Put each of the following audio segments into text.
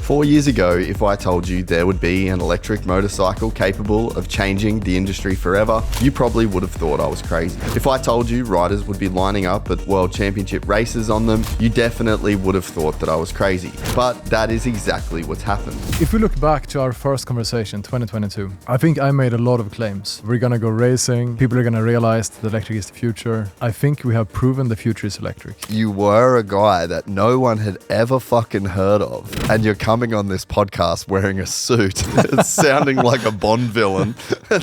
4 years ago, if I told you there would be an electric motorcycle capable of changing the industry forever, you probably would have thought I was crazy. If I told you riders would be lining up at World Championship races on them, you definitely would have thought that I was crazy. But that is exactly what's happened. If we look back to our first conversation, 2022, I think I made a lot of claims. We're gonna go racing, people are gonna realize that electric is the future. I think we have proven the future is electric. You were a guy that no one had ever fucking heard of, and you're coming on this podcast wearing a suit, sounding like a Bond villain,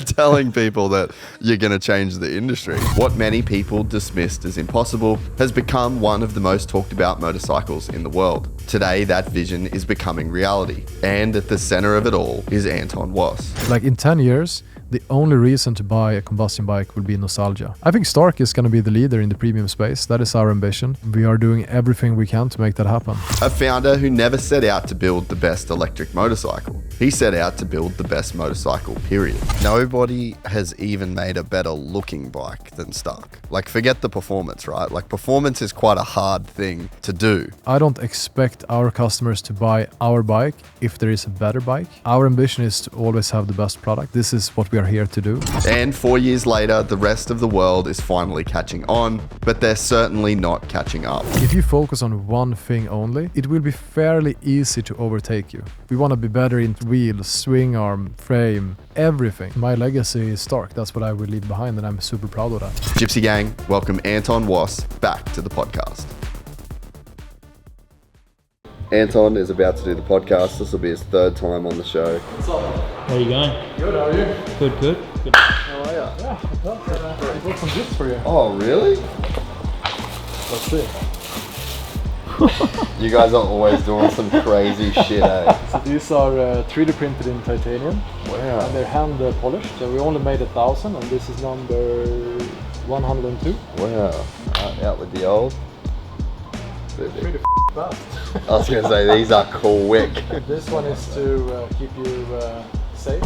telling people that you're going to change the industry. What many people dismissed as impossible has become one of the most talked about motorcycles in the world. Today, that vision is becoming reality, and at the center of it all is Anton Wass. Like in 10 years, the only reason to buy a combustion bike will be nostalgia. I think Stark is going to be the leader in the premium space. That is our ambition. We are doing everything we can to make that happen. A founder who never set out to build the best electric motorcycle. He set out to build the best motorcycle, period. Nobody has even made a better looking bike than Stark. Like, forget the performance, right? Like, performance is quite a hard thing to do. I don't expect our customers to buy our bike if there is a better bike. Our ambition is to always have the best product. This is what we are here to do. And 4 years later, the rest of the world is finally catching on, but they're certainly not catching up. If you focus on one thing only, it will be fairly easy to overtake you. We want to be better in wheels, swing arm, frame, everything. My legacy is Stark. That's what I will leave behind, and I'm super proud of that. Gypsy Gang, welcome Anton Wass back to the podcast. Anton is about to do the podcast. This will be his third time on the show. What's up? How you going? Good, how are you? Good. How are you? Yeah, I brought some gifts for you. Oh, really? Let's see. You guys are always doing some crazy shit, eh? So these are 3D printed in titanium. Wow. And they're hand polished. So we only made 1,000, and this is number 102. Wow. Out with the old. Pretty fast. I was going to say, these are quick. This one is to keep you safe.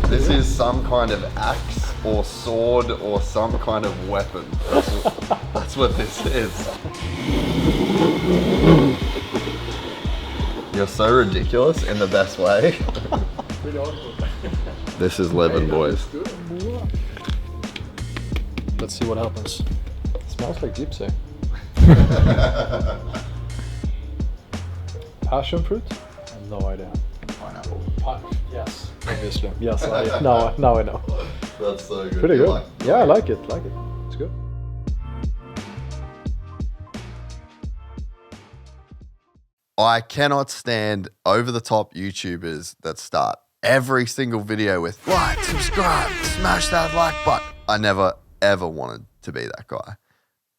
This is some kind of axe or sword or some kind of weapon. That's what this is. You're so ridiculous in the best way. Pretty awkward. This is Levin, boys. Let's see what happens. It smells like gypsy. Passion fruit? I have no idea. Pineapple. Yes, obviously. Yes, now I know. That's so good. Pretty You good. like it? Yeah, I like it. It's good. I cannot stand over-the-top YouTubers that start every single video with like, subscribe, smash that like button. I never, ever wanted to be that guy.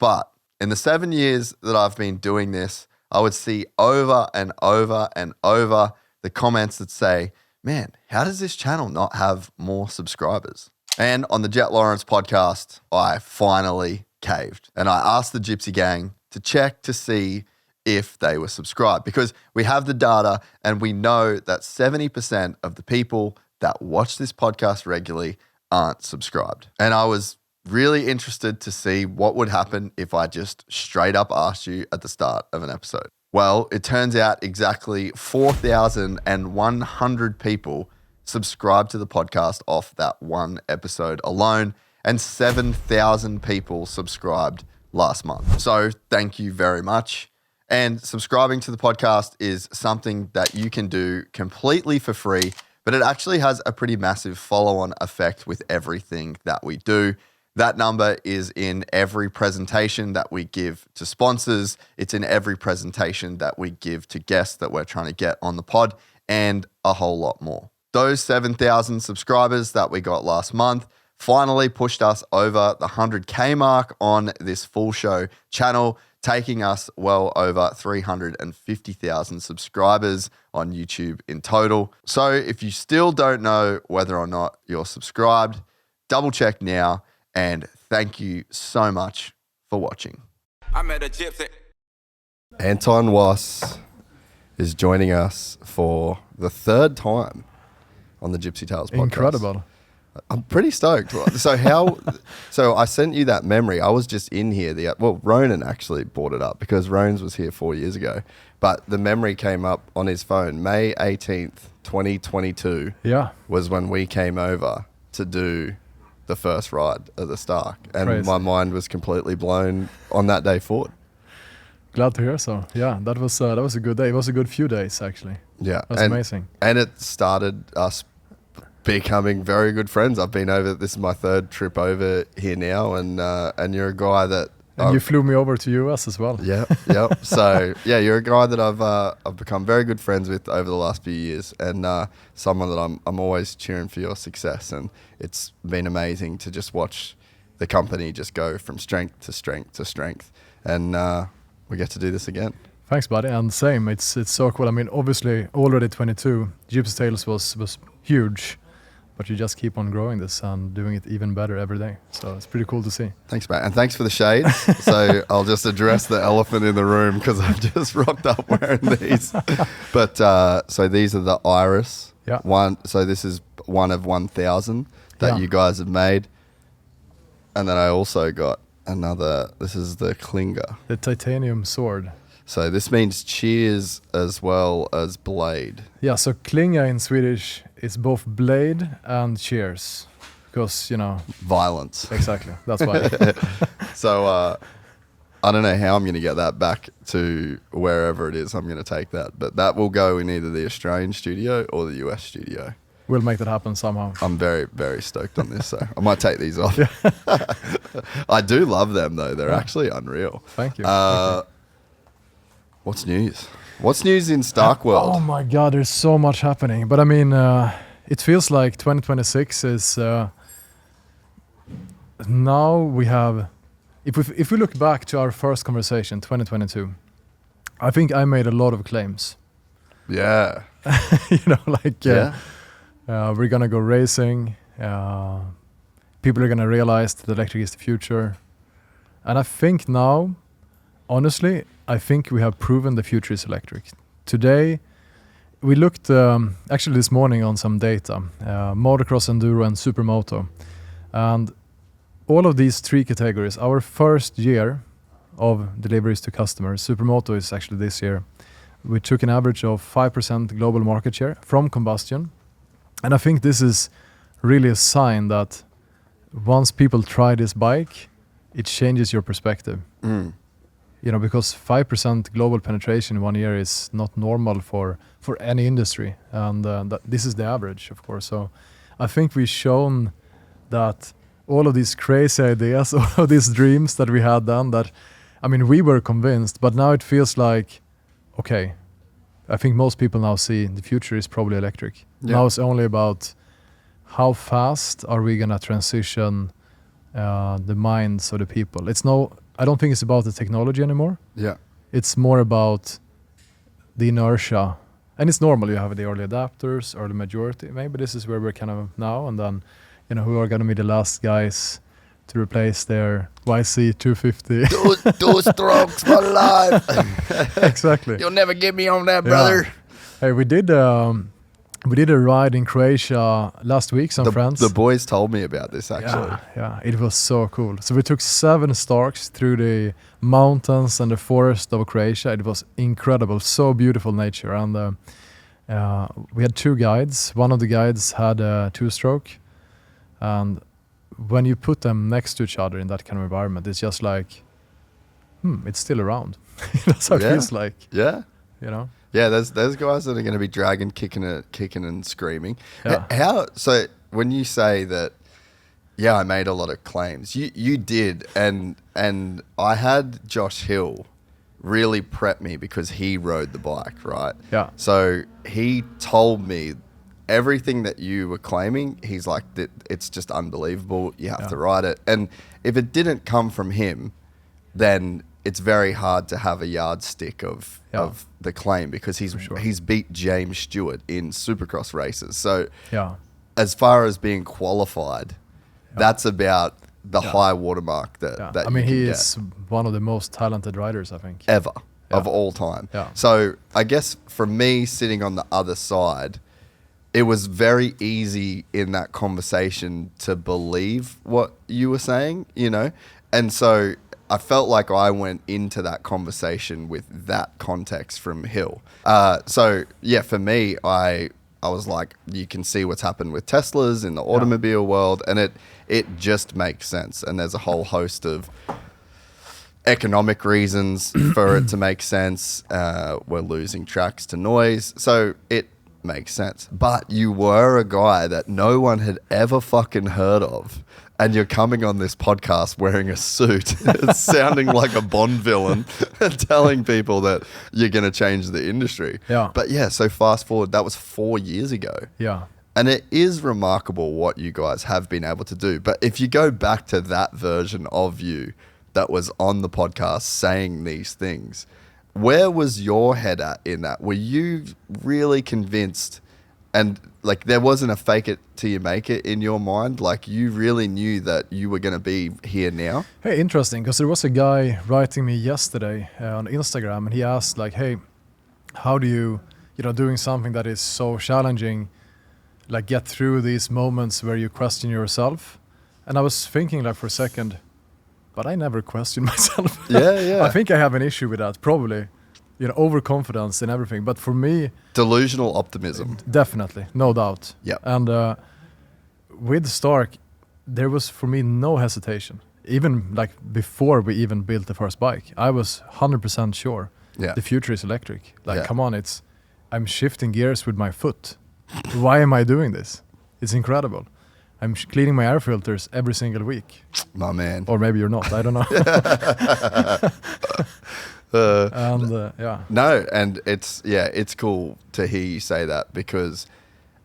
But in the 7 years that I've been doing this, I would see over and over and over the comments that say, man, how does this channel not have more subscribers? And on the Jet Lawrence podcast, I finally caved. And I asked the Gypsy Gang to check to see if they were subscribed, because we have the data and we know that 70% of the people that watch this podcast regularly aren't subscribed. And I was really interested to see what would happen if I just straight up asked you at the start of an episode. Well, it turns out exactly 4,100 people subscribed to the podcast off that one episode alone, and 7,000 people subscribed last month. So thank you very much. And subscribing to the podcast is something that you can do completely for free, but it actually has a pretty massive follow-on effect with everything that we do. That number is in every presentation that we give to sponsors. It's in every presentation that we give to guests that we're trying to get on the pod, and a whole lot more. Those 7,000 subscribers that we got last month finally pushed us over the 100K mark on this full show channel, taking us well over 350,000 subscribers on YouTube in total. So if you still don't know whether or not you're subscribed, double check now. And thank you so much for watching. I met a gypsy. Anton Wass is joining us for the third time on the Gypsy Tales podcast. Incredible. I'm pretty stoked. So I sent you that memory. I was just in here. Ronan actually brought it up because Rones was here 4 years ago. But the memory came up on his phone. May 18th, 2022 was when we came over to do the first ride at the Stark. And Crazy. my mind was completely blown on that day forward. Glad to hear so. Yeah, that was a good day. It was a good few days, actually. Yeah. That's amazing. And it started us becoming very good friends. I've been over, this is my third trip over here now, and you're a guy that... And you flew me over to US as well. Yeah. So, yeah, you're a guy that I've become very good friends with over the last few years, and someone that I'm always cheering for your success. And it's been amazing to just watch the company just go from strength to strength to strength. And we get to do this again. Thanks, buddy. And same, it's so cool. I mean, obviously, already 22, Gypsy Tales was huge, but you just keep on growing this and doing it even better every day. So it's pretty cool to see. Thanks, mate. And thanks for the shades. So I'll just address the elephant in the room because I've just rocked up wearing these. But so these are the Iris. Yeah. So this is one of 1,000 that you guys have made. And then I also got another, this is the Klinger. The titanium sword. So this means cheers as well as blade. Yeah, so klinga in Swedish is both blade and cheers. Because, Violence. Exactly. That's why. So I don't know how I'm going to get that back to wherever it is I'm going to take that. But that will go in either the Australian studio or the US studio. We'll make that happen somehow. I'm very, very stoked on this. So I might take these off. I do love them, though. They're actually unreal. Thank you. What's news? What's news in Stark world? Oh my God, there's so much happening. But I mean, it feels like 2026 is... now we have... If we look back to our first conversation, 2022, I think I made a lot of claims. Yeah. We're going to go racing. People are going to realize that electric is the future. And I think now, honestly, I think we have proven the future is electric. Today, we looked actually this morning on some data, Motocross, Enduro and Supermoto. And all of these three categories, our first year of deliveries to customers, Supermoto is actually this year, we took an average of 5% global market share from Combustion. And I think this is really a sign that once people try this bike, it changes your perspective. Because 5% global penetration in 1 year is not normal for any industry. And this is the average, of course. So I think we've shown that all of these crazy ideas, all of these dreams that we had done, we were convinced, but now it feels like, okay, I think most people now see the future is probably electric. Yeah. Now it's only about how fast are we going to transition the minds of the people. I don't think it's about the technology anymore. Yeah. It's more about the inertia. And it's normal, you have the early adapters, early majority. Maybe this is where we're kind of now, and then, who are going to be the last guys to replace their YC 250. Two strokes for life. Exactly. You'll never get me on that, brother. Hey, we did a ride in Croatia last week, friends. The boys told me about this, actually. Yeah, it was so cool. So we took 7 Starks through the mountains and the forest of Croatia. It was incredible, so beautiful nature. And we had 2 guides. One of the guides had a 2-stroke. And when you put them next to each other in that kind of environment, it's just like, it's still around. That's how it feels like. Yeah. Yeah, there's guys that are going to be dragging, kicking and screaming. Yeah. So when you say that, I made a lot of claims. You did, and I had Josh Hill really prep me because he rode the bike, right? Yeah. So he told me everything that you were claiming. He's like, it's just unbelievable. You have to ride it. And if it didn't come from him, then it's very hard to have a yardstick of the claim because he's beat James Stewart in Supercross races. So as far as being qualified, that's about the high watermark that he is one of the most talented riders, I think. Ever, of all time. Yeah. So I guess for me sitting on the other side, it was very easy in that conversation to believe what you were saying, you know? And so I felt like I went into that conversation with that context from Hill. So yeah, for me, I was like, you can see what's happened with Teslas in the automobile world, and it just makes sense. And there's a whole host of economic reasons for it to make sense. We're losing tracks to noise. So it makes sense. But you were a guy that no one had ever fucking heard of. And you're coming on this podcast wearing a suit, sounding like a Bond villain, and telling people that you're going to change the industry. Yeah. But yeah, so fast forward, that was 4 years ago. Yeah. And it is remarkable what you guys have been able to do. But if you go back to that version of you that was on the podcast saying these things, where was your head at in that? Were you really convinced, and like there wasn't a fake it till you make it in your mind? Like you really knew that you were going to be here now? Hey, interesting, because there was a guy writing me yesterday on Instagram, and he asked like, hey, how do you doing something that is so challenging, like get through these moments where you question yourself? And I was thinking like for a second, but I never question myself. Yeah. I think I have an issue with that, probably. Overconfidence in everything. But for me... Delusional optimism. Definitely, no doubt. Yeah. And with Stark, there was for me no hesitation. Even like before we even built the first bike, I was 100% sure the future is electric. Like, come on, I'm shifting gears with my foot. Why am I doing this? It's incredible. I'm cleaning my air filters every single week. My man. Or maybe you're not, I don't know. No, and it's cool to hear you say that, because,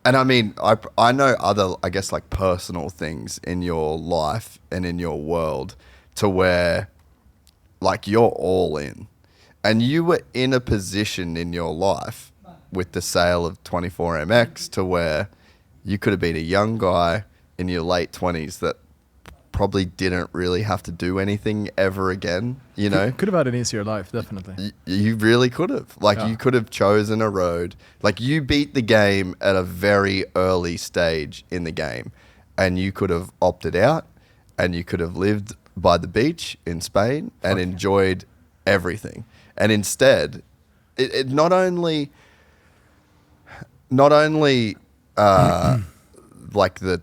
and I mean, I know other, I guess, like personal things in your life and in your world to where like you're all in, and you were in a position in your life with the sale of 24MX to where you could have been a young guy in your late 20s that probably didn't really have to do anything ever again, you know? Could have had an easier life, definitely. You really could have. Like, you could have chosen a road. Like, you beat the game at a very early stage in the game, and you could have opted out, and you could have lived by the beach in Spain and enjoyed everything. And instead, it not only like the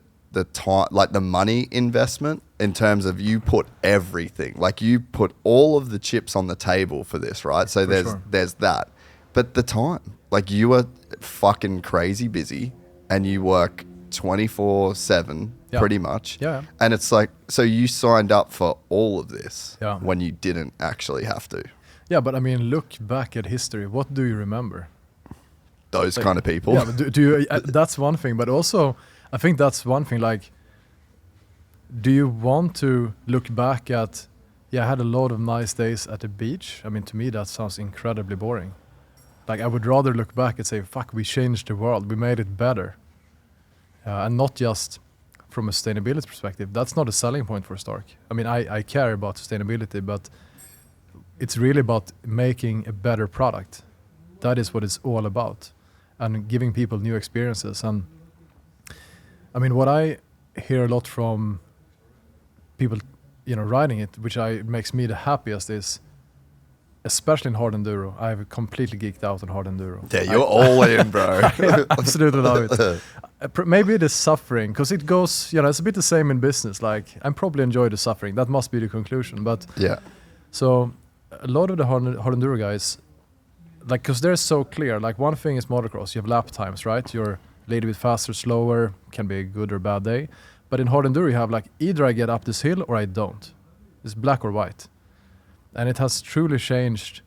time, like the money investment in terms of you put everything, like you put all of the chips on the table for this, right? So there's that, but the time, like you are fucking crazy busy and you work 24/7 pretty much. Yeah. And it's like, so you signed up for all of this when you didn't actually have to. Yeah, but I mean, look back at history. What do you remember? Those kind of people. Yeah, but do you? That's one thing, but also I think that's one thing. Like, do you want to look back at? Yeah, I had a lot of nice days at the beach. I mean, to me, that sounds incredibly boring. Like, I would rather look back and say, "Fuck, we changed the world. We made it better," and not just from a sustainability perspective. That's not a selling point for Stark. I mean, I care about sustainability, but it's really about making a better product. That is what it's all about. And giving people new experiences. And I mean, what I hear a lot from people, riding it, which makes me the happiest, is, especially in hard enduro, I've completely geeked out on hard enduro. Yeah, you're all in, bro. I absolutely love it. Maybe the suffering, because it goes, it's a bit the same in business. Like, I probably enjoy the suffering. That must be the conclusion. But so a lot of the hard enduro guys, like, because they're so clear. Like, one thing is motocross, you have lap times, right? You're a little bit faster, slower, can be a good or bad day. But in hard enduro, you have like, either I get up this hill or I don't. It's black or white. And it has truly changed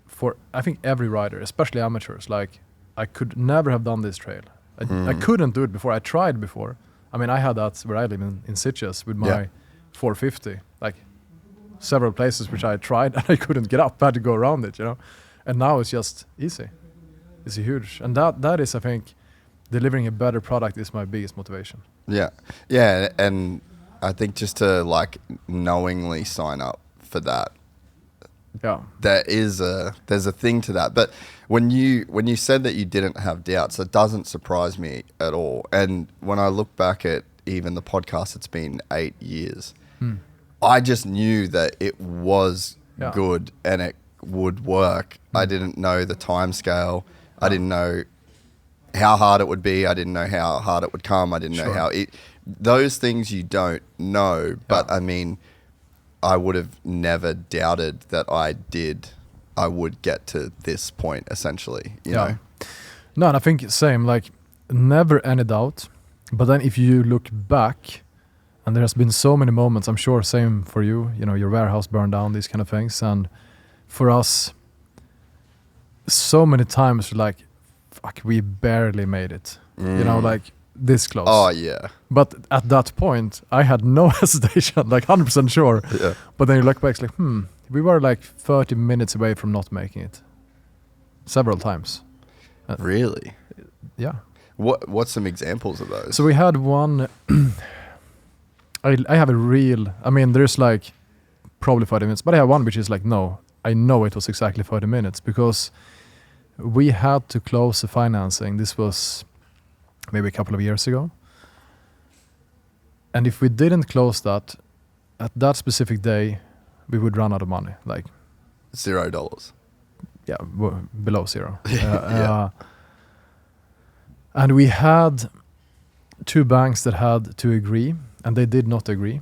for, I think, every rider, especially amateurs. Like, I could never have done this trail. I couldn't do it before. I tried before. I mean, I had that where I live in Sitges with my 450. Like, several places which I tried and I couldn't get up. I had to go around it, And now it's just easy. It's huge. And that is, I think, delivering a better product is my biggest motivation. Yeah. Yeah. And I think just to like knowingly sign up for that, there's a thing to that. But when you said that you didn't have doubts, that doesn't surprise me at all. And when I look back at even the podcast, it's been 8 years. I just knew that it was good and it would work. I didn't know the time scale. I didn't know how hard it would be. I didn't know how hard it would come. I didn't know how it. Those things you don't know. But I mean, I would have never doubted that I would get to this point, essentially, you know? No, and I think same, like never any doubt. But then if you look back, and there has been so many moments, I'm sure same for you, you know, your warehouse burned down, these kind of things. And for us, so many times, like, fuck, we barely made it. You know, like this close. Oh, yeah. But at that point, I had no hesitation, like 100% sure. Yeah. But then you look back, it's like, we were like 30 minutes away from not making it. Several times. Really? Yeah. What's some examples of those? So we had one, I have a real, I mean, there's like probably 30 minutes, but I have one which is like, no, I know it was exactly 30 minutes because we had to close the financing. This was maybe a couple of years ago. And if we didn't close that, at that specific day, we would run out of money, like $0. Yeah, below zero. And we had 2 banks that had to agree, and they did not agree.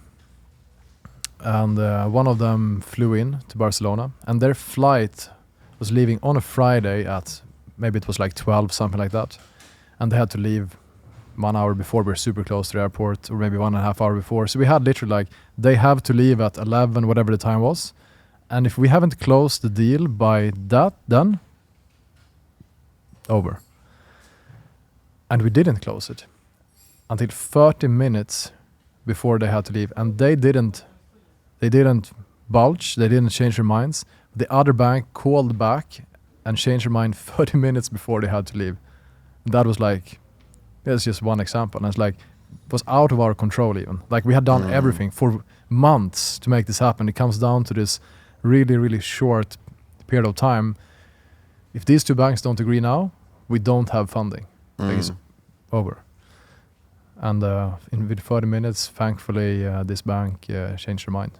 And one of them flew in to Barcelona, and their flight was leaving on a Friday at maybe it was like 12, something like that. And they had to leave 1 hour before. We're super close to the airport, or maybe 1.5 hours before. So we had literally like, they have to leave at 11, whatever the time was. And if we haven't closed the deal by that, then over. And we didn't close it until 30 minutes before they had to leave. And they didn't bulge, they didn't change their minds. The other bank called back and changed their mind 30 minutes before they had to leave. And that was like, that's just one example. And it's like, it was out of our control even. Like we had done everything for months to make this happen. It comes down to this really, really short period of time. If these 2 banks don't agree now, we don't have funding. Like it's over. And with 30 minutes, thankfully, this bank changed their mind.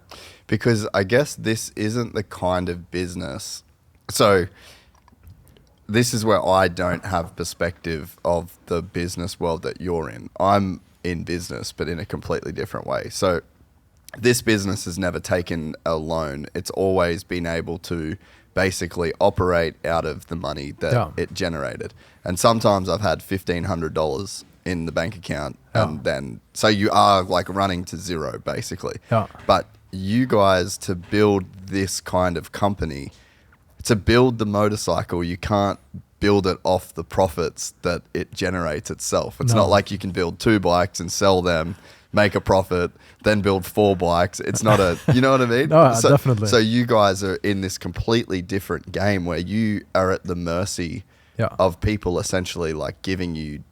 Because I guess this isn't the kind of business. So this is where I don't have perspective of the business world that you're in. I'm in business, but in a completely different way. So this business has never taken a loan. It's always been able to basically operate out of the money that it generated. And sometimes I've had $1,500 in the bank account, and then so you are like running to zero basically. But you guys, to build this kind of company, to build the motorcycle, you can't build it off the profits that it generates itself. It's not like you can build 2 bikes and sell them, make a profit, then build 4 bikes. It's not a, you know what I mean? No, definitely. So you guys are in this completely different game where you are at the mercy of people essentially like giving you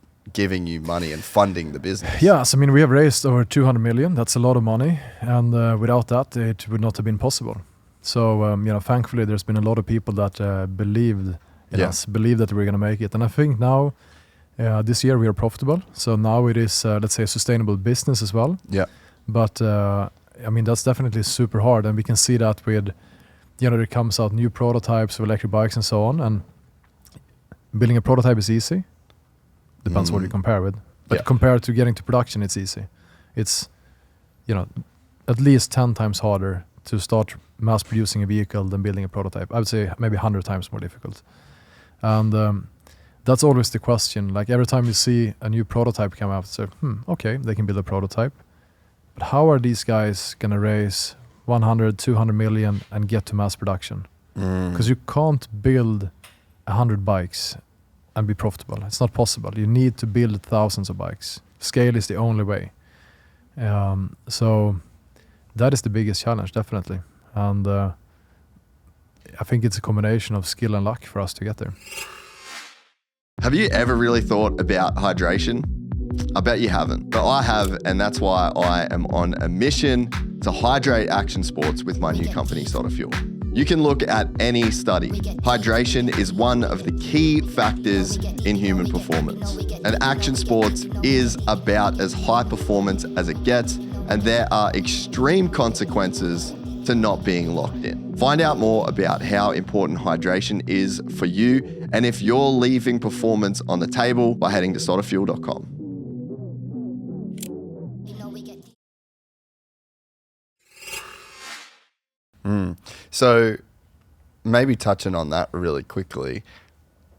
money and funding the business. Yes, I mean, we have raised over 200 million. That's a lot of money. And without that, it would not have been possible. So, thankfully, there's been a lot of people that believed in us, believed that we're going to make it. And I think now, this year, we are profitable. So now it is, let's say, a sustainable business as well. Yeah. But, I mean, that's definitely super hard. And we can see that with, there comes out new prototypes of electric bikes and so on. And building a prototype is easy. Depends what you compare with. But compared to getting to production, it's easy. It's, at least 10 times harder to start mass producing a vehicle than building a prototype. I would say maybe 100 times more difficult. And that's always the question. Like every time you see a new prototype come out, so, okay, they can build a prototype. But how are these guys going to raise 100, 200 million and get to mass production? Because you can't build 100 bikes and be profitable. It's not possible. You need to build thousands of bikes. Scale is the only way. So that is the biggest challenge, definitely. And I think it's a combination of skill and luck for us to get there. Have you ever really thought about hydration? I bet you haven't, but I have, and that's why I am on a mission to hydrate action sports with my new company, Sota Fuel. You can look at any study. Hydration is one of the key factors in human performance. And action sports is about as high performance as it gets, and there are extreme consequences to not being locked in. Find out more about how important hydration is for you and if you're leaving performance on the table by heading to sotafuel.com. So maybe touching on that really quickly,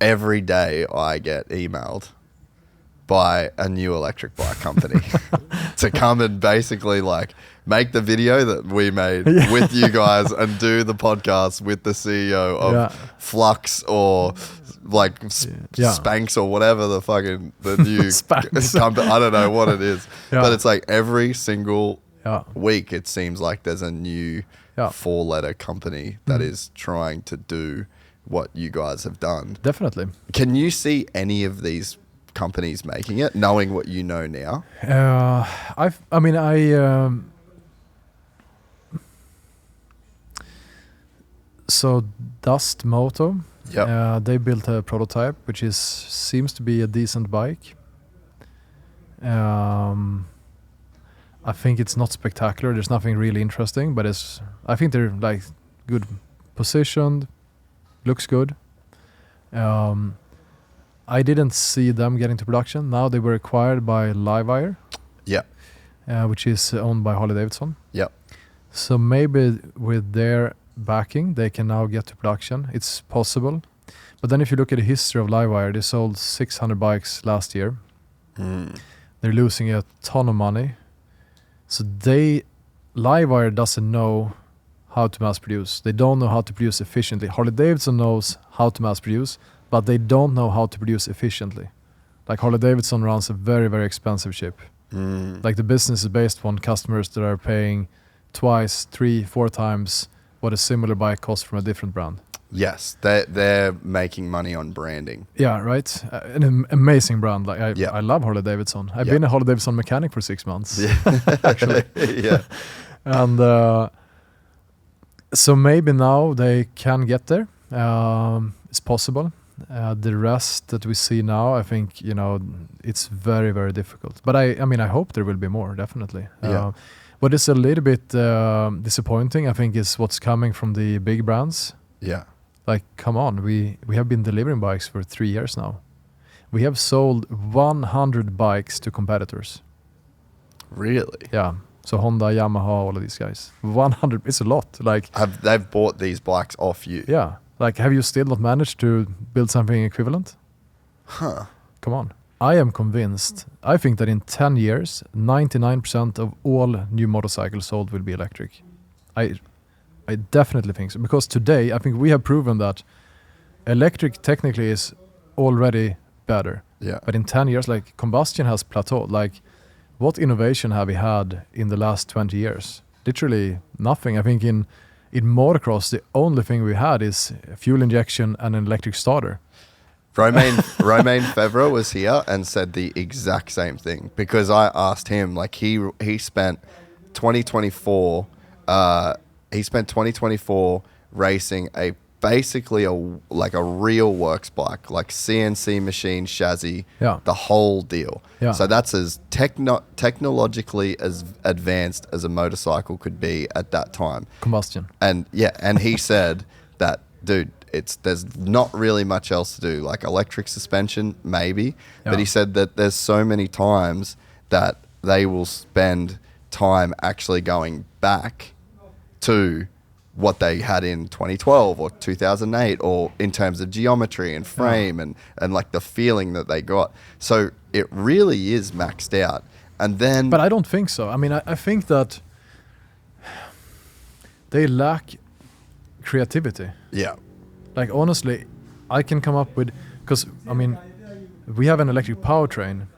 every day I get emailed by a new electric bike company to come and basically like make the video that we made with you guys and do the podcast with the CEO of Flux or like Spanx or whatever the fucking the new company. I don't know what it is, but it's like every single week it seems like there's a new 4-letter company that is trying to do what you guys have done. Definitely. Can you see any of these companies making it, knowing what you know now? So Dust Moto, they built a prototype which seems to be a decent bike. I think it's not spectacular. There's nothing really interesting, but I think they're like good positioned, looks good. I didn't see them get into production. Now they were acquired by Livewire, which is owned by Harley-Davidson. So maybe with their backing, they can now get to production. It's possible. But then if you look at the history of Livewire, they sold 600 bikes last year. They're losing a ton of money. So Livewire doesn't know how to mass produce. They don't know how to produce efficiently. Harley-Davidson knows how to mass produce, but they don't know how to produce efficiently. Like Harley-Davidson runs a very, very expensive ship. Like the business is based on customers that are paying twice, 3, 4 times what a similar bike costs from a different brand. Yes, they're making money on branding. Yeah, right. An amazing brand. Like I love Harley-Davidson. I've been a Harley-Davidson mechanic for 6 months, actually. And so maybe now they can get there. It's possible. The rest that we see now, I think, it's very, very difficult. But I hope there will be more, definitely. What is a little bit disappointing, I think, is what's coming from the big brands. Like, come on, we have been delivering bikes for 3 years now. We have sold 100 bikes to competitors. Really? Yeah. So Honda, Yamaha, all of these guys. 100, it's a lot. Like, they've bought these bikes off you? Yeah. Like, have you still not managed to build something equivalent? Come on. I am convinced. I think that in 10 years, 99% of all new motorcycles sold will be electric. I definitely think so. Because today, I think we have proven that electric technically is already better. But in 10 years, like, combustion has plateaued. Like, what innovation have we had in the last 20 years? Literally nothing. I think in motocross, the only thing we had is fuel injection and an electric starter. Romain Fevre was here and said the exact same thing, because I asked him, like, he spent 2024 racing basically a real works bike, like CNC machine chassis, the whole deal. So that's as technologically as advanced as a motorcycle could be at that time. Combustion. And he said that, dude, there's not really much else to do. Like electric suspension, maybe. But he said that there's so many times that they will spend time actually going back to what they had in 2012 or 2008, or in terms of geometry and frame and like the feeling that they got. So it really is maxed out. And then... But I don't think so. I mean, I think that they lack creativity. Like, honestly, I can come up with... Because, I mean, we have an electric powertrain,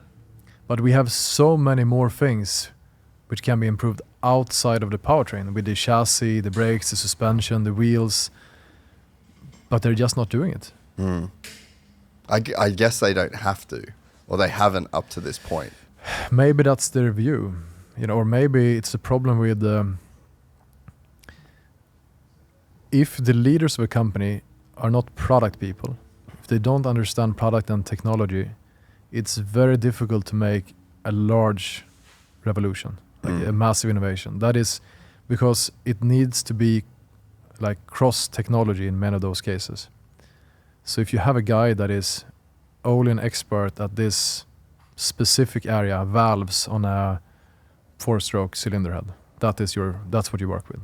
but we have so many more things which can be improved outside of the powertrain, with the chassis, the brakes, the suspension, the wheels, but they're just not doing it. I guess they don't have to, or they haven't up to this point. Maybe that's their view, or maybe it's a problem with if the leaders of a company are not product people, if they don't understand product and technology, it's very difficult to make a large revolution, like a massive innovation. That is because it needs to be like cross technology in many of those cases. So if you have a guy that is only an expert at this specific area, valves on a 4-stroke cylinder head, that's what you work with.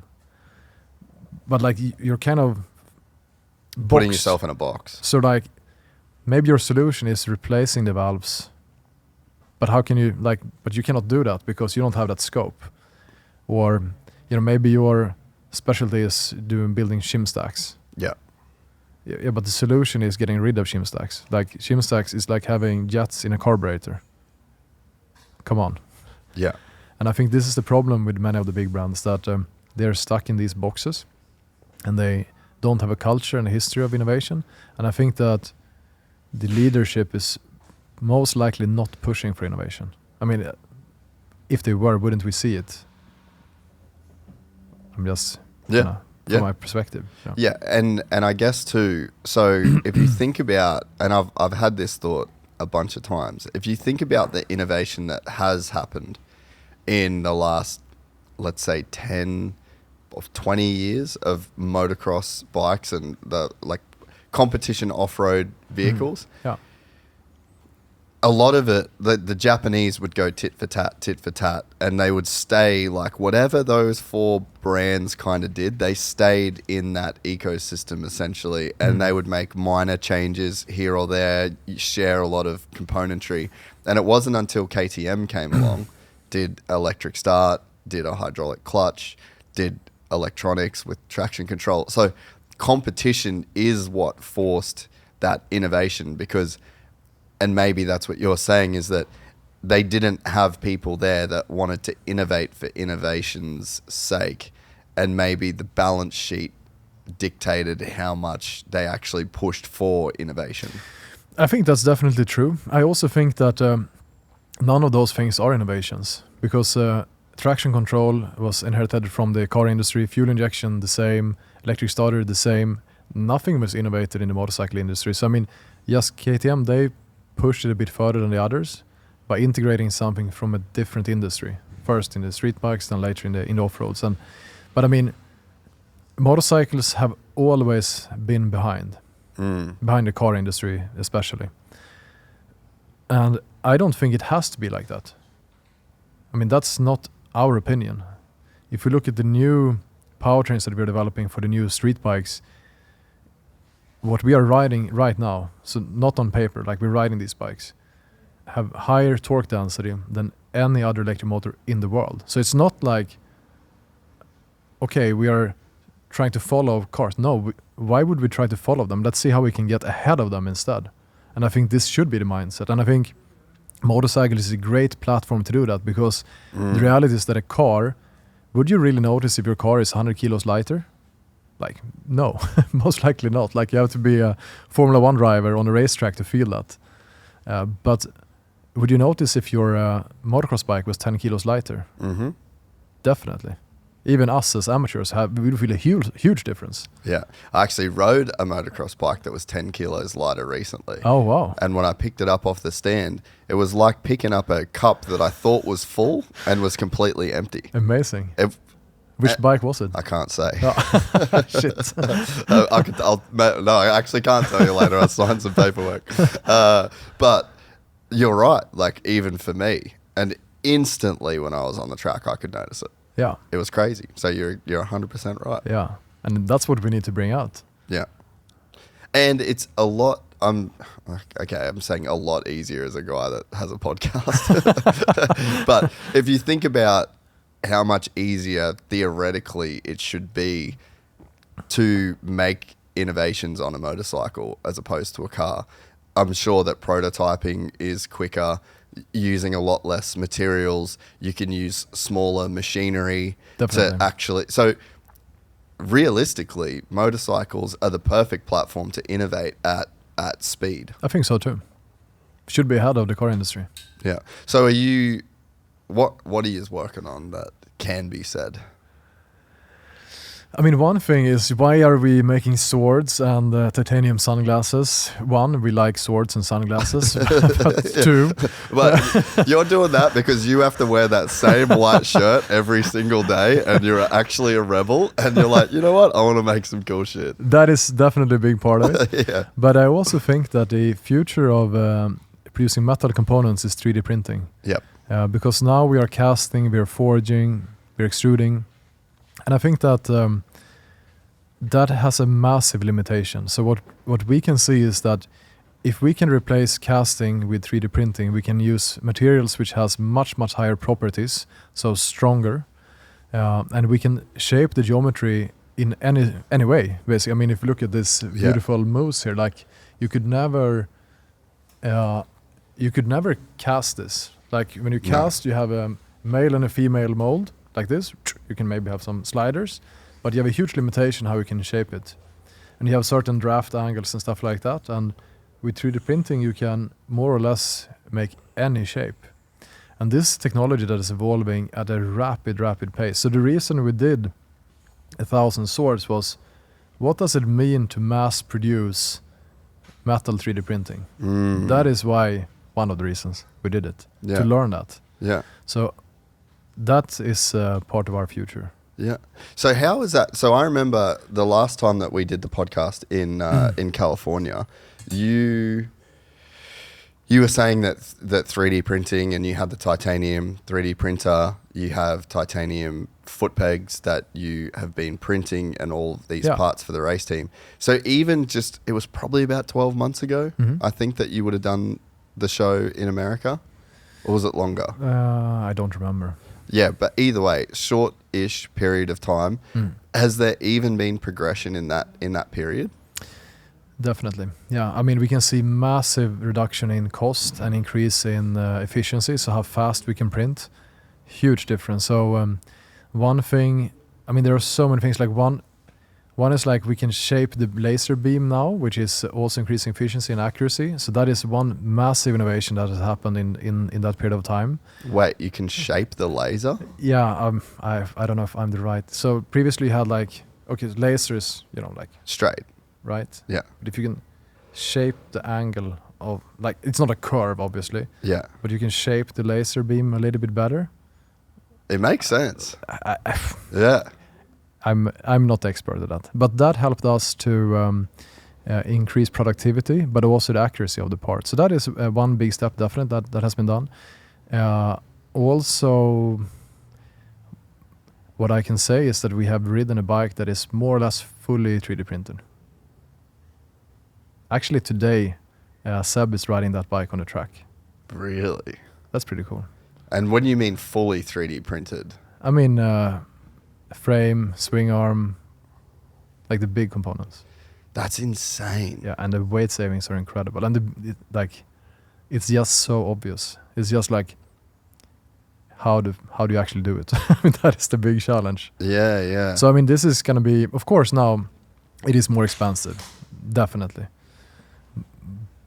But like you're kind of putting yourself in a box. So like maybe your solution is replacing the valves, but how can you but you cannot do that because you don't have that scope. Or maybe your specialty is building shim stacks. Yeah. Yeah, but the solution is getting rid of shim stacks. Like shim stacks is like having jets in a carburetor. Come on. Yeah. And I think this is the problem with many of the big brands, that they're stuck in these boxes and they don't have a culture and a history of innovation. And I think that the leadership is most likely not pushing for innovation. I mean, if they were, wouldn't we see it? I'm just from my perspective. Yeah, and I guess too, so if you think about, and I've had this thought a bunch of times, if you think about the innovation that has happened in the last, let's say 10 or 20 years of motocross bikes and the like competition off-road vehicles, a lot of it, the Japanese would go tit for tat, and they would stay like whatever those 4 brands kind of did, they stayed in that ecosystem essentially, and they would make minor changes here or there, share a lot of componentry. And it wasn't until KTM came along, did electric start, did a hydraulic clutch, did electronics with traction control. So competition is what forced that innovation, because, and maybe that's what you're saying, is that they didn't have people there that wanted to innovate for innovation's sake. And maybe the balance sheet dictated how much they actually pushed for innovation. I think that's definitely true. I also think that none of those things are innovations, because traction control was inherited from the car industry, fuel injection the same, electric starter the same. Nothing was innovated in the motorcycle industry. So I mean, yes, KTM, they pushed it a bit further than the others by integrating something from a different industry. First in the street bikes, then later in the off-roads. But I mean, motorcycles have always been behind the car industry especially. And I don't think it has to be like that. I mean, that's not our opinion. If we look at the new powertrains that we're developing for the new street bikes, what we are riding right now, so not on paper, like we're riding these bikes, have higher torque density than any other electric motor in the world. So it's not like, okay, we are trying to follow cars. No, why would we try to follow them? Let's see how we can get ahead of them instead. And I think this should be the mindset. And I think motorcycle is a great platform to do that, because the reality is that a car, would you really notice if your car is 100 kilos lighter? Like, no, most likely not. Like, you have to be a Formula 1 driver on a racetrack to feel that. But would you notice if your motocross bike was 10 kilos lighter? Mm-hmm. Definitely. Even us as amateurs we feel a huge difference. Yeah. I actually rode a motocross bike that was 10 kilos lighter recently. Oh, wow. And when I picked it up off the stand, it was like picking up a cup that I thought was full and was completely empty. Amazing. Which bike was it? I can't say. Oh. Shit. I actually can't tell you later. I'll sign some paperwork. But you're right. Like, even for me, and instantly when I was on the track, I could notice it. Yeah. It was crazy. So you're 100% right. Yeah. And that's what we need to bring out. Yeah. And it's a lot, I'm saying a lot easier as a guy that has a podcast. But if you think about how much easier theoretically it should be to make innovations on a motorcycle as opposed to a car, I'm sure that prototyping is quicker, using a lot less materials. You can use smaller machinery to actually... So realistically, motorcycles are the perfect platform to innovate at speed. I think so too. Should be ahead of the car industry. Yeah. So are you... What are you working on that can be said? I mean, one thing is, why are we making swords and titanium sunglasses? One, we like swords and sunglasses. But two, But you're doing that because you have to wear that same white shirt every single day, and you're actually a rebel, and you're like, you know what? I want to make some cool shit. that is definitely a big part of it. Yeah. But I also think that the future of producing metal components is 3D printing. Yep. Because now we are casting, we are forging, we're extruding. And I think that that has a massive limitation. So what we can see is that if we can replace casting with 3D printing, we can use materials which has much higher properties, so stronger, and we can shape the geometry in any way. Basically, I mean, if you look at this beautiful moose here, like you could never cast this. Like when you cast, you have a male and a female mold like this. You can maybe have some sliders, but you have a huge limitation how you can shape it. And you have certain draft angles and stuff like that. And with 3D printing, you can more or less make any shape. And this technology that is evolving at a rapid pace. So the reason we did 1,000 swords was, what does it mean to mass produce metal 3D printing? That is why, one of the reasons we did it, to learn that. Yeah. So that is part of our future. Yeah. So how is that? So I remember the last time that we did the podcast in California, you were saying that 3D printing, and you had the titanium 3D printer, you have titanium foot pegs that you have been printing, and all of these parts for the race team. So even just, it was probably about 12 months ago, I think, that you would have done the show in America, or was it longer? I don't remember. Yeah, but either way, short-ish period of time. Has there even been progression in that period? Definitely. Yeah, I mean, we can see massive reduction in cost and increase in efficiency, so how fast we can print. Huge difference. So one thing, I mean, there are so many things. Like one is like we can shape the laser beam now, which is also increasing efficiency and accuracy. So that is one massive innovation that has happened in that period of time. Wait, you can shape the laser? Yeah, I don't know if I'm the right. So previously you had like, okay, laser is, like straight, right? Yeah. But if you can shape the angle of, like, it's not a curve obviously. Yeah. But you can shape the laser beam a little bit better. It makes sense. Yeah. I'm not expert at that, but that helped us to increase productivity, but also the accuracy of the part. So that is one big step, definitely, that has been done. Also, what I can say is that we have ridden a bike that is more or less fully 3D printed. Actually, today, Seb is riding that bike on the track. Really? That's pretty cool. And what do you mean fully 3D printed? I mean, frame, swing arm, like the big components. That's insane. Yeah, and the weight savings are incredible. And it's just so obvious. It's just like, how do you actually do it? I mean, that is the big challenge. Yeah, yeah. So I mean, this is gonna be, of course, now it is more expensive, definitely.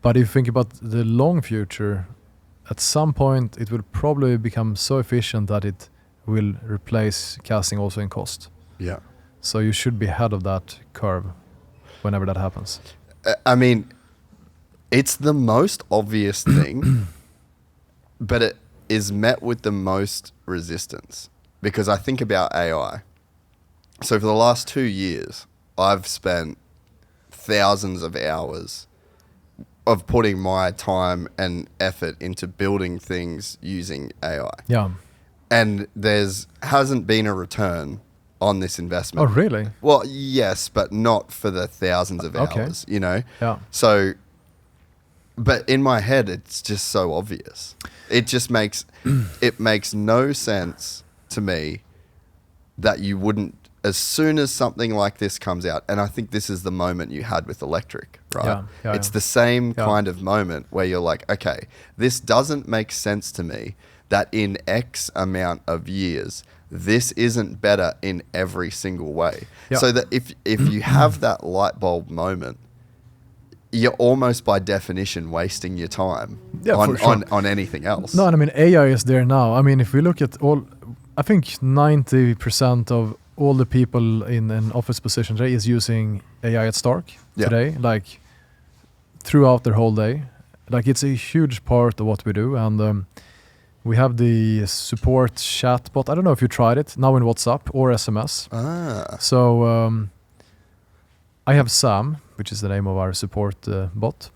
But if you think about the long future, at some point it will probably become so efficient that it will replace casting also in cost. Yeah. So you should be ahead of that curve whenever that happens. I mean, it's the most obvious thing, but it is met with the most resistance, because I think about AI. So for the last 2 years, I've spent thousands of hours of putting my time and effort into building things using AI. Yeah. And hasn't been a return on this investment. Oh, really? Well, yes, but not for the thousands of hours, Yeah. So, but in my head, it's just so obvious. It just makes no sense to me that you wouldn't, as soon as something like this comes out, and I think this is the moment you had with electric, right? Yeah, it's the same kind of moment where you're like, okay, this doesn't make sense to me that in X amount of years, this isn't better in every single way. Yeah. So that if you have that light bulb moment, you're almost by definition wasting your time on anything else. No, and I mean, AI is there now. I mean, if we look at I think 90% of all the people in an office position today is using AI at Stark today, like throughout their whole day. Like it's a huge part of what we do. And we have the support chatbot. I don't know if you tried it now in WhatsApp or SMS. So I have Sam, which is the name of our support bot,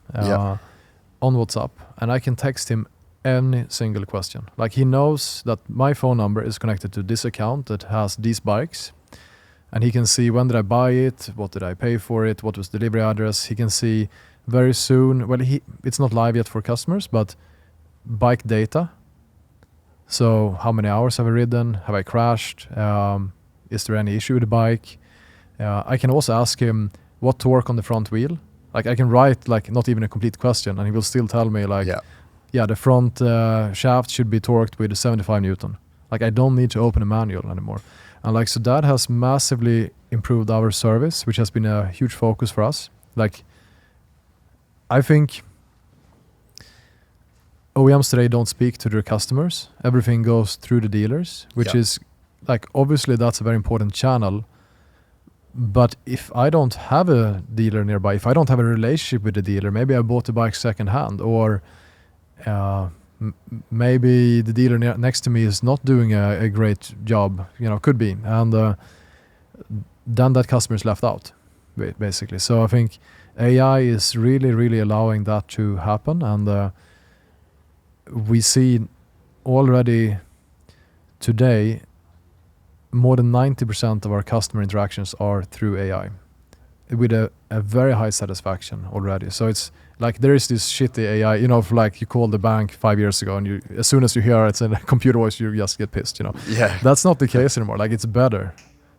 on WhatsApp, and I can text him any single question. Like he knows that my phone number is connected to this account that has these bikes, and he can see when did I buy it, what did I pay for it, what was the delivery address. He can see very soon, well, it's not live yet for customers, but bike data. So how many hours have I ridden? Have I crashed? Is there any issue with the bike? I can also ask him what torque on the front wheel. Like I can write like not even a complete question, and he will still tell me like, the front shaft should be torqued with 75 Newton. Like I don't need to open a manual anymore. And like, so that has massively improved our service, which has been a huge focus for us. Like I think OEMs today don't speak to their customers. Everything goes through the dealers, which is like, obviously that's a very important channel. But if I don't have a dealer nearby, if I don't have a relationship with the dealer, maybe I bought the bike secondhand, or maybe the dealer next to me is not doing a great job, could be. And then that customer is left out, basically. So I think AI is really, really allowing that to happen. And we see already today more than 90% of our customer interactions are through AI with a very high satisfaction already. So it's like there is this shitty AI, for like you call the bank 5 years ago and as soon as you hear it's in a computer voice, you just get pissed, Yeah. That's not the case anymore. Like it's better,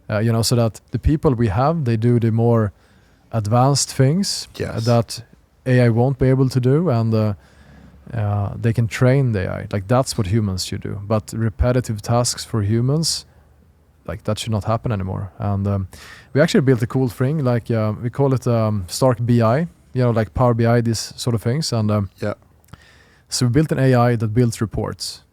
so that the people we have, they do the more advanced things that AI won't be able to do. And they can train the AI. Like that's what humans should do. But repetitive tasks for humans, like that should not happen anymore. And we actually built a cool thing, like we call it Stark BI, like Power BI, these sort of things. And so we built an AI that builds reports,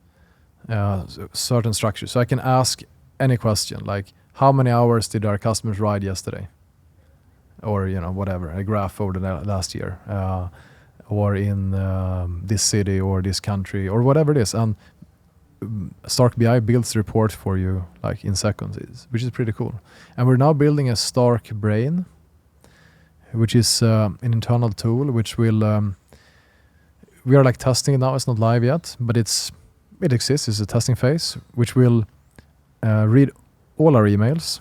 certain structures. So I can ask any question, like how many hours did our customers ride yesterday? Or, whatever, a graph over the last year. Or in this city or this country or whatever it is. And Stark BI builds the report for you like in seconds, which is pretty cool. And we're now building a Stark Brain, which is an internal tool which will we are like testing it now. It's not live yet, but it exists. It's a testing phase, which will read all our emails,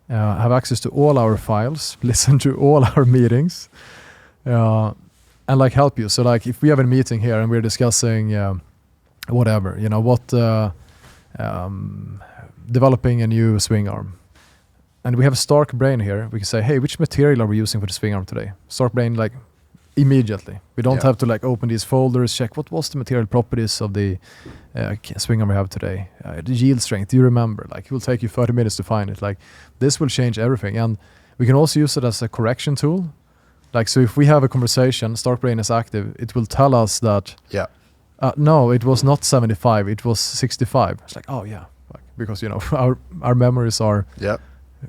have access to all our files, listen to all our meetings, and like help you. So like if we have a meeting here and we're discussing whatever, developing a new swing arm, and we have a Stark Brain here, we can say, hey, which material are we using for the swing arm today? Stark Brain, like immediately. We don't have to like open these folders, check what was the material properties of the swing arm we have today. The yield strength, do you remember? Like it will take you 30 minutes to find it. Like this will change everything. And we can also use it as a correction tool. Like, so if we have a conversation, Stark Brain is active, it will tell us that, no, it was not 75, it was 65. It's like, oh yeah, like, because, our memories are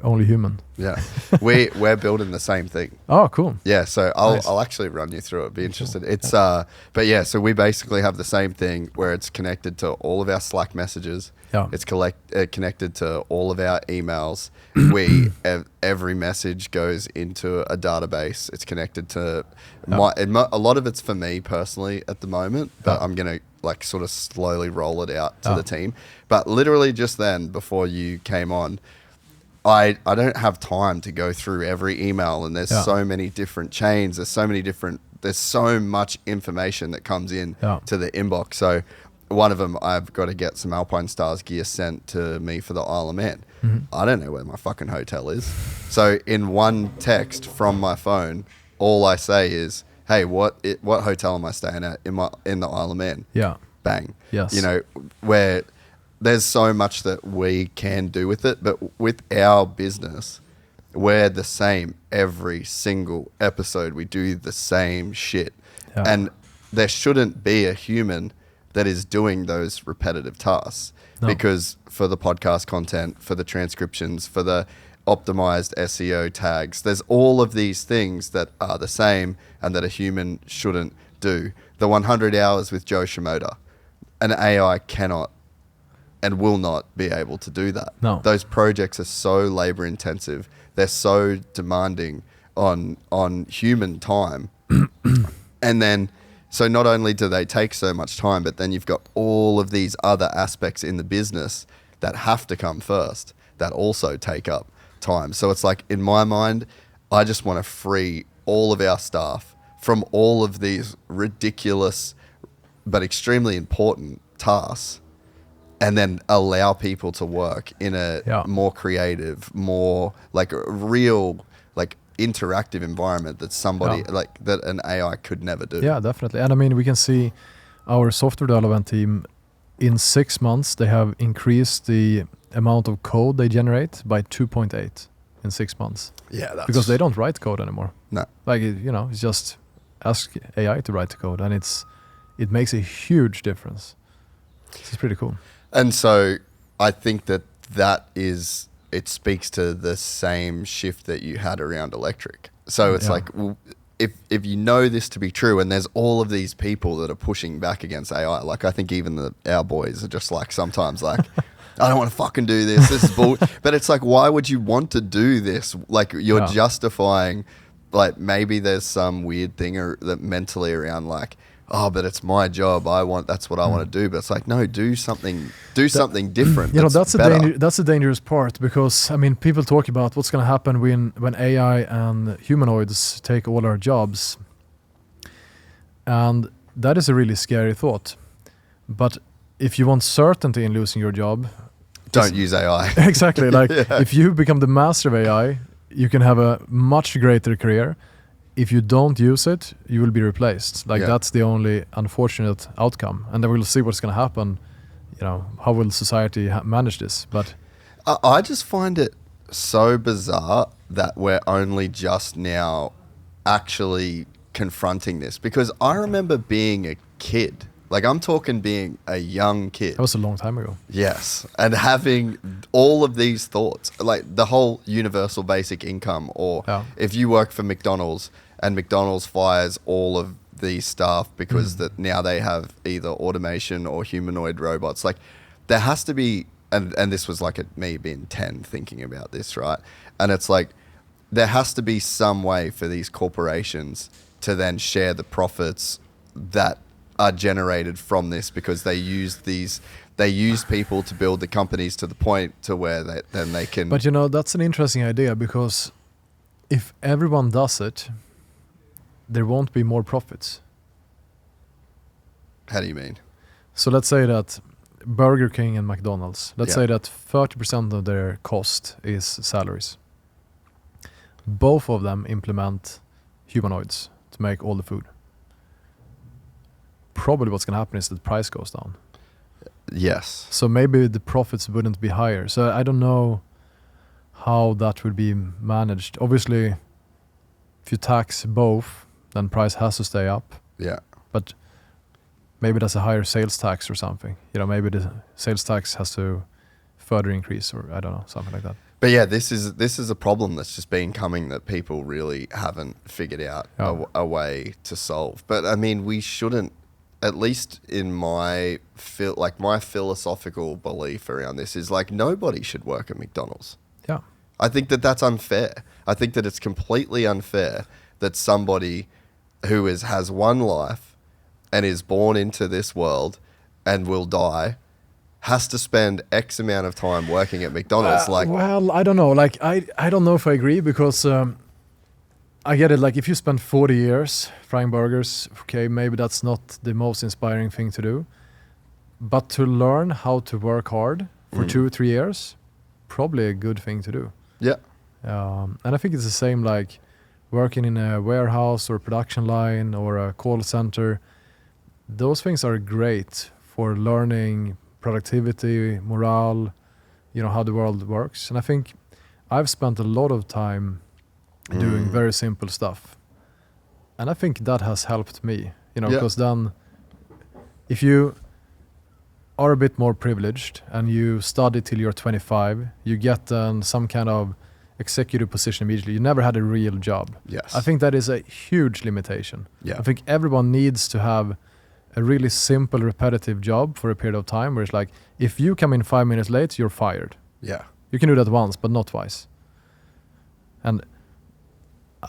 only human. Yeah. We're building the same thing. Oh, cool. Yeah. So I'll actually run you through it. Be interested. Cool. It's, but yeah, so we basically have the same thing where it's connected to all of our Slack messages. Yeah. It's connected to all of our emails. Every message goes into a database. It's connected to a lot of it's for me personally at the moment, but I'm going to like sort of slowly roll it out to the team. But literally just then, before you came on, I don't have time to go through every email, and there's so many different chains. There's so much information that comes in to the inbox. So one of them, I've got to get some Alpine Stars gear sent to me for the Isle of Man. Mm-hmm. I don't know where my fucking hotel is. So in one text from my phone, all I say is, hey, what hotel am I staying at in the Isle of Man? Yeah. Bang. Yes. Where there's so much that we can do with it, but with our business, we're the same every single episode. We do the same shit. Yeah. And there shouldn't be a human that is doing those repetitive tasks. No. Because for the podcast content, for the transcriptions, for the optimized SEO tags, there's all of these things that are the same and that a human shouldn't do. The 100 hours with Joe Shimoda, an AI cannot and will not be able to do that. No. Those projects are so labor intensive. They're so demanding on human time. And then, so not only do they take so much time, but then you've got all of these other aspects in the business that have to come first that also take up time. So it's like, in my mind, I just want to free all of our staff from all of these ridiculous but extremely important tasks, and then allow people to work in a more creative, more like real, like interactive environment that somebody like that an AI could never do. Yeah, definitely. And I mean, we can see our software development team in 6 months, they have increased the amount of code they generate by 2.8 in 6 months. Yeah, that's because they don't write code anymore. No. Like, it's just ask AI to write the code, and it makes a huge difference. It's pretty cool. And so I think that is, it speaks to the same shift that you had around electric. So it's like, if you know this to be true, and there's all of these people that are pushing back against AI, like I think even our boys are just like sometimes like, I don't want to fucking do this. This is bull. But it's like, why would you want to do this? Like you're justifying, like maybe there's some weird thing that mentally around like, oh, but it's my job. That's what I want to do. But it's like, no, do something different. That's the dangerous part, because I mean, people talk about what's going to happen when AI and humanoids take all our jobs, and that is a really scary thought. But if you want certainty in losing your job, don't use AI. Exactly. Like if you become the master of AI, you can have a much greater career. If you don't use it, you will be replaced. Like that's the only unfortunate outcome. And then we'll see what's going to happen. How will society manage this? But I just find it so bizarre that we're only just now actually confronting this, because I remember being a kid. Like I'm talking being a young kid. That was a long time ago. Yes. And having all of these thoughts, like the whole universal basic income, or if you work for McDonald's and McDonald's fires all of these staff because that now they have either automation or humanoid robots. Like there has to be, and this was like me being 10 thinking about this, right? And it's like, there has to be some way for these corporations to then share the profits that are generated from this, because they use people to build the companies to the point to where they can. But that's an interesting idea, because if everyone does it, there won't be more profits. How do you mean? So let's say that Burger King and McDonald's, let's say that 30% of their cost is salaries. Both of them implement humanoids to make all the food. Probably what's going to happen is that the price goes down. Yes. So maybe the profits wouldn't be higher. So I don't know how that would be managed. Obviously, if you tax both, then price has to stay up. Yeah. But maybe that's a higher sales tax or something. Maybe the sales tax has to further increase, or I don't know, something like that. But yeah, this is a problem that's just been coming that people really haven't figured out a way to solve. But I mean, we shouldn't, at least in my philosophical belief around this is like, nobody should work at McDonald's. Yeah. I think that's unfair. I think that it's completely unfair that somebody who has one life and is born into this world and will die has to spend X amount of time working at McDonald's. Well, I don't know. Like, I don't know if I agree, because I get it. Like, if you spend 40 years frying burgers, okay, maybe that's not the most inspiring thing to do. But to learn how to work hard for 2-3 years, probably a good thing to do. Yeah. And I think it's the same like working in a warehouse or a production line or a call center. Those things are great for learning productivity, morale, how the world works. And I think I've spent a lot of time doing very simple stuff. And I think that has helped me, because then if you are a bit more privileged and you study till you're 25, you get some kind of executive position immediately. You never had a real job. Yes. I think that is a huge limitation. Yeah. I think everyone needs to have a really simple, repetitive job for a period of time where it's like, if you come in 5 minutes late, you're fired. Yeah. You can do that once, but not twice. And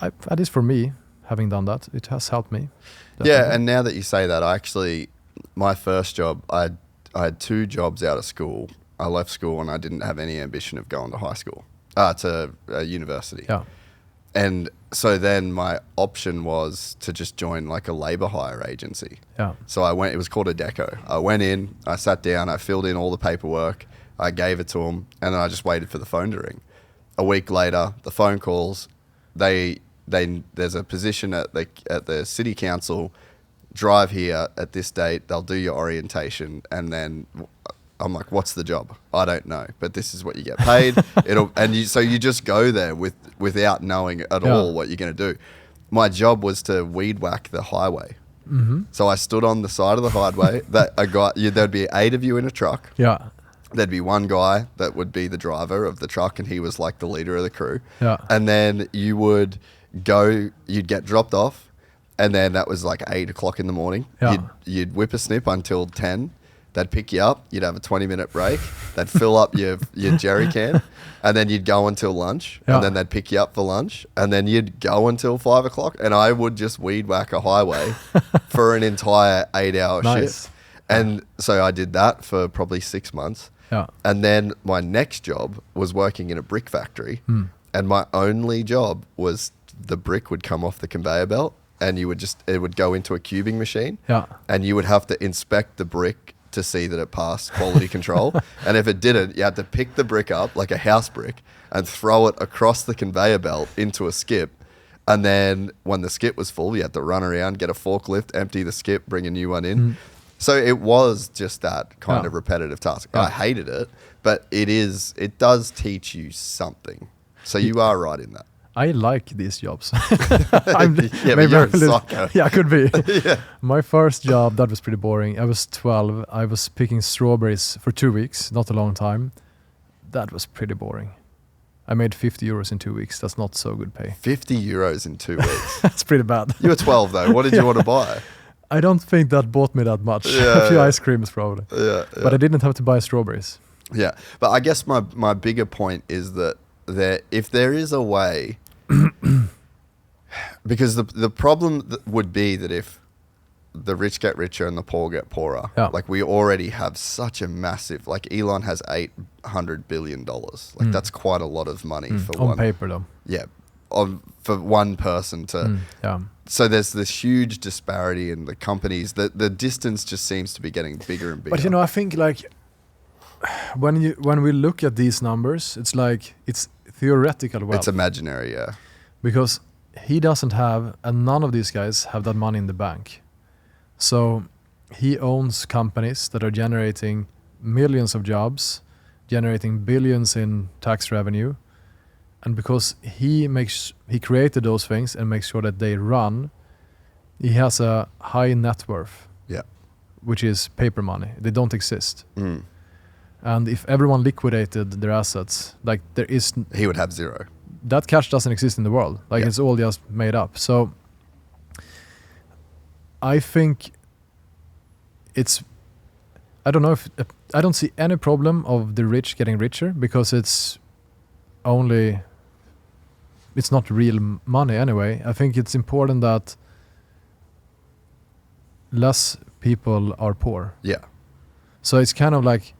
at least for me, having done that, it has helped me. Definitely. Yeah, and now that you say that, my first job, I had 2 jobs out of school. I left school and I didn't have any ambition of going to high school, to university. Yeah. And so then my option was to just join like a labor hire agency. Yeah. So it was called a deco. I went in, I sat down, I filled in all the paperwork, I gave it to them, and then I just waited for the phone to ring. A week later, the phone calls, there's a position at the city council, drive here at this date, they'll do your orientation, and then I'm like, what's the job? I don't know, but this is what you get paid. So you just go there without knowing at all what you're going to do. My job was to weed whack the highway. Mm-hmm. So I stood on the side of the highway. There'd be 8 of you in a truck. Yeah. There'd be one guy that would be the driver of the truck, and he was like the leader of the crew. Yeah. And then you'd get dropped off, and then that was like 8 o'clock in the morning. Yeah. You'd whip a snip until 10. They'd pick you up. You'd have a 20-minute break. They'd fill up your jerry can, and then you'd go until lunch. Yeah. And then they'd pick you up for lunch, and then you'd go until 5 o'clock. And I would just weed whack a highway for an entire 8-hour shift. And so I did that for probably 6 months. Yeah. And then my next job was working in a brick factory, and my only job was the brick would come off the conveyor belt, and it would go into a cubing machine. Yeah. And you would have to inspect the brick to see that it passed quality control. And if it didn't, you had to pick the brick up like a house brick and throw it across the conveyor belt into a skip. And then when the skip was full, you had to run around, get a forklift, empty the skip, bring a new one in. So it was just that kind of repetitive task. I hated it, but it does teach you something. So you are right in that. I like these jobs. But you're a sucker. Yeah, could be. Yeah. My first job, that was pretty boring. I was 12. I was picking strawberries for 2 weeks, not a long time. That was pretty boring. I made 50 euros in 2 weeks. That's not so good pay. 50 euros in 2 weeks. That's pretty bad. You were 12 though. What did you want to buy? I don't think that bought me that much. Yeah, a few ice creams probably. Yeah. But I didn't have to buy strawberries. Yeah. But I guess my bigger point is that if there is a way, because the problem would be that if the rich get richer and the poor get poorer, like we already have such a massive, like Elon has $800 billion. Like that's quite a lot of money for on one. paper though. Yeah. For one person to, so there's this huge disparity in the companies that the distance just seems to be getting bigger and bigger. But I think like when we look at these numbers, it's like it's theoretical wealth. It's imaginary, yeah. Because he doesn't have, and none of these guys have that money in the bank. So he owns companies that are generating millions of jobs, generating billions in tax revenue. And because he created those things and makes sure that they run, he has a high net worth. Yeah. Which is paper money. They don't exist. And if everyone liquidated their assets, like he would have zero. That cash doesn't exist in the world. Like it's all just made up. So I think I don't know I don't see any problem of the rich getting richer because it's not real money anyway. I think it's important that less people are poor. Yeah. So it's kind of like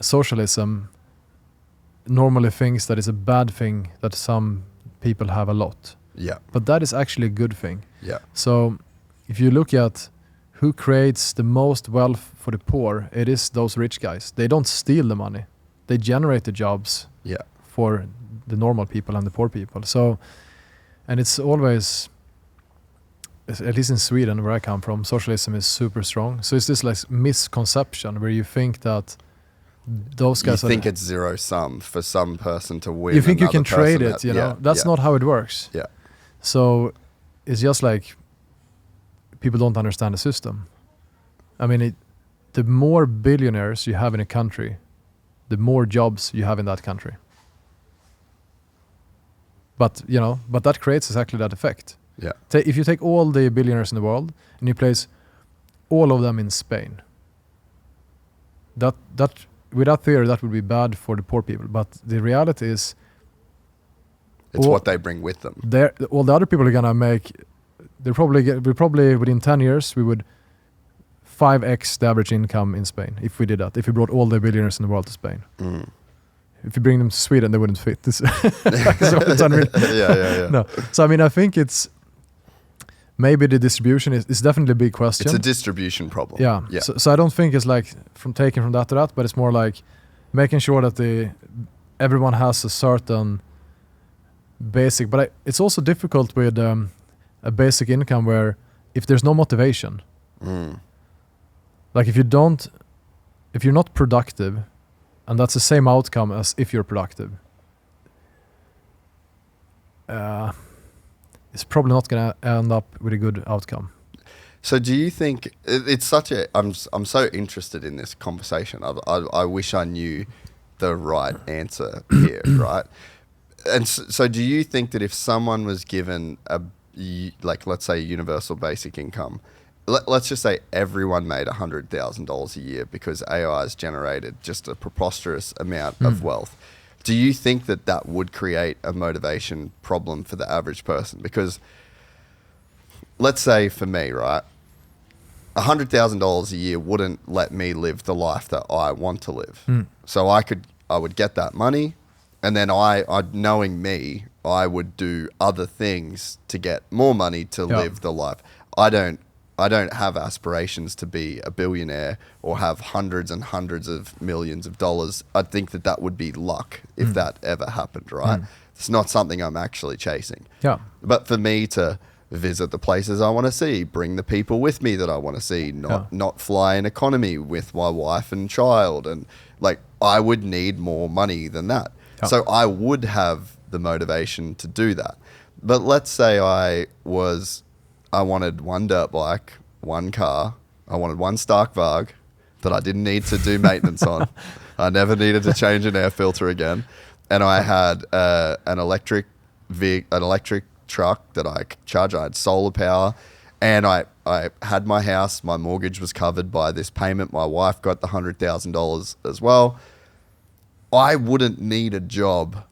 socialism normally thinks that it's a bad thing that some people have a lot. Yeah. But that is actually a good thing. Yeah. So if you look at who creates the most wealth for the poor, it is those rich guys. They don't steal the money. They generate the jobs for the normal people and the poor people. So, and it's always, at least in Sweden where I come from, socialism is super strong. So it's this like misconception where you think that those guys it's zero sum for some person to win. You think you can trade it, That's not how it works. Yeah. So it's just like people don't understand the system. I mean, the more billionaires you have in a country, the more jobs you have in that country. But that creates exactly that effect. Yeah. If you take all the billionaires in the world and you place all of them in Spain, that with that theory that would be bad for the poor people. But the reality is, it's what they bring with them. All the other people are gonna make. We probably within 10 years we would 5x the average income in Spain if we did that. If we brought all the billionaires in the world to Spain. If you bring them to Sweden, they wouldn't fit. So it's unreal. Yeah. No. So I mean, I think it's maybe the distribution is definitely a big question. It's a distribution problem. Yeah. So I don't think it's like taking from that to that, but it's more like making sure that everyone has a certain basic. But it's also difficult with a basic income where if there's no motivation, like if you're not productive, and that's the same outcome as if you're productive, it's probably not going to end up with a good outcome. So do you think it's such a? I'm so interested in this conversation. I wish I knew the right answer here, right? And so do you think that if someone was given let's say universal basic income, let's just say everyone made $100,000 a year because AI has generated just a preposterous amount of wealth, do you think that would create a motivation problem for the average person? Because let's say for me, right, $100,000 a year wouldn't let me live the life that I want to live. So I would get that money, and then I knowing me, I would do other things to get more money to live the life. I don't have aspirations to be a billionaire or have hundreds and hundreds of millions of dollars. I think that would be luck if that ever happened, right? It's not something I'm actually chasing. Yeah. But for me to visit the places I want to see, bring the people with me that I want to see, not fly in economy with my wife and child, and like I would need more money than that. Yeah. So I would have the motivation to do that. But let's say I wanted one dirt bike, one car. I wanted one Stark VARG that I didn't need to do maintenance on. I never needed to change an air filter again. And I had an electric truck that I could charge. I had solar power. And I had my house. My mortgage was covered by this payment. My wife got the $100,000 as well. I wouldn't need a job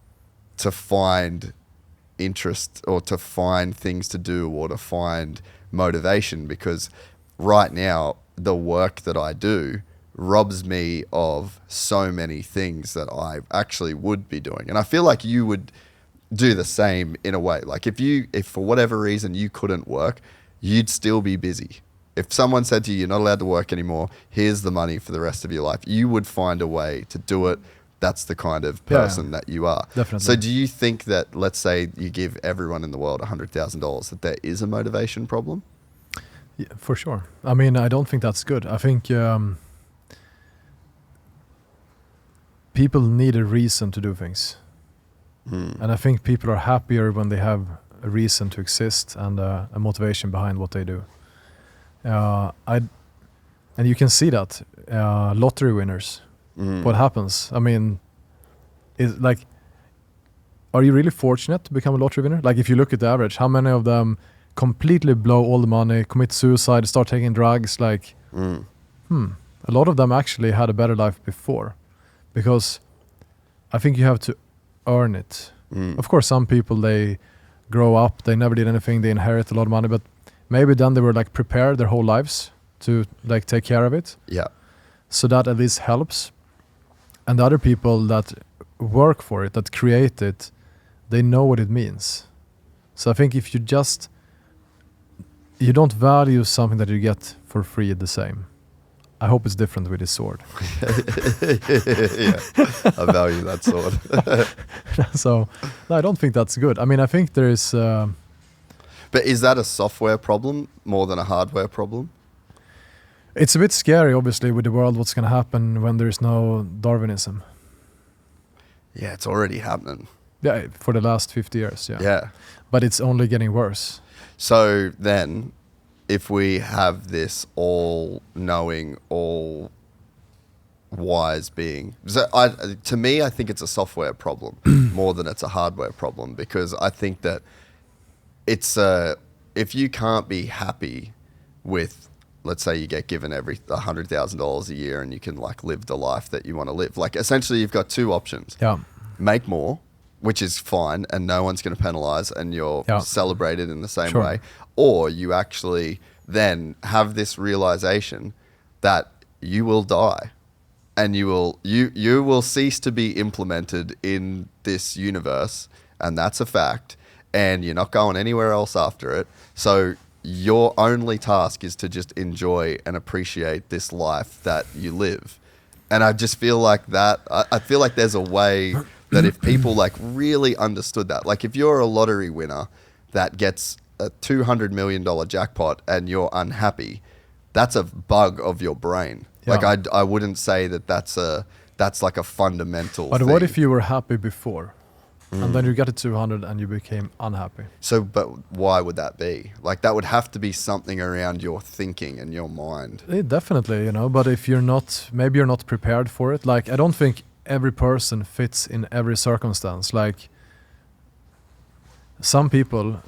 to find interest or to find things to do or to find motivation, because right now the work that I do robs me of so many things that I actually would be doing. And I feel like you would do the same in a way. Like if for whatever reason you couldn't work, you'd still be busy. If someone said to you, you're not allowed to work anymore, here's the money for the rest of your life, you would find a way to do it. That's the kind of person that you are. Definitely. So do you think that, let's say you give everyone in the world $100,000, that there is a motivation problem? Yeah, for sure. I mean, I don't think that's good. I think people need a reason to do things. And I think people are happier when they have a reason to exist and a motivation behind what they do. And you can see that. Lottery winners. What happens? I mean, is like, are you really fortunate to become a lottery winner? Like, if you look at the average, how many of them completely blow all the money, commit suicide, start taking drugs? Like, a lot of them actually had a better life before, because I think you have to earn it. Of course, some people, they grow up, they never did anything, they inherit a lot of money, but maybe then they were like prepared their whole lives to like take care of it. Yeah. So that at least helps. And the other people that work for it, that create it, they know what it means. So I think if you don't value something that you get for free the same. I hope it's different with this sword. Yeah, I value that sword. So no, I don't think that's good. I mean, I think there is... But is that a software problem more than a hardware problem? It's a bit scary, obviously, with the world, what's going to happen when there's no Darwinism. Yeah, it's already happening. Yeah, for the last 50 years, yeah. Yeah. But it's only getting worse. So then, if we have this all-knowing, all-wise being. So to me, I think it's a software problem more than it's a hardware problem, because I think that it's if you can't be happy with, let's say you get given $100,000 a year and you can like live the life that you want to live. Like essentially you've got two options. Yeah. Make more, which is fine and no one's going to penalize and you're celebrated in the same way. Or you actually then have this realization that you will die and you will cease to be implemented in this universe, and that's a fact, and you're not going anywhere else after it. So your only task is to just enjoy and appreciate this life that you live. And I just feel like that, I feel like there's a way that if people like really understood that, like if you're a lottery winner that gets a $200 million jackpot and you're unhappy, that's a bug of your brain. Yeah. Like I wouldn't say that that's like a fundamental But thing. what if you were happy before and then you got to 200 and you became unhappy? So, but why would that be? Like that would have to be something around your thinking and your mind. Definitely, but if maybe you're not prepared for it. Like, I don't think every person fits in every circumstance. Like, some people,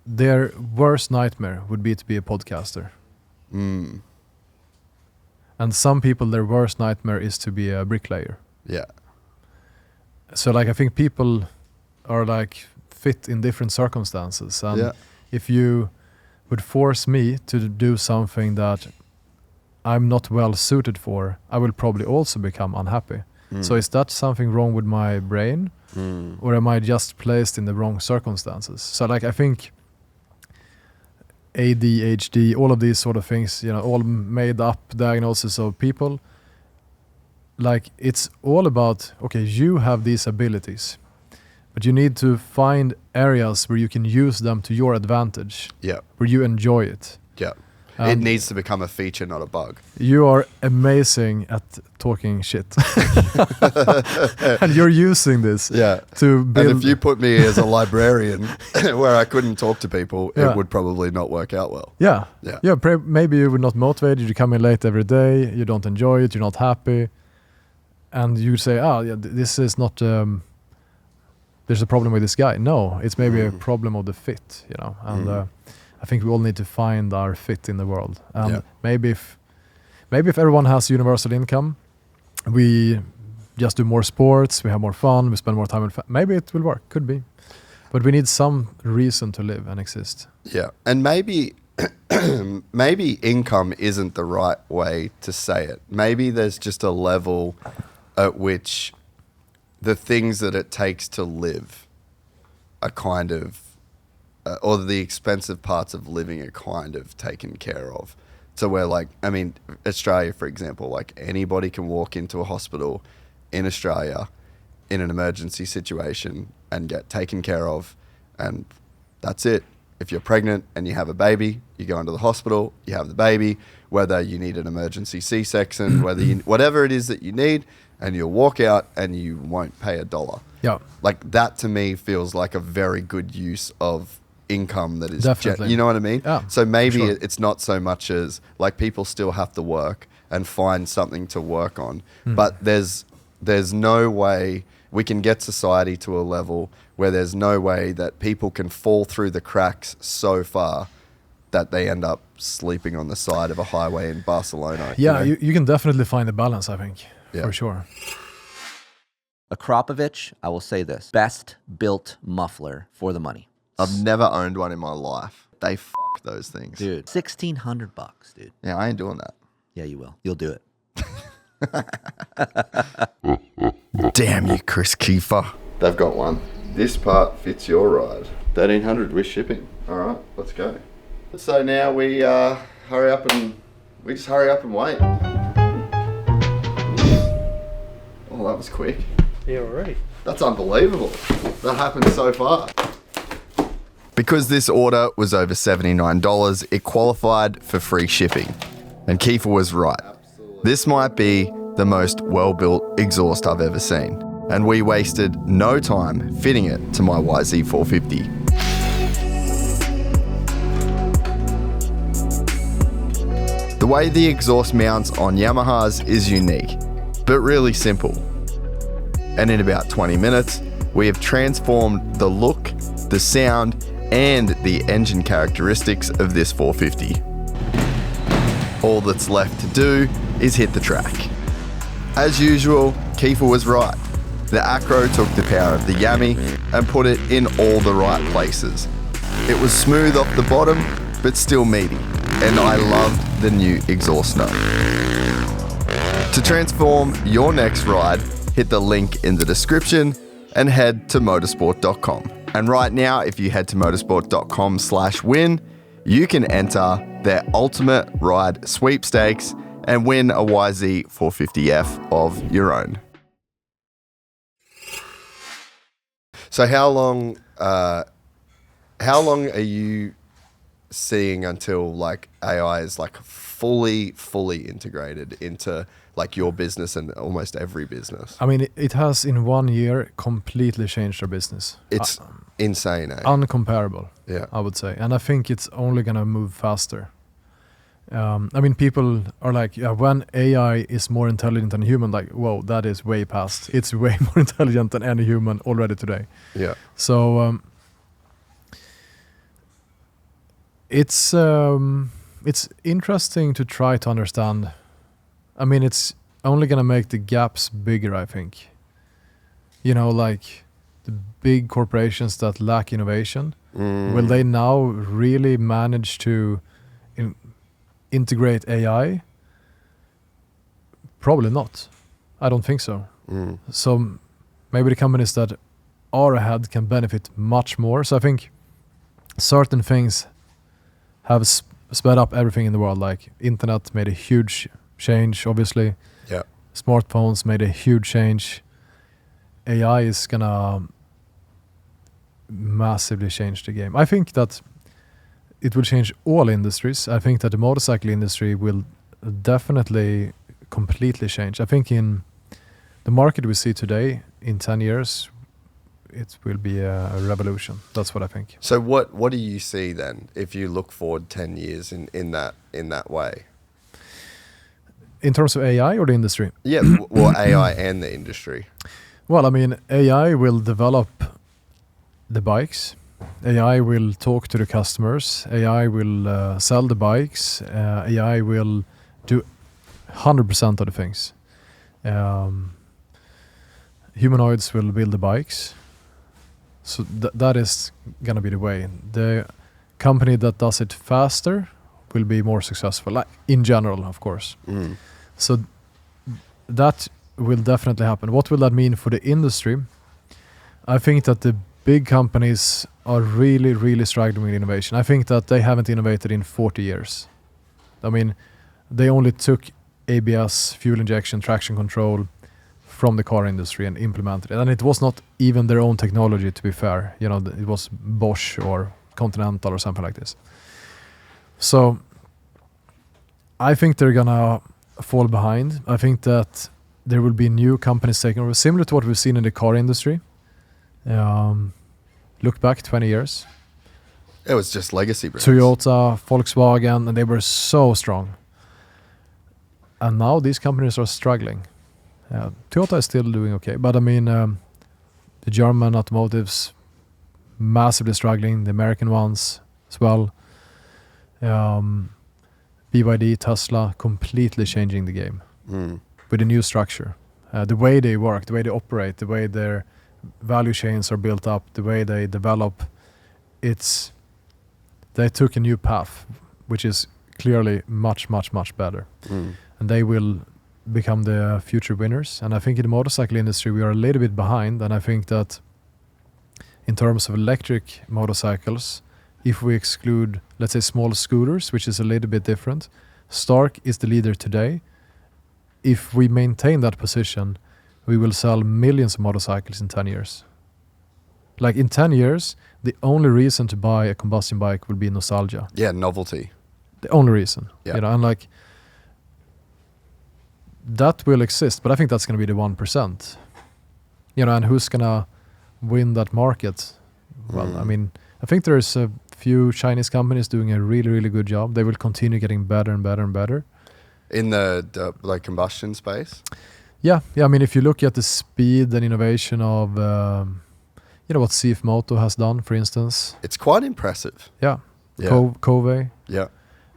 their worst nightmare would be to be a podcaster. And some people, their worst nightmare is to be a bricklayer. Yeah. So like, I think people are like fit in different circumstances. And if you would force me to do something that I'm not well suited for, I will probably also become unhappy. So is that something wrong with my brain? Or am I just placed in the wrong circumstances? So like, I think ADHD, all of these sort of things, all made up diagnoses of people, like it's all about, okay, you have these abilities, but you need to find areas where you can use them to your advantage, where you enjoy it. Yeah. It needs to become a feature, not a bug. You are amazing at talking shit. And you're using this to build. And if you put me as a librarian where I couldn't talk to people, it would probably not work out well. Yeah. Maybe you would not motivate you. You come in late every day. You don't enjoy it. You're not happy. And you say, this is not, there's a problem with this guy. No, it's maybe a problem of the fit, and I think we all need to find our fit in the world. And maybe if everyone has universal income, we just do more sports, we have more fun, we spend more time with maybe it will work, could be. But we need some reason to live and exist. Yeah. And maybe income isn't the right way to say it. Maybe there's just a level at which the things that it takes to live are kind of, or the expensive parts of living are kind of taken care of. So we're like, I mean, Australia, for example, like anybody can walk into a hospital in Australia in an emergency situation and get taken care of, and that's it. If you're pregnant and you have a baby, you go into the hospital, you have the baby, whether you need an emergency C-section, whatever it is that you need, and you'll walk out and you won't pay $1. Yeah. Like that to me feels like a very good use of income that is, definitely. You know what I mean? Yeah, so maybe it's not so much as like people still have to work and find something to work on, but there's no way we can get society to a level where there's no way that people can fall through the cracks so far that they end up sleeping on the side of a highway in Barcelona. Yeah, you can definitely find a balance, I think, for sure. Akrapovich, I will say this, best built muffler for the money. I've never owned one in my life. They f*** those things. Dude, $1,600, dude. Yeah, I ain't doing that. Yeah, you will. You'll do it. Damn you, Chris Kiefer. They've got one. This part fits your ride. 1,300 with shipping. All right, let's go. So now we hurry up and wait. Oh, that was quick. Yeah, already. That's unbelievable. That happened so fast. Because this order was over $79, it qualified for free shipping. And Kiefer was right. This might be the most well-built exhaust I've ever seen. And we wasted no time fitting it to my YZ450. way the exhaust mounts on Yamahas is unique, but really simple. And in about 20 minutes, we have transformed the look, the sound, and the engine characteristics of this 450. All that's left to do is hit the track. As usual, Kiefer was right. The Acro took the power of the Yami and put it in all the right places. It was smooth off the bottom, but still meaty, and I loved the new exhaust note. To transform your next ride, hit the link in the description and head to motorsport.com. And right now, if you head to motorsport.com/win, you can enter their ultimate ride sweepstakes and win a YZ 450F of your own. So how long are you seeing until like AI is like fully integrated into like your business and almost every business? I mean, it has in 1 year completely changed our business. It's insane, eh? Uncomparable, Yeah. I would say. And I think it's only going to move faster. I mean, people are like, yeah, when AI is more intelligent than human, like, whoa, that is way past. It's way more intelligent than any human already today. Yeah. So it's interesting to try to understand. I mean, it's only going to make the gaps bigger, I think. You know, like the big corporations that lack innovation, will they now really manage to integrate AI? Probably not. I don't think so. So maybe the companies that are ahead can benefit much more. So I think certain things have sped up everything in the world. Like internet made a huge change, obviously. Yeah. Smartphones made a huge change. AI is gonna massively change the game. I think that it will change all industries. I think that the motorcycle industry will definitely completely change. I think in the market we see today, in 10 years, it will be a revolution. That's what I think. So what do you see then if you look forward 10 years in that way? In terms of AI or the industry? Yeah, well, AI and the industry. Well, I mean, AI will develop the bikes. AI will talk to the customers. AI will sell the bikes. AI will do 100% of the things. Humanoids will build the bikes. So that is going to be the way. The company that does it faster will be more successful, like in general, of course. So that will definitely happen. What will that mean for the industry? I think that the big companies are really struggling with innovation. I think that they haven't innovated in 40 years. I mean, they only took ABS, fuel injection, traction control from the car industry and implemented it. And it was not even their own technology, to be fair. You know, it was Bosch or Continental or something like this. So I think they're gonna fall behind. I think that there will be new companies taking over, similar to what we've seen in the car industry. Look back 20 years. It was just legacy brands. Toyota, Volkswagen, and they were so strong. And now these companies are struggling. Toyota is still doing okay, but I mean, the German automotives massively struggling, the American ones as well. BYD, Tesla, completely changing the game with a new structure. The way they work, the way they operate, the way their value chains are built up, the way they develop, they took a new path, which is clearly much better. And they will become the future winners. And I think in the motorcycle industry, we are a little bit behind. And I think that in terms of electric motorcycles, if we exclude, let's say, small scooters, which is a little bit different, Stark is the leader today. If we maintain that position, we will sell millions of motorcycles in 10 years. Like in 10 years, the only reason to buy a combustion bike will be nostalgia. Yeah, novelty. The only reason. Yeah. You know, and like that will exist, but I think that's going to be the 1%. You know, and who's going to win that market? Well, I mean, I think there's a few Chinese companies doing a really good job. They will continue getting better and better and better. in the like combustion space. Yeah. I mean, if you look at the speed and innovation of, what CF Moto has done, for instance. It's quite impressive. Yeah. Yeah. Cove. Yeah.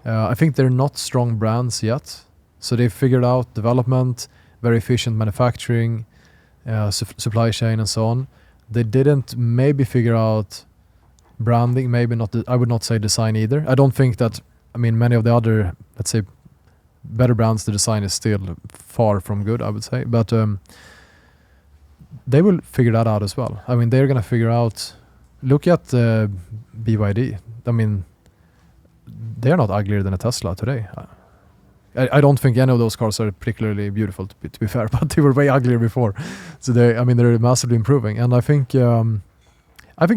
I think they're not strong brands yet. So they figured out development, very efficient manufacturing, supply chain and so on. They didn't maybe figure out branding, maybe not, I would not say design either. I don't think that, many of the other, let's say, better brands, the design is still far from good, I would say. But they will figure that out as well. They're going to figure out, look at BYD. They're not uglier than a Tesla today. I don't think any of those cars are particularly beautiful, to be fair, but they were way uglier before. So they're massively improving. And I think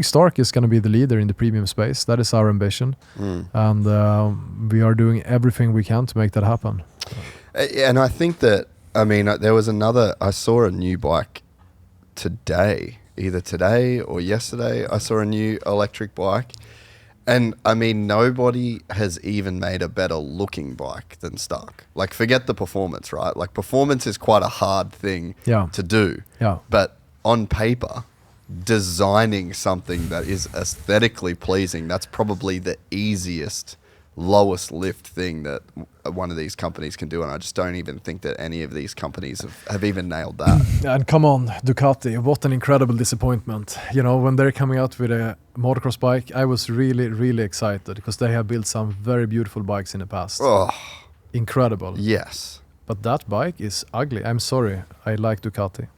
Stark is going to be the leader in the premium space. That is our ambition. And we are doing everything we can to make that happen. And I think that, there was I saw a new bike today, either today or yesterday. I saw a new electric bike. And nobody has even made a better looking bike than Stark. Like, forget the performance, right? Like, performance is quite a hard thing to do. Yeah. But on paper, designing something that is aesthetically pleasing, that's probably the easiest, lowest lift thing that one of these companies can do. And I just don't even think that any of these companies have even nailed that. And come on, Ducati, what an incredible disappointment. When they're coming out with a motocross bike, I was really, really excited because they have built some very beautiful bikes in the past. Oh, incredible. yes. But that bike is ugly. I'm sorry. I like Ducati.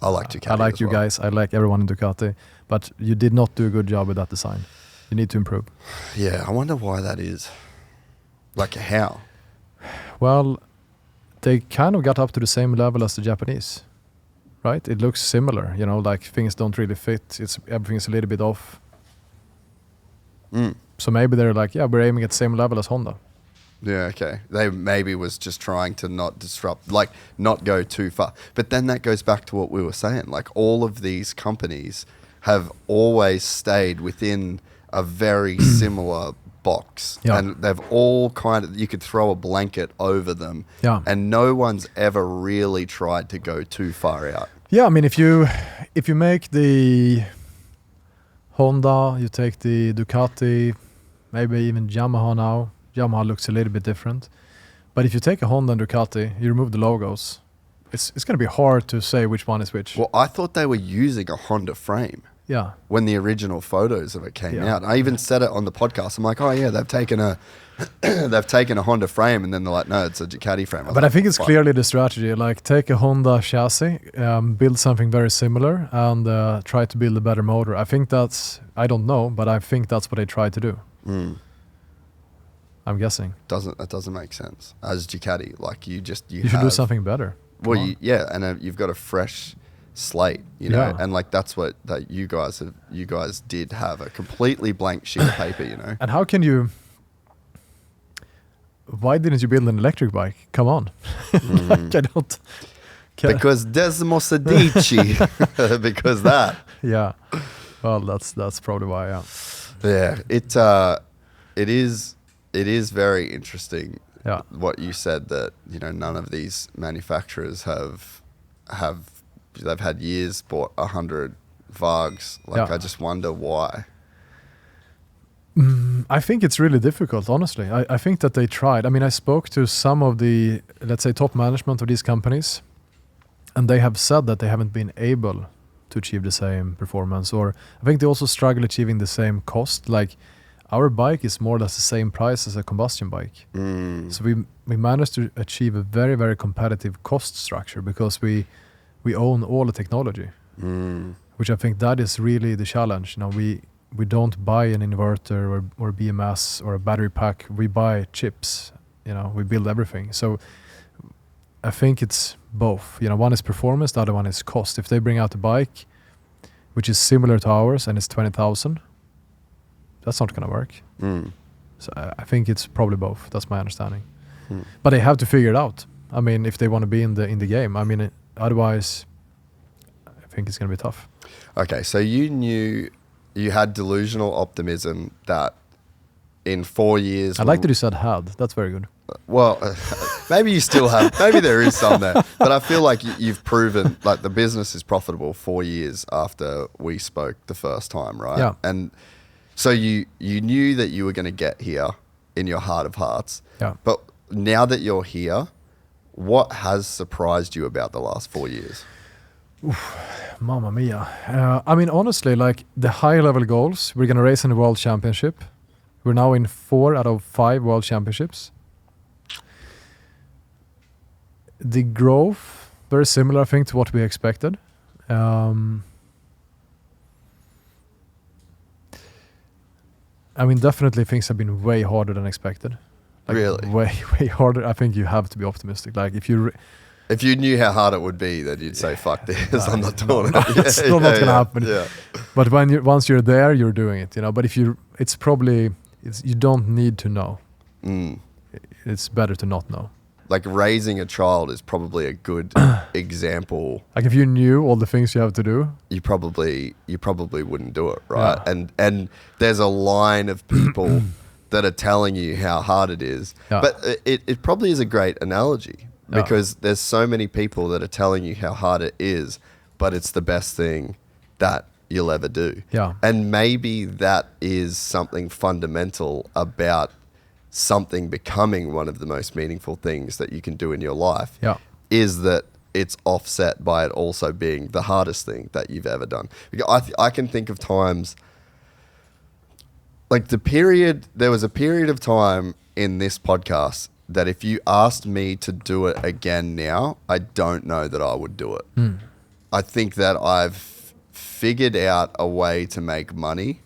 I like Ducati. I like as you well. guys. I like everyone in Ducati. But you did not do a good job with that design. You need to improve. Yeah, I wonder why that is. Like, how? Well, they kind of got up to the same level as the Japanese, right? It looks similar, like things don't really fit. Everything's a little bit off. So maybe they're like, we're aiming at the same level as Honda. Yeah, okay. They maybe was just trying to not disrupt, like not go too far. But then that goes back to what we were saying. Like, all of these companies have always stayed within a very similar box. Yeah. And they've all you could throw a blanket over them. Yeah. And no one's ever really tried to go too far out. Yeah, if you make the Honda, you take the Ducati, maybe even Yamaha now. Yamaha looks a little bit different. But if you take a Honda and Ducati, you remove the logos, it's going to be hard to say which one is which. Well, I thought they were using a Honda frame. Yeah. When the original photos of it came out. I even said it on the podcast. I'm like, oh yeah, they've taken a Honda frame, and then they're like, no, it's a Ducati frame. But I think it's clearly the strategy. Like, take a Honda chassis, build something very similar, and try to build a better motor. I think I don't know, but I think that's what they try to do. I'm guessing. That doesn't make sense. As Ducati, like, you should do something better. Well, and you've got a fresh slate, and like that you guys did have a completely blank sheet of paper, And how can you? Why didn't you build an electric bike? Come on, like, I don't. Because Desmo Sedici, because that. Yeah, well, that's probably why. Yeah, it is very interesting. Yeah. What you said, that none of these manufacturers have they've had years, bought 100 VARGs. Like, I just wonder why. I think it's really difficult, honestly. I think that they tried. I spoke to some of the, let's say, top management of these companies, and they have said that they haven't been able to achieve the same performance, or I think they also struggle achieving the same cost. Like, our bike is more or less the same price as a combustion bike. So we managed to achieve a very, very competitive cost structure because we own all the technology, which I think that is really the challenge. We don't buy an inverter or BMS or a battery pack. We buy chips. We build everything. So I think it's both. One is performance, the other one is cost. If they bring out a bike which is similar to ours and it's 20,000, that's not going to work. So I think it's probably both. That's my understanding. But they have to figure it out. If they want to be in the game. Otherwise, I think it's going to be tough. Okay, so you had delusional optimism that in 4 years... I like that you said had. That's very good. Well, Maybe you still have. Maybe there is some there, but I feel like you've proven like the business is profitable 4 years after we spoke the first time, right? Yeah. And so you knew that you were going to get here in your heart of hearts. Yeah. But now that you're here, what has surprised you about the last 4 years? Mamma mia. I mean, honestly, like the high level goals, we're going to race in the World Championship. We're now in 4 out of 5 World Championships. The growth, very similar, I think, to what we expected. I mean, definitely things have been way harder than expected. Like, Really? Way harder. I think you have to be optimistic. Like if you... If you knew how hard it would be, then you'd say, "Fuck this, I'm not doing it." It's not going to happen. Yeah. But once you're there, you're doing it, you know. But if you, you don't need to know. It's better to not know. Like raising a child is probably a good example. Like if you knew all the things you have to do, you probably wouldn't do it, right? Yeah. And there's a line of people that are telling you how hard it is. Yeah. But it probably is a great analogy because there's so many people that are telling you how hard it is, but it's the best thing that you'll ever do. Yeah. And maybe that is something fundamental about something becoming one of the most meaningful things that you can do in your life. Yeah. Is that it's offset by it also being the hardest thing that you've ever done. I can think of times, like there was a period of time in this podcast that if you asked me to do it again now, I don't know that I would do it. I think that I've figured out a way to make money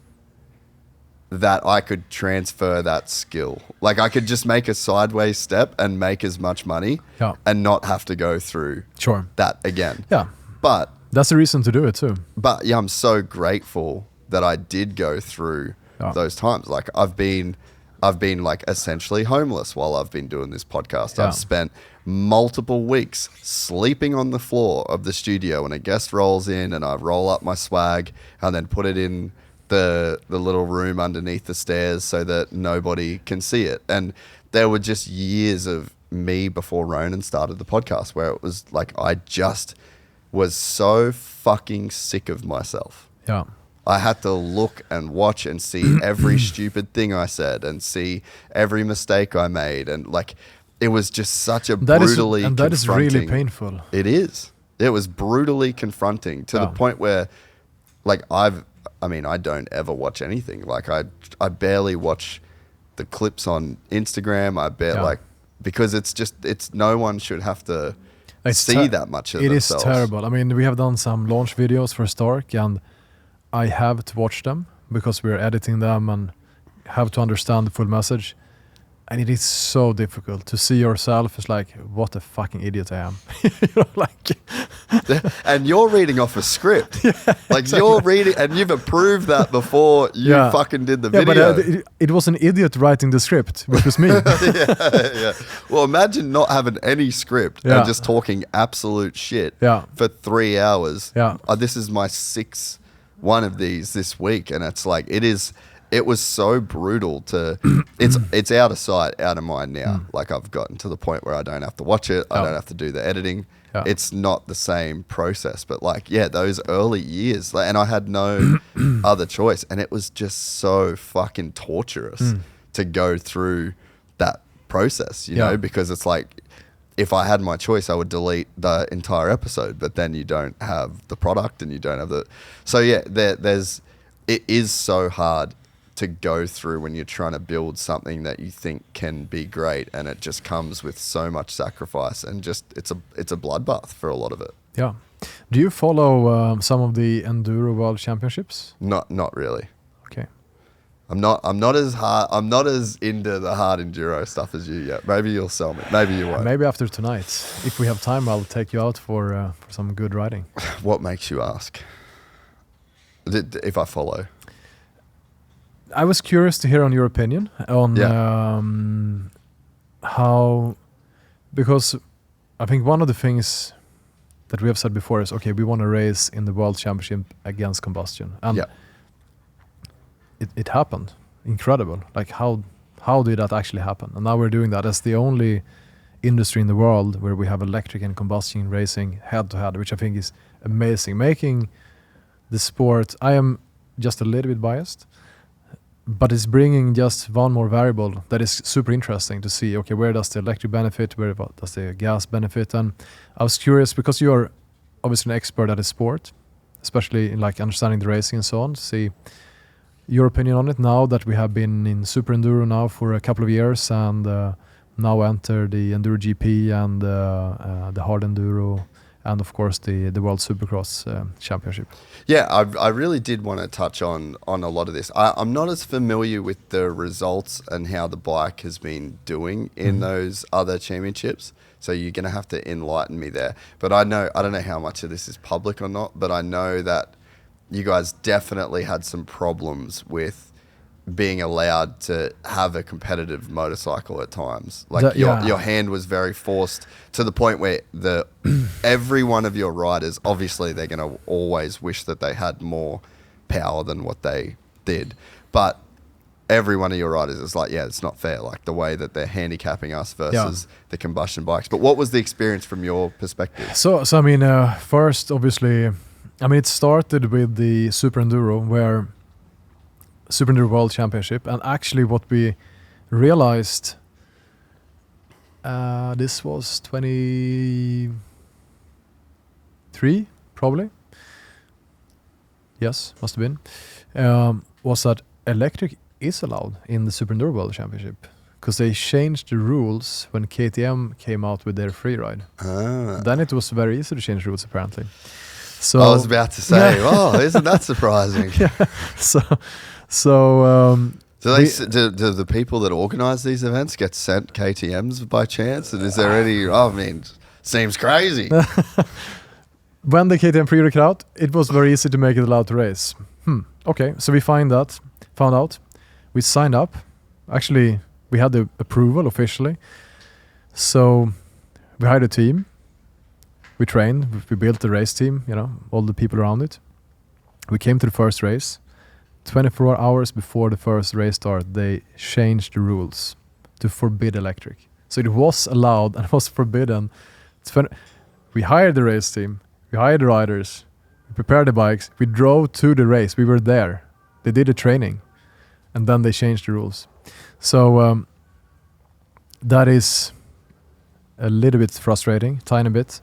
that I could transfer that skill. Like I could just make a sideways step and make as much money and not have to go through that again. Yeah. But that's the reason to do it too. But yeah, I'm so grateful that I did go through those times. Like I've been like essentially homeless while I've been doing this podcast. I've spent multiple weeks sleeping on the floor of the studio when a guest rolls in and I roll up my swag and then put it in the little room underneath the stairs so that nobody can see it. And there were just years of me before Ronan started the podcast where it was like I just was so fucking sick of myself. Yeah. I had to look and watch and see every stupid thing I said and see every mistake I made. And like, it was just such a brutally confronting. That is really painful. It is. It was brutally confronting to the point where like I don't ever watch anything. Like I barely watch the clips on Instagram. Because it's no one should have to see that much of themselves. It is terrible. I mean, we have done some launch videos for Stark and I have to watch them because we're editing them and have to understand the full message. And it is so difficult to see yourself as like, what a fucking idiot I am. And you're reading off a script. You're reading, and you've approved that before you fucking did the video. But it was an idiot writing the script, which was me. yeah. Well, imagine not having any script and just talking absolute shit for 3 hours. Yeah. This is my 6th one of these this week, and it's like it was so brutal to it's out of sight, out of mind now. Like I've gotten to the point where I don't have to watch it, I don't have to do the editing. It's not the same process, but like those early years, and I had no other choice, and it was just so fucking torturous to go through that process, you know, because it's like if I had my choice, I would delete the entire episode, but then you don't have the product and you don't have the... So it is so hard to go through when you're trying to build something that you think can be great, and it just comes with so much sacrifice and just it's a bloodbath for a lot of it. Yeah. Do you follow some of the Enduro World Championships? Not really. Okay. I'm not as into the hard enduro stuff as you yet. Maybe you'll sell me. Maybe you won't. Maybe after tonight, if we have time, I'll take you out for some good riding. What makes you ask? If I follow. I was curious to hear on your opinion on how, because I think one of the things that we have said before is, okay, we want to race in the World Championship against Combustion. And it happened. Incredible. Like how did that actually happen? And now we're doing that as the only industry in the world where we have electric and combustion racing head to head, which I think is amazing. Making the sport, I am just a little bit biased, but it's bringing just one more variable that is super interesting to see. Okay, where does the electric benefit? Where does the gas benefit? And I was curious, because you are obviously an expert at the sport, especially in like understanding the racing and so on, to see your opinion on it now that we have been in Super Enduro now for a couple of years and now enter the Enduro GP and the hard Enduro and of course the World Supercross Championship. Yeah, I really did want to touch on a lot of this. I'm not as familiar with the results and how the bike has been doing in those other championships. So you're going to have to enlighten me there. But I don't know how much of this is public or not, but I know that you guys definitely had some problems with being allowed to have a competitive motorcycle at times. Like your hand was very forced to the point where every one of your riders, obviously they're going to always wish that they had more power than what they did. But every one of your riders is like, yeah, it's not fair. Like the way that they're handicapping us versus the combustion bikes. But what was the experience from your perspective? So I mean, first, obviously, I mean, it started with the Super Enduro, where Super Enduro World Championship, and actually what we realized, this was 23, probably. Yes, must have been. Was that electric is allowed in the Super Enduro World Championship, because they changed the rules when KTM came out with their freeride. Then it was very easy to change rules, apparently. So I was about to say, oh, isn't that surprising? Do the people that organise these events get sent KTMs by chance? And is there any? I mean, seems crazy. When the KTM freeride came out, it was very easy to make it allowed to race. Okay, so we found out. We signed up. Actually, we had the approval officially. So we hired a team. We trained. We built the race team. You know, all the people around it. We came to the first race. 24 hours before the first race start, they changed the rules to forbid electric. So it was allowed and was forbidden. We hired the race team. We hired the riders. We prepared the bikes. We drove to the race. We were there. They did the training. And then they changed the rules. So that is a little bit frustrating, tiny bit.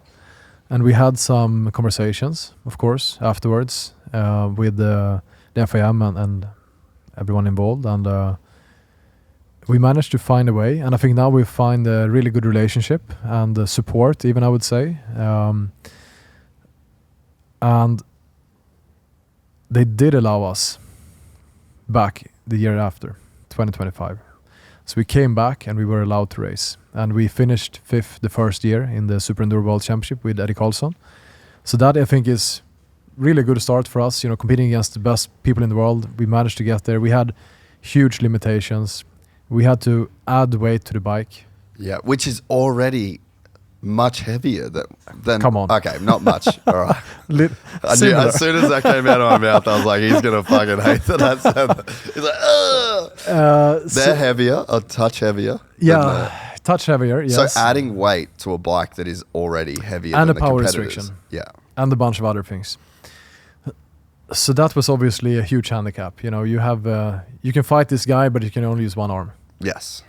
And we had some conversations, of course, afterwards with the FIM and everyone involved. And we managed to find a way. And I think now we find a really good relationship and support, even I would say. And they did allow us back the year after, 2025. So we came back and we were allowed to race. And we finished 5th the first year in the Super Enduro World Championship with Eddie Karlsson. So that I think is really a good start for us, you know, competing against the best people in the world. We managed to get there. We had huge limitations. We had to add weight to the bike. Yeah, which is already much heavier than Come on. Okay, not much. All right. I knew, Similar. as soon as that came out of my mouth, I was like, he's going to fucking hate that I said that. He's like, ugh. They're heavier, a touch heavier. Yeah, touch heavier, yes. So adding weight to a bike that is already heavier and than a power the competitors. restriction. Yeah. And a bunch of other things. So that was obviously a huge handicap. You know, you have you can fight this guy, but you can only use one arm. Yes.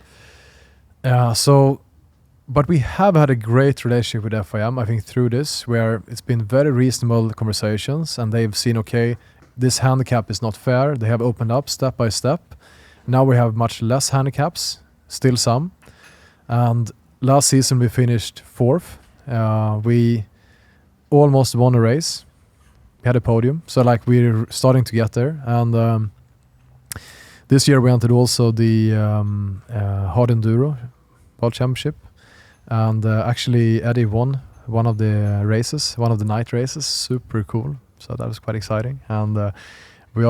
But we have had a great relationship with FIM, I think, through this, where it's been very reasonable conversations, and they've seen, okay, this handicap is not fair. They have opened up step by step. Now we have much less handicaps, still some. And last season we finished 4th. We almost won a race. We had a podium, so like we're starting to get there. And this year we entered also the hard Enduro World Championship. And actually Eddie won one of the races, one of the night races. Super cool. So that was quite exciting. And we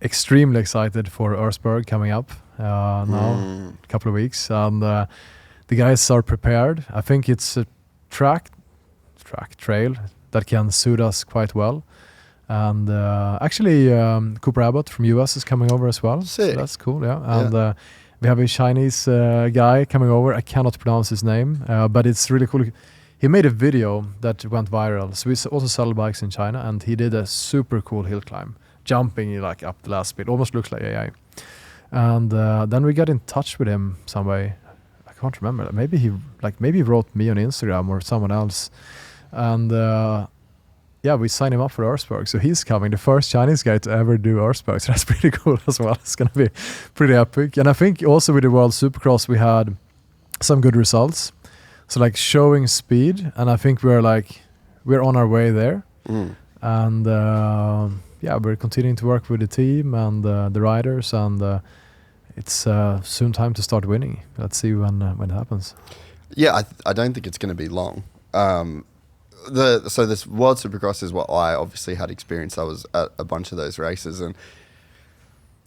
extremely excited for Erzberg coming up now, a couple of weeks. And the guys are prepared. I think it's a track trail that can suit us quite well. And actually Cooper Abbott from US is coming over as well. Sick. So that's cool, yeah. And We have a Chinese guy coming over. I cannot pronounce his name, but it's really cool. He made a video that went viral. So we also sell bikes in China, and he did a super cool hill climb, jumping like up the last bit. Almost looks like AI. And then we got in touch with him some way. I can't remember. Maybe he wrote me on Instagram or someone else. And we signed him up for Earthsburg. So he's coming, the first Chinese guy to ever do Earthsburg. So that's pretty cool as well. It's going to be pretty epic. And I think also with the World Supercross, we had some good results. So like showing speed. And I think we're on our way there. And we're continuing to work with the team and the riders. And it's soon time to start winning. Let's see when it happens. Yeah, I don't think it's going to be long. So this World Supercross is what I obviously had experience. I was at a bunch of those races, and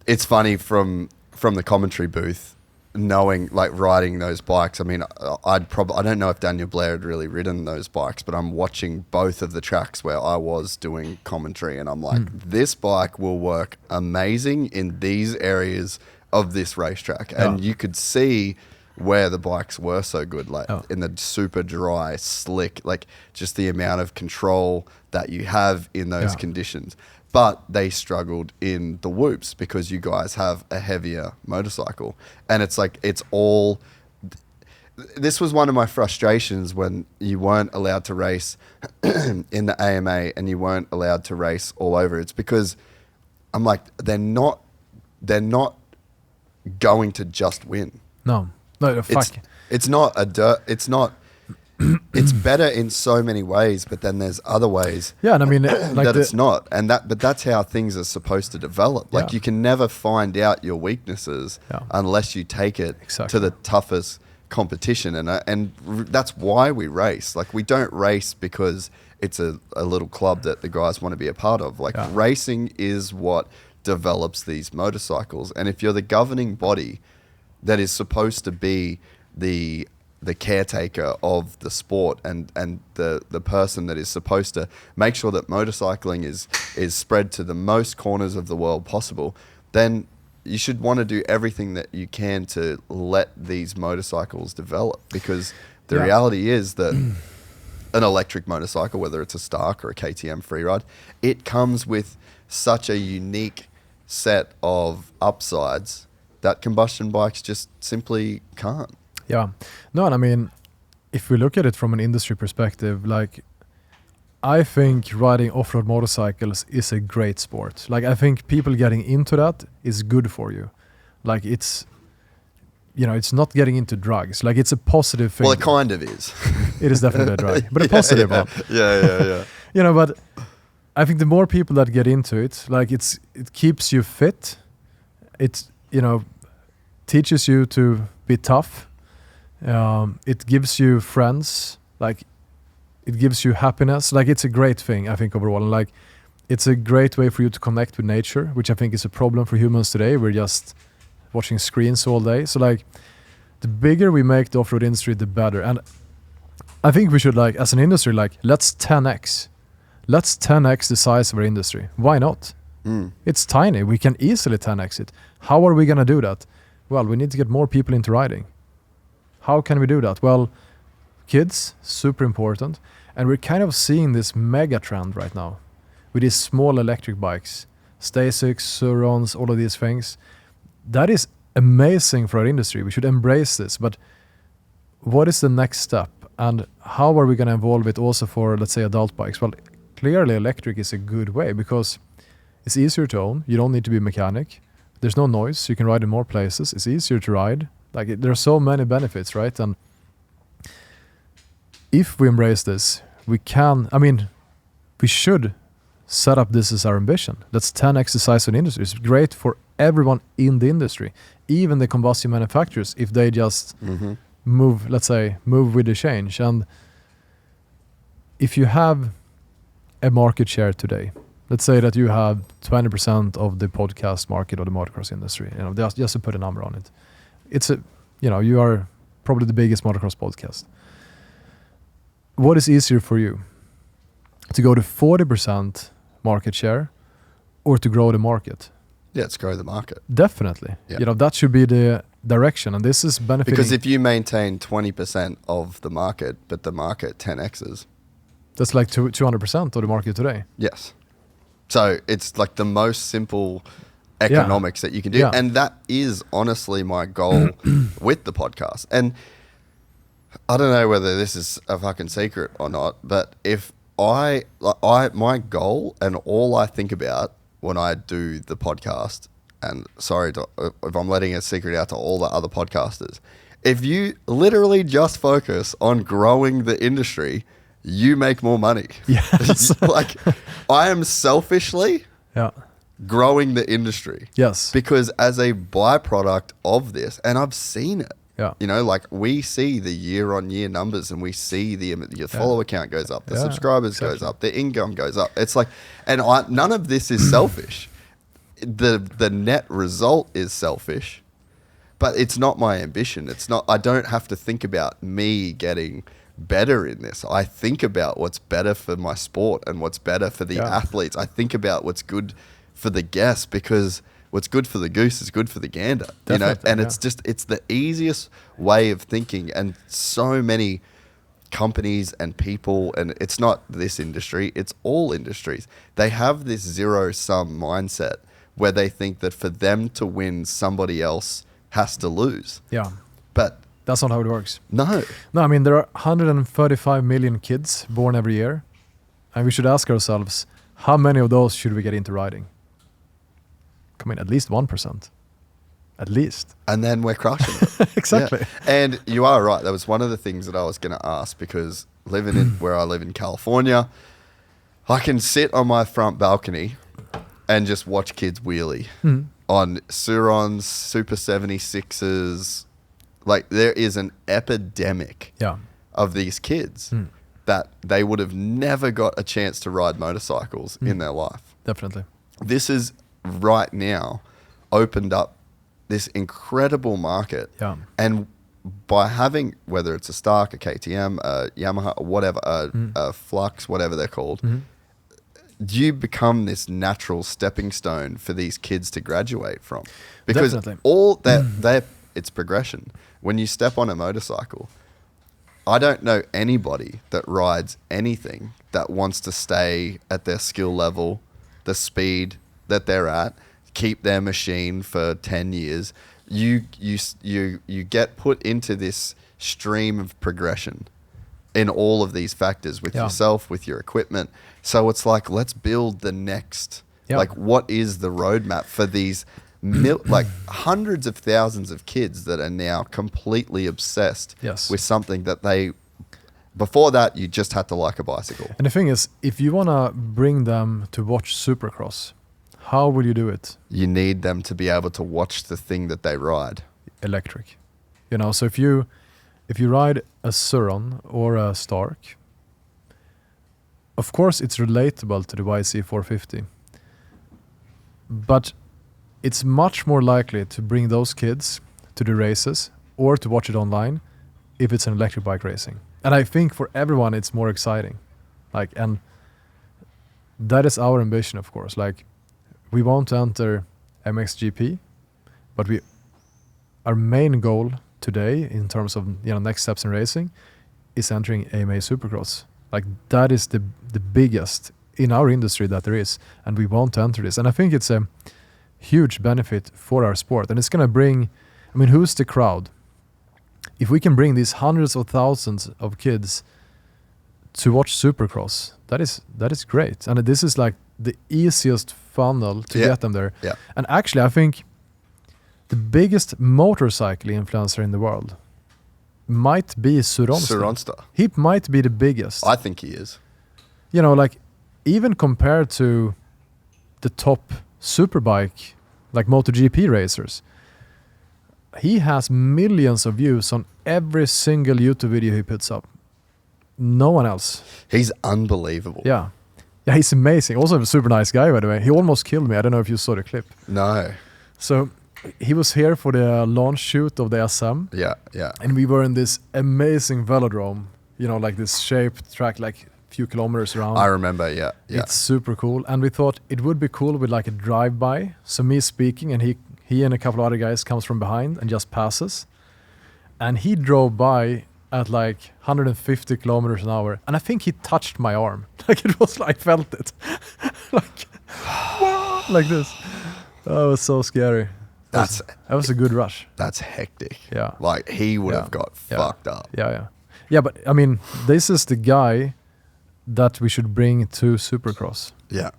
it's funny from the commentary booth, knowing riding those bikes. I mean, I don't know if Daniel Blair had really ridden those bikes, but I'm watching both of the tracks where I was doing commentary, and I'm like, this bike will work amazing in these areas of this racetrack, and you could see where the bikes were so good, in the super dry, slick, just the amount of control that you have in those conditions. But they struggled in the whoops because you guys have a heavier motorcycle. And it's all... This was one of my frustrations when you weren't allowed to race in the AMA and you weren't allowed to race all over. It's because I'm like, they're not going to just win. No, fuck. It's not it's better in so many ways, but then there's other ways. Yeah, and I mean, that it's not, but that's how things are supposed to develop. You can never find out your weaknesses unless you take it to the toughest competition, and that's why we race. We don't race because it's a little club that the guys want to be a part of. Racing is what develops these motorcycles, and if you're the governing body that is supposed to be the caretaker of the sport and the person that is supposed to make sure that motorcycling is spread to the most corners of the world possible, then you should want to do everything that you can to let these motorcycles develop, because the reality is that an electric motorcycle, whether it's a Stark or a KTM freeride, it comes with such a unique set of upsides that combustion bikes just simply can't. Yeah. No, and I mean, if we look at it from an industry perspective, I think riding off-road motorcycles is a great sport. I think people getting into that is good for you. It's, it's not getting into drugs. It's a positive thing. Well, it kind of is. It is definitely a drug, but a positive one. Yeah. But I think the more people that get into it, it keeps you fit. It, teaches you to be tough. It gives you friends, it gives you happiness. It's a great thing, I think, overall. And it's a great way for you to connect with nature, which I think is a problem for humans today. We're just watching screens all day. So the bigger we make the off-road industry, the better. And I think we should, as an industry, let's 10x. Let's 10x the size of our industry. Why not? It's tiny. We can easily 10x it. How are we going to do that? Well, we need to get more people into riding. How can we do that? Well, kids, super important. And we're kind of seeing this mega trend right now with these small electric bikes, Stasics, Surons, all of these things. That is amazing for our industry. We should embrace this. But what is the next step? And how are we going to evolve it also for, let's say, adult bikes? Well, clearly electric is a good way because it's easier to own. You don't need to be a mechanic. There's no noise. You can ride in more places. It's easier to ride. There are so many benefits, right? And if we embrace this, we should set up this as our ambition. Let's 10x the size of the industry. It's great for everyone in the industry, even the combustion manufacturers, if they just move with the change. And if you have a market share today, let's say that you have 20% of the podcast market or the motocross industry, just to put a number on it. It's you are probably the biggest motocross podcast. What is easier for you? To go to 40% market share or to grow the market? Yeah, let's grow the market. Definitely. Yeah. That should be the direction, and this is benefiting. Because if you maintain 20% of the market, but the market 10x's, that's like 200% of the market today. yes. So it's like the most simple economics that you can do. Yeah. And that is honestly my goal with the podcast. And I don't know whether this is a fucking secret or not, but if my goal and all I think about when I do the podcast, and sorry if I'm letting a secret out to all the other podcasters, if you literally just focus on growing the industry, you make more money. Yes. Like, I am selfishly growing the industry. Yes. Because as a byproduct of this, and I've seen it, Yeah. you know, like we see the year-on-year numbers, and we see your follower count goes up, the subscribers goes up, the income goes up. It's like, and none of this is selfish. The net result is selfish, but it's not my ambition. It's not. I don't have to think about me getting better in this. I think about what's better for my sport and what's better for the athletes. I think about what's good for the guests, because what's good for the goose is good for the gander. Definitely, you know, and it's the easiest way of thinking. And so many companies and people, and it's not this industry, it's all industries, they have this zero-sum mindset where they think that for them to win, somebody else has to lose. Yeah. But that's not how it works. no. No, I mean, there are 135 million kids born every year, and we should ask ourselves, how many of those should we get into riding? I mean, at least 1%. At least. And then we're crushing it. Exactly. Yeah. And you are right. That was one of the things that I was going to ask, because living in where I live in California, I can sit on my front balcony and just watch kids wheelie on Surons, Super 76s. Like, there is an epidemic of these kids that they would have never got a chance to ride motorcycles in their life. Definitely. This is right now opened up this incredible market. Yeah. And by having, whether it's a Stark, a KTM, a Yamaha, or whatever, a Flux, whatever they're called, you become this natural stepping stone for these kids to graduate from. Because Definitely. all that, it's progression. When you step on a motorcycle, I don't know anybody that rides anything that wants to stay at their skill level, the speed that they're at, keep their machine for 10 years. You get put into this stream of progression in all of these factors with yourself, with your equipment. So it's like, let's build the next, like, what is the roadmap for these like hundreds of thousands of kids that are now completely obsessed with something that before that, you just had to like a bicycle. And the thing is, if you want to bring them to watch Supercross, how will you do it? You need them to be able to watch the thing that they ride. Electric. You know, so if you ride a Suron or a Stark, of course it's relatable to the YC450. But it's much more likely to bring those kids to the races or to watch it online if it's an electric bike racing. And I think for everyone it's more exciting. Like, and that is our ambition, of course. Like, we want to enter MXGP, but our main goal today in terms of, you know, next steps in racing is entering AMA Supercross. Like, that is the biggest in our industry that there is, and we want to enter this. And I think it's a huge benefit for our sport, and it's going to bring, I mean, who's the crowd? If we can bring these hundreds of thousands of kids to watch Supercross, that is great. And this is like the easiest funnel to get them there. Yeah. And actually, I think the biggest motorcycle influencer in the world might be Suronsta. He might be the biggest. I think he is. You know, like, even compared to the top superbike, like MotoGP racers, he has millions of views on every single YouTube video he puts up. No one else. He's unbelievable. Yeah. Yeah, he's amazing. Also a super nice guy, by the way. He almost killed me. I don't know if you saw the clip. No. So he was here for the launch shoot of the SM. Yeah, yeah. And we were in this amazing velodrome, you know, like this shaped track, like a few kilometers around. I remember, yeah. It's super cool. And we thought it would be cool with like a drive-by. So me speaking and he he and a couple other guys comes from behind and just passes. And he drove by at like 150 kilometers an hour. And I think he touched my arm. Like it was like, I felt it. like this. Oh, it was so scary. That was a good rush. That's hectic. Yeah. Like he would have got fucked up. Yeah, but I mean, this is the guy that we should bring to Supercross. Yeah.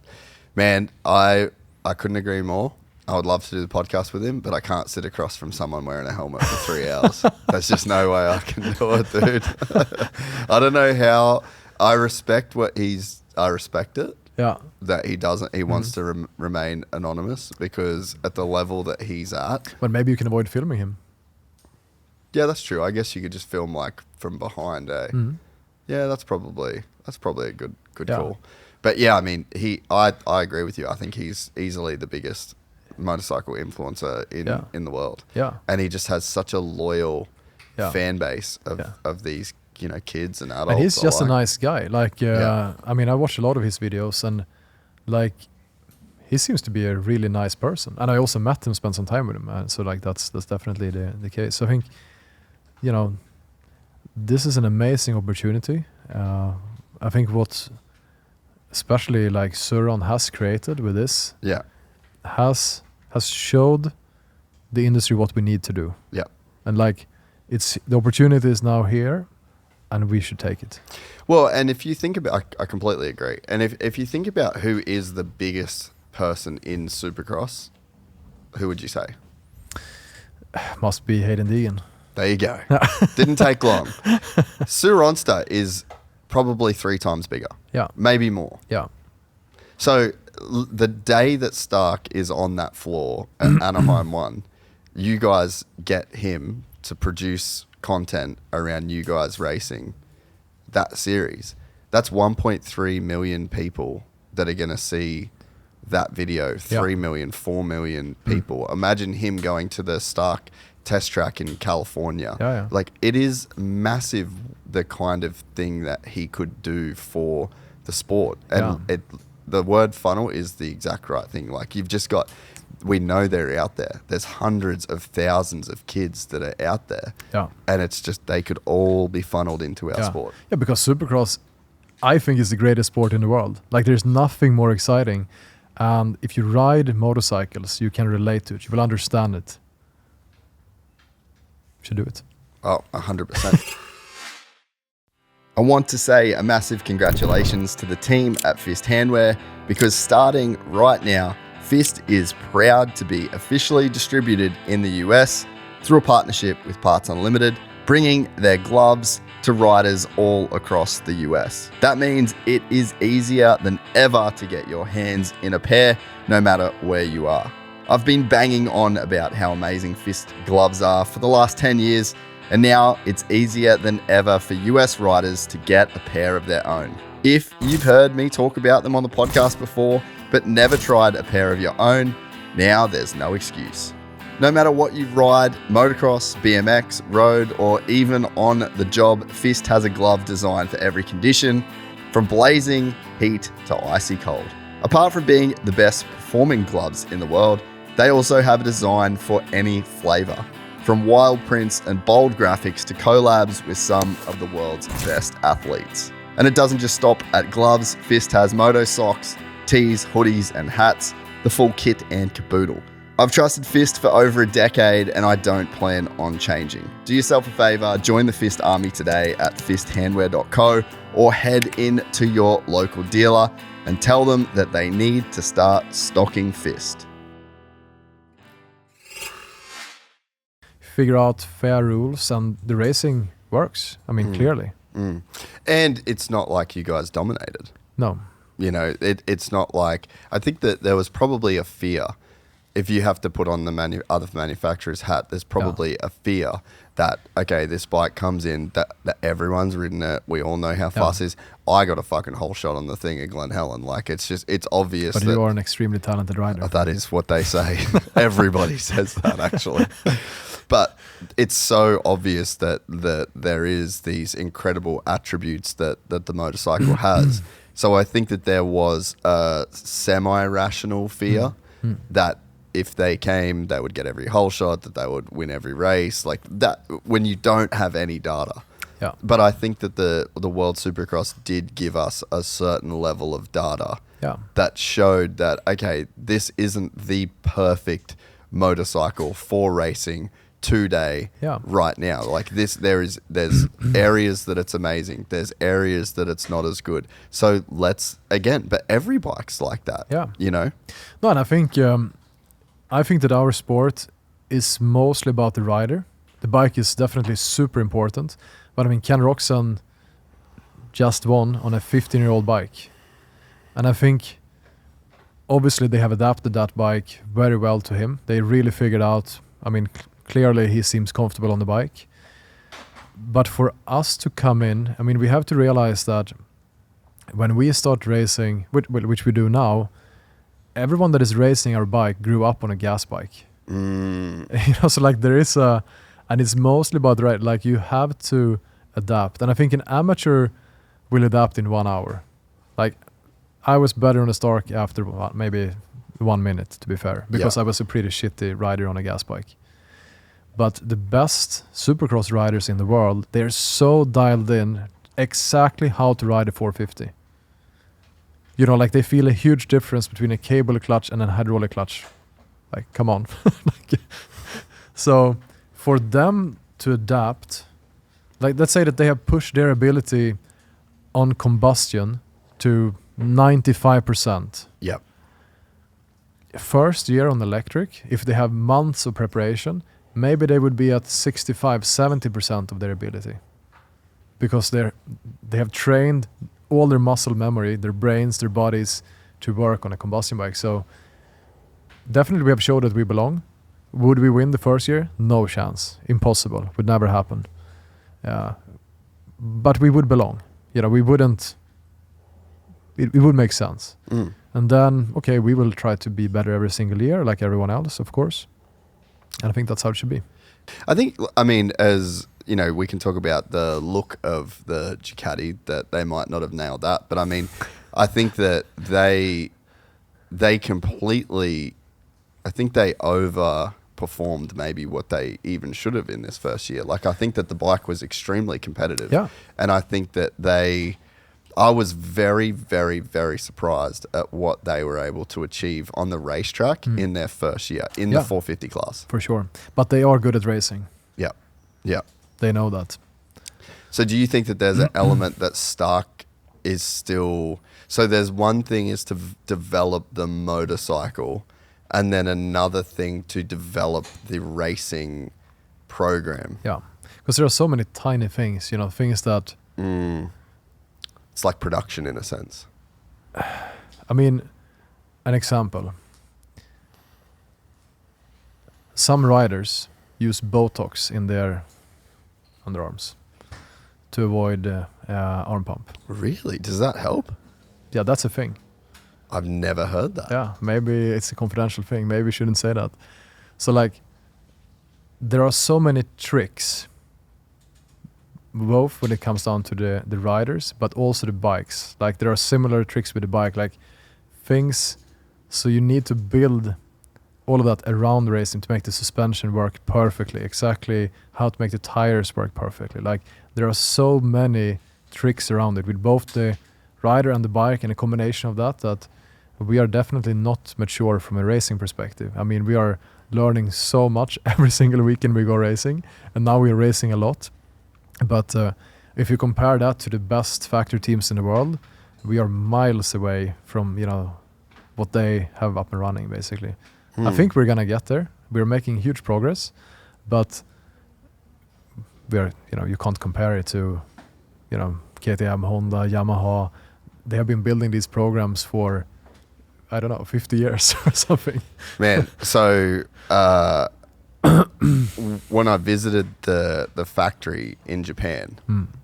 Man, I couldn't agree more. I would love to do the podcast with him, but I can't sit across from someone wearing a helmet for 3 hours. There's just no way I can do it, dude. I don't know how. I respect it. Yeah. That he doesn't. He wants to remain anonymous because at the level that he's at. But maybe you can avoid filming him. Yeah, that's true. I guess you could just film like from behind, eh? Yeah, that's probably a good call. But yeah, I mean, I agree with you. I think he's easily the biggest motorcycle influencer in the world. Yeah. And he just has such a loyal fan base of these, kids and adults. And he's just a nice guy. Like, I mean, I watched a lot of his videos and like, he seems to be a really nice person. And I also met him, spent some time with him. So like, that's definitely the case. So I think, this is an amazing opportunity. I think what especially like Suron has created with this has showed the industry what we need to do. Yeah. And like the opportunity is now here and we should take it. Well, and if you think about, I completely agree. And if you think about who is the biggest person in Supercross, who would you say? Must be Hayden Deegan. There you go. Didn't take long. Suronsta is probably 3 times bigger. Yeah. Maybe more. Yeah. So the day that Stark is on that floor at Anaheim 1, you guys get him to produce content around you guys racing that series. That's 1.3 million people that are going to see that video. 3 million, 4 million people. Imagine him going to the Stark test track in California. Like it is massive, the kind of thing that he could do for the sport. And the word funnel is the exact right thing. Like you've just got, we know they're out there. There's hundreds of thousands of kids that are out there. Yeah. And it's just, they could all be funneled into our sport. Yeah, because Supercross, I think, is the greatest sport in the world. Like there's nothing more exciting. And if you ride motorcycles, you can relate to it. You will understand it. You should do it. Oh, 100%. I want to say a massive congratulations to the team at Fist Handwear because starting right now, Fist is proud to be officially distributed in the US through a partnership with Parts Unlimited, bringing their gloves to riders all across the US. That means it is easier than ever to get your hands in a pair, no matter where you are. I've been banging on about how amazing Fist gloves are for the last 10 years, and now it's easier than ever for US riders to get a pair of their own. If you've heard me talk about them on the podcast before, but never tried a pair of your own, now there's no excuse. No matter what you ride, motocross, BMX, road, or even on the job, Fist has a glove designed for every condition, from blazing heat to icy cold. Apart from being the best performing gloves in the world, they also have a design for any flavor, from wild prints and bold graphics to collabs with some of the world's best athletes. And it doesn't just stop at gloves. Fist has moto socks, tees, hoodies, and hats, the full kit and caboodle. I've trusted Fist for over a decade and I don't plan on changing. Do yourself a favor, join the Fist army today at fisthandwear.co or head in to your local dealer and tell them that they need to start stocking Fist. Figure out fair rules and the racing works. I mean, clearly. And it's not like you guys dominated. No. You know, it's not like, I think that there was probably a fear. If you have to put on the other manufacturer's hat, there's probably a fear that, okay, this bike comes in, that everyone's ridden it. We all know how fast it is. I got a fucking whole shot on the thing at Glen Helen. Like, it's obvious. But you are an extremely talented rider. That is what they say. Everybody says that, actually. But it's so obvious that there is these incredible attributes that the motorcycle has. So I think that there was a semi-rational fear that if they came, they would get every hole shot, that they would win every race, like that. When you don't have any data. Yeah. But I think that the World Supercross did give us a certain level of data that showed that, okay, this isn't the perfect motorcycle for racing today right now. Like this, there's areas that it's amazing. There's areas that it's not as good. So let's, again, but every bike's like that. Yeah. You know? No, and I think that our sport is mostly about the rider. The bike is definitely super important. But I mean, Ken Roxon just won on a 15-year-old bike. And I think obviously they have adapted that bike very well to him. They really figured out, I mean, clearly he seems comfortable on the bike. But for us to come in, I mean, we have to realize that when we start racing, which we do now, everyone that is racing our bike grew up on a gas bike. You know, so like there is and it's mostly about the right, like you have to adapt. And I think an amateur will adapt in 1 hour. Like I was better on the Stark after maybe 1 minute, to be fair, because I was a pretty shitty rider on a gas bike. But the best Supercross riders in the world, they're so dialed in exactly how to ride a 450. You know, like they feel a huge difference between a cable clutch and a hydraulic clutch. Like, come on. So for them to adapt, like let's say that they have pushed their ability on combustion to 95%. Yep. First year on electric, if they have months of preparation, maybe they would be at 65-70% of their ability, because they have trained all their muscle memory, their brains, their bodies to work on a combustion bike. So definitely we have showed that we belong. Would we win the first year? No chance. Impossible. Would never happen. But we would belong. You know, we wouldn't. It would make sense. And then, okay, we will try to be better every single year, like everyone else, of course. And I think that's how it should be. I think, I mean, as you know, we can talk about the look of the Ducati, that they might not have nailed that, but I mean, I think that they completely, I think they overperformed maybe what they even should have in this first year. Like, I think that the bike was extremely competitive. Yeah. And I think that I was very, very, very surprised at what they were able to achieve on the racetrack in their first year, in the 450 class. For sure. But they are good at racing. Yeah. Yeah. They know that. So do you think that there's an element that Stark is still... So there's one thing is to develop the motorcycle, and then another thing to develop the racing program. Yeah. Because there are so many tiny things, you know, things that... It's like production in a sense. I mean, an example. Some riders use Botox in their underarms to avoid arm pump. Really? Does that help? Yeah, that's a thing. I've never heard that. Yeah, maybe it's a confidential thing. Maybe we shouldn't say that. So like, there are so many tricks, both when it comes down to the riders, but also the bikes. Like there are similar tricks with the bike, like things. So you need to build all of that around racing to make the suspension work perfectly, exactly how to make the tires work perfectly. Like there are so many tricks around it with both the rider and the bike, and a combination of that we are definitely not mature from a racing perspective. I mean, we are learning so much every single weekend we go racing, and now we're racing a lot. But if you compare that to the best factory teams in the world, we are miles away from, you know, what they have up and running, basically. I think we're gonna get there. We're making huge progress, but we're, you know, you can't compare it to, you know, KTM, Honda, Yamaha. They have been building these programs for, I don't know, 50 years or something. Man, so when I visited the factory in Japan,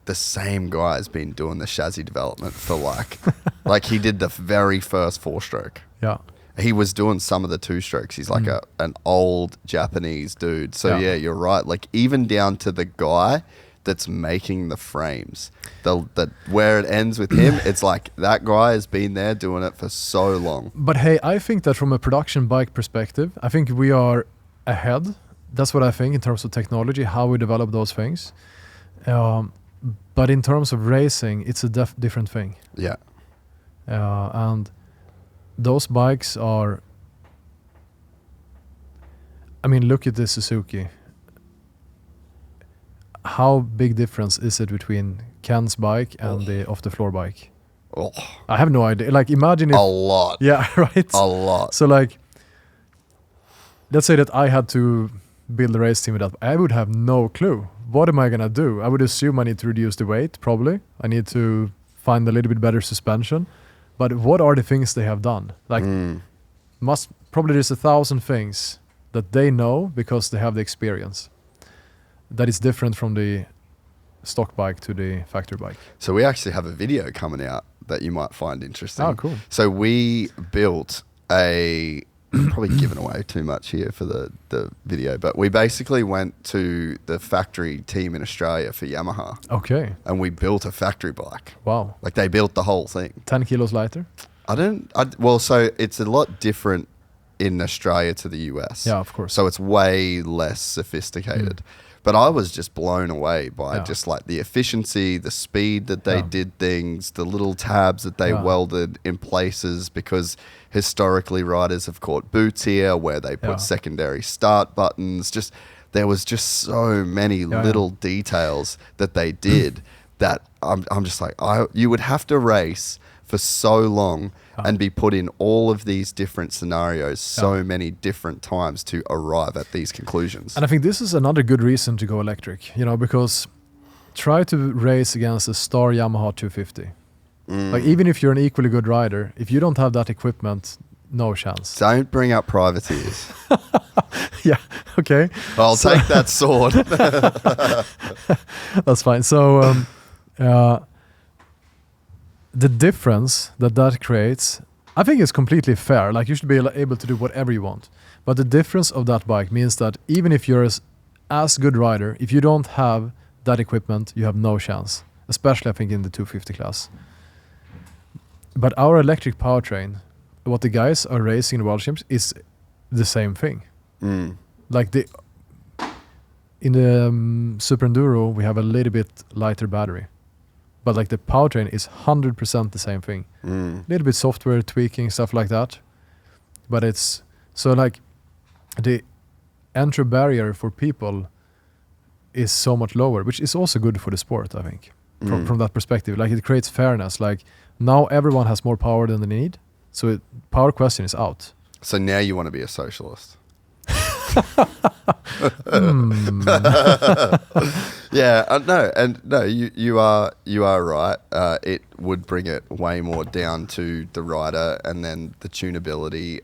the same guy's been doing the chassis development for like he did the very first 4-stroke. Yeah. he was doing some of the two strokes. He's like an old Japanese dude. So yeah, you're right. Like even down to the guy that's making the frames, the where it ends with him, it's like that guy has been there doing it for so long. But hey, I think that from a production bike perspective, I think we are ahead. That's what I think in terms of technology, how we develop those things. But in terms of racing, it's a different thing. Yeah. And those bikes are, I mean, look at the Suzuki. How big difference is it between Ken's bike and the off-the-floor bike? Oh. I have no idea. Like, imagine if... A lot. Yeah, right? A lot. So, like, let's say that I had to build a race team with that. I would have no clue. What am I going to do? I would assume I need to reduce the weight, probably. I need to find a little bit better suspension. But what are the things they have done? Like, probably there's 1,000 things that they know because they have the experience. That is different from the stock bike to the factory bike. So we actually have a video coming out that you might find interesting. Oh, cool. So we built a... probably giving away too much here for the video, but we basically went to the factory team in Australia for Yamaha. Okay. And we built a factory bike. Wow. Like they built the whole thing. 10 kilos lighter? So it's a lot different in Australia to the US. Yeah, of course. So it's way less sophisticated. But I was just blown away by just like the efficiency, the speed that they did things, the little tabs that they welded in places, because historically riders have caught boots here where they put secondary start buttons. Just there was just so many little details that they did that I'm just like, you would have to race for so long and be put in all of these different scenarios so many different times to arrive at these conclusions. And I think this is another good reason to go electric, because try to race against a Star Yamaha 250. Like even if you're an equally good rider, if you don't have that equipment, no chance. Don't bring up privateers. Yeah, okay. I'll take that sword. That's fine. So the difference that creates, I think is completely fair. Like you should be able to do whatever you want. But the difference of that bike means that even if you're as good rider, if you don't have that equipment, you have no chance. Especially I think in the 250 class. But our electric powertrain, what the guys are racing in the World Champs is the same thing. Like in the Super Enduro, we have a little bit lighter battery. But like the powertrain is 100% the same thing. A little bit software tweaking, stuff like that. But it's so like the entry barrier for people is so much lower, which is also good for the sport, I think, from that perspective. Like it creates fairness. Like now everyone has more power than they need. So power question is out. So now you want to be a socialist. No, you are right. It would bring it way more down to the rider and then the tunability,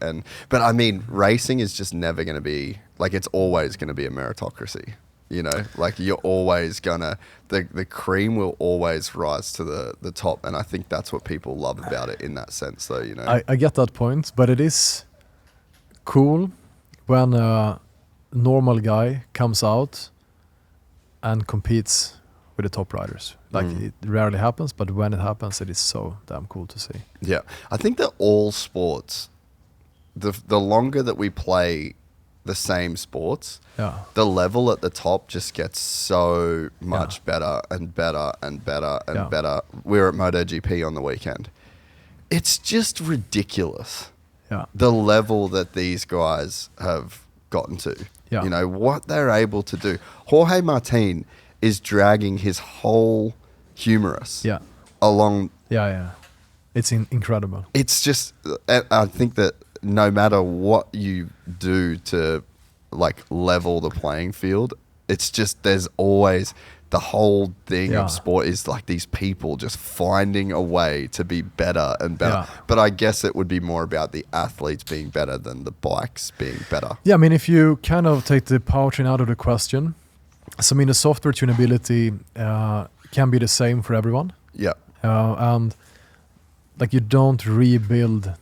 but I mean, racing is just never going to be like, it's always going to be a meritocracy. Like you're always gonna, the cream will always rise to the top, and I think that's what people love about it in that sense. Though I get that point, but it is cool when a normal guy comes out and competes with the top riders. Like it rarely happens, but when it happens, it is so damn cool to see. Yeah, I think that all sports, the longer that we play the same sports, the level at the top just gets so much better and better and better and better. We were at MotoGP on the weekend. It's just ridiculous. Yeah. The level that these guys have gotten to. Yeah. What they're able to do. Jorge Martin is dragging his whole humerus along. Yeah. It's incredible. It's just, I think that no matter what you do to like level the playing field, it's just, there's always the whole thing of sport is like these people just finding a way to be better and better. But I guess it would be more about the athletes being better than the bikes being better. Yeah, I mean, if you kind of take the powertrain out of the question, so I mean the software tunability can be the same for everyone. Yeah. And like you don't rebuild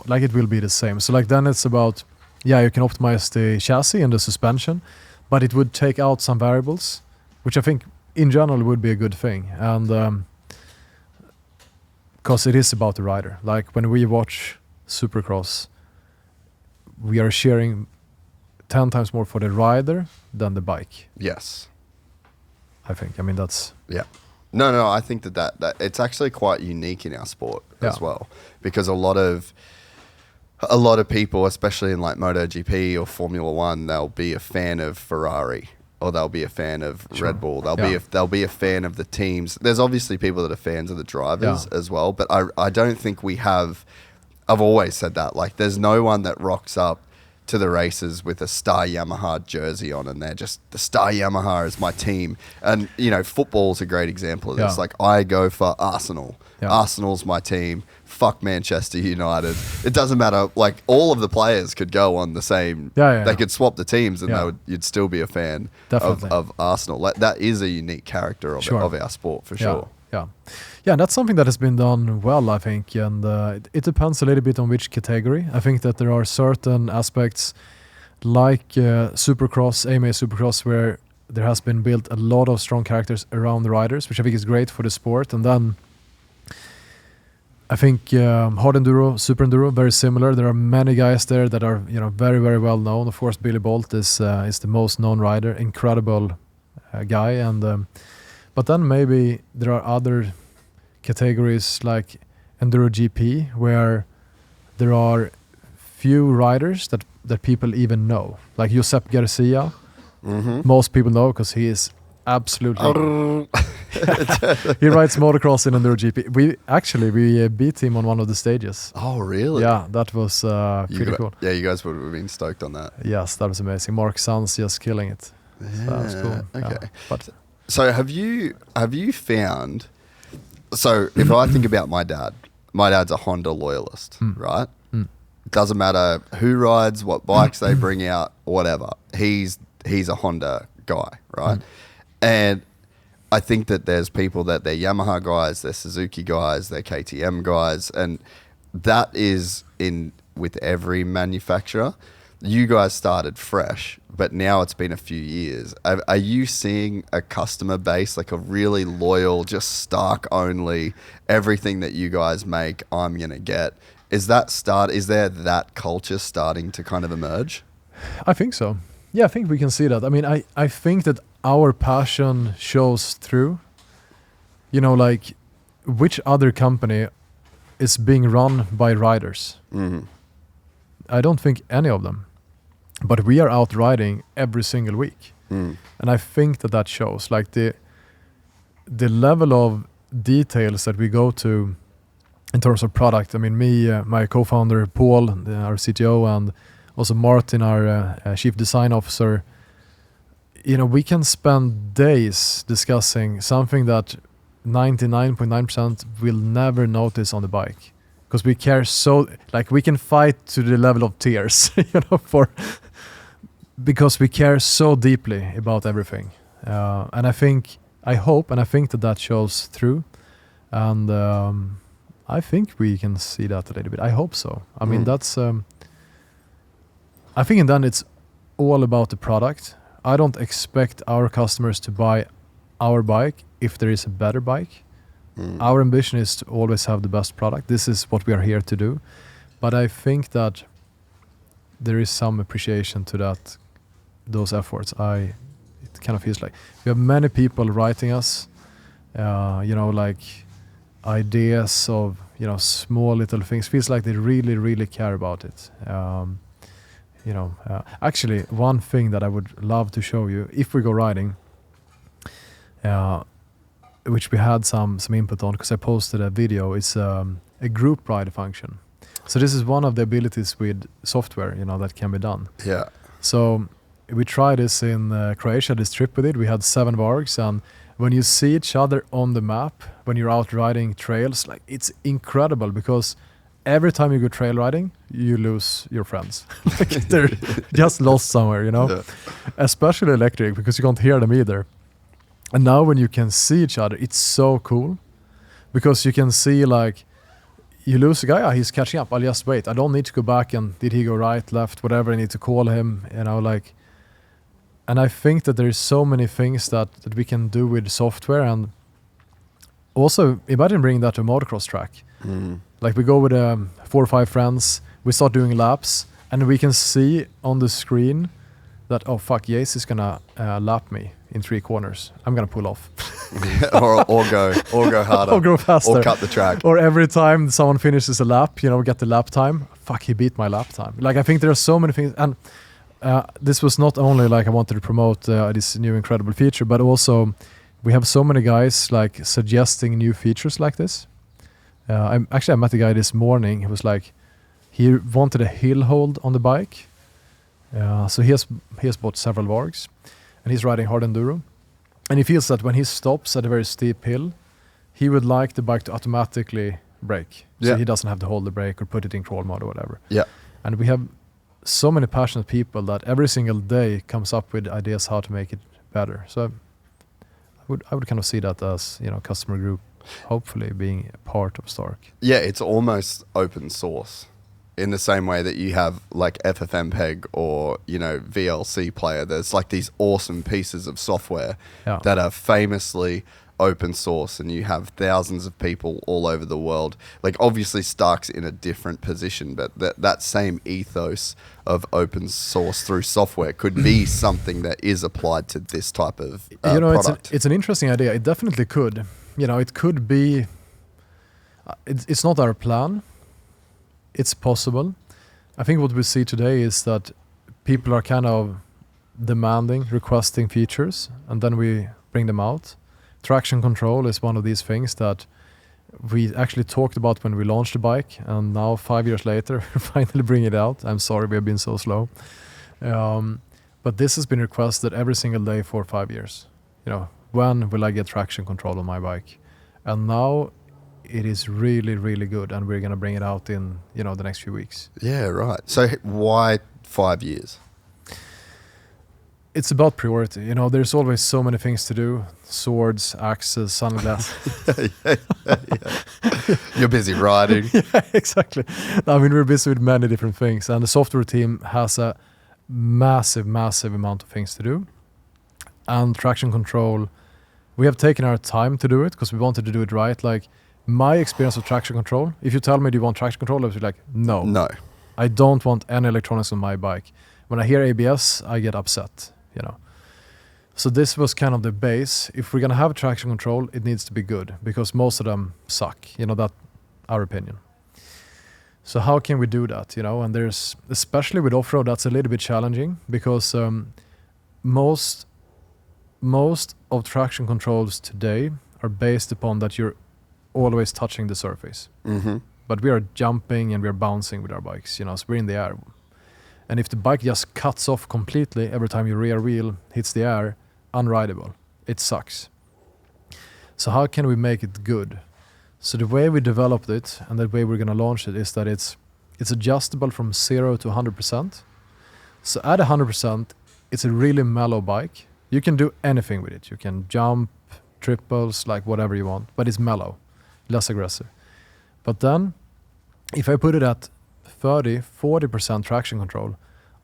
like it will be the same. So like then it's about, you can optimize the chassis and the suspension, but it would take out some variables, which I think in general would be a good thing. And because it is about the rider. Like when we watch Supercross, we are cheering 10 times more for the rider than the bike. Yes. I think. I mean, that's... Yeah. No, I think that it's actually quite unique in our sport as well, because a lot of people, especially in like MotoGP or Formula One, they'll be a fan of Ferrari or they'll be a fan of Red Bull. They'll be a fan of the teams. There's obviously people that are fans of the drivers as well, but I don't think we have. I've always said that, like, there's no one that rocks up to the races with a Star Yamaha jersey on and they're just, the Star Yamaha is my team. And, you know, football's a great example of this. Like, I go for Arsenal. Arsenal's my team. Fuck Manchester United. It doesn't matter. Like, all of the players could go on the same. They could swap the teams and you'd still be a fan of Arsenal. Like, that is a unique character of our sport for sure. Yeah, that's something that has been done well, I think, and it depends a little bit on which category. I think that there are certain aspects like Supercross, AMA Supercross, where there has been built a lot of strong characters around the riders, which I think is great for the sport. And then I think hard enduro, super enduro, very similar. There are many guys there that are, you know, very, very well known. Of course, Billy Bolt is the most known rider, incredible guy, and but then maybe there are other categories like Enduro GP where there are few riders that people even know. Like Josep Garcia, most people know because he is absolutely... He rides motocross in Enduro GP. We beat him on one of the stages. Oh, really? Yeah, that was pretty cool. Yeah, you guys would have been stoked on that. Yes, that was amazing. Mark Sanz just killing it. Yeah, so that was cool. Okay. But so have you found... So if I think about my dad's a Honda loyalist, right? Doesn't matter who rides, what bikes they bring out, whatever. He's a Honda guy, right? And I think that there's people that they're Yamaha guys, they're Suzuki guys, they're KTM guys, and that is in with every manufacturer. You guys started fresh, but now it's been a few years. Are you seeing a customer base, like a really loyal, just Stark only, everything that you guys make, I'm going to get? Is there that culture starting to kind of emerge? I think so. Yeah, I think we can see that. I mean, I think that our passion shows through. You know, like, which other company is being run by riders? I don't think any of them. But we are out riding every single week. And I think that shows. Like, the level of details that we go to in terms of product. I mean, me, my co-founder Paul, our CTO, and also Martin, our chief design officer, you know, we can spend days discussing something that 99.9% will never notice on the bike. Because we care so, like, we can fight to the level of tears, you know, because we care so deeply about everything. And I hope and I think that shows through. And I think we can see that a little bit. I hope so. I mean, that's, I think, and then it's all about the product. I don't expect our customers to buy our bike if there is a better bike. Our ambition is to always have the best product. This is what we are here to do. But I think that there is some appreciation to those efforts. It kind of feels like we have many people writing us, you know, like ideas of, you know, small little things. Feels like they really, really care about it. You know, actually, one thing that I would love to show you if we go riding, which we had some input on because I posted a video, is a group ride function. So this is one of the abilities with software, you know, that can be done. Yeah. So we tried this in Croatia, this trip we did. We had 7 VARGs, and when you see each other on the map, when you're out riding trails, like, it's incredible because every time you go trail riding, you lose your friends. Like, they're just lost somewhere, you know? Yeah. Especially electric, because you can't hear them either. And now when you can see each other, it's so cool because you can see, like, you lose a guy, he's catching up. I'll just wait. I don't need to go back and did he go right, left, whatever. I need to call him, like. And I think that there's so many things that we can do with software, and also imagine bringing that to a motocross track. Like we go with 4 or 5 friends, we start doing laps, and we can see on the screen that, oh fuck, Jase is gonna lap me in 3 corners. I'm gonna pull off. or go harder. Or go faster. Or cut the track. Or every time someone finishes a lap, get the lap time. Fuck, he beat my lap time. Like, I think there are so many things. And this was not only like I wanted to promote this new incredible feature, but also we have so many guys like suggesting new features like this. I met a guy this morning who was like, he wanted a hill hold on the bike. So he has bought several VARGs, and he's riding hard enduro. And he feels that when he stops at a very steep hill, he would like the bike to automatically brake. So he doesn't have to hold the brake or put it in crawl mode or whatever. Yeah. And we have so many passionate people that every single day comes up with ideas how to make it better. So I would kind of see that as, customer group hopefully being a part of Stark. Yeah, it's almost open source. In the same way that you have like FFmpeg or, VLC player, there's like these awesome pieces of software that are famously open source, and you have thousands of people all over the world. Like obviously Stark's in a different position, but that same ethos of open source through software could be something that is applied to this type of product. It's an interesting idea. It definitely could. It could be, it's not our plan. It's possible. I think what we see today is that people are kind of demanding, requesting features, and then we bring them out. Traction control is one of these things that we actually talked about when we launched the bike, and now 5 years later, we finally bring it out. I'm sorry we have been so slow. But this has been requested every single day for 5 years. When will I get traction control on my bike? And now it is really, really good, and we're going to bring it out in, the next few weeks. Yeah, right. So why 5 years? It's about priority. There's always so many things to do. Swords, axes, sunglasses. You're busy riding. Yeah, exactly. We're busy with many different things, and the software team has a massive, massive amount of things to do. And traction control, we have taken our time to do it because we wanted to do it right. Like, my experience of traction control, if you tell me, do you want traction control? I was like, no. I don't want any electronics on my bike. When I hear ABS, I get upset, So this was kind of the base. If we're going to have traction control, it needs to be good because most of them suck, that's our opinion. So how can we do that, And there's, especially with off-road, that's a little bit challenging because most of traction controls today are based upon that you're always touching the surface. Mm-hmm. But we are jumping and we are bouncing with our bikes, so we're in the air. And if the bike just cuts off completely every time your rear wheel hits the air, unrideable. It sucks. So how can we make it good? So the way we developed it and the way we're going to launch it is that it's adjustable from 0 to 100%. So at 100%, it's a really mellow bike. You can do anything with it. You can jump, triples, like whatever you want, but it's mellow, less aggressive. But then, if I put it at 30, 40% traction control,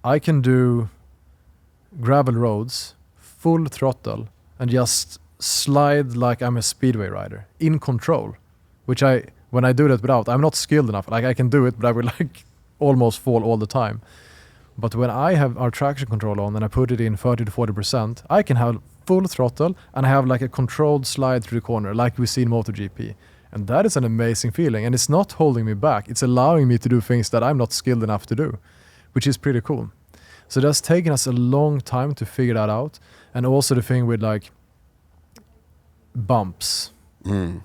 I can do gravel roads, full throttle, and just slide like I'm a speedway rider, in control, which when I do that without, I'm not skilled enough. Like I can do it, but I will almost fall all the time. But when I have our traction control on and I put it in 30 to 40%, I can have full throttle and I have like a controlled slide through the corner like we see in MotoGP. And that is an amazing feeling. And it's not holding me back. It's allowing me to do things that I'm not skilled enough to do, which is pretty cool. So that's taken us a long time to figure that out. And also the thing with like bumps. The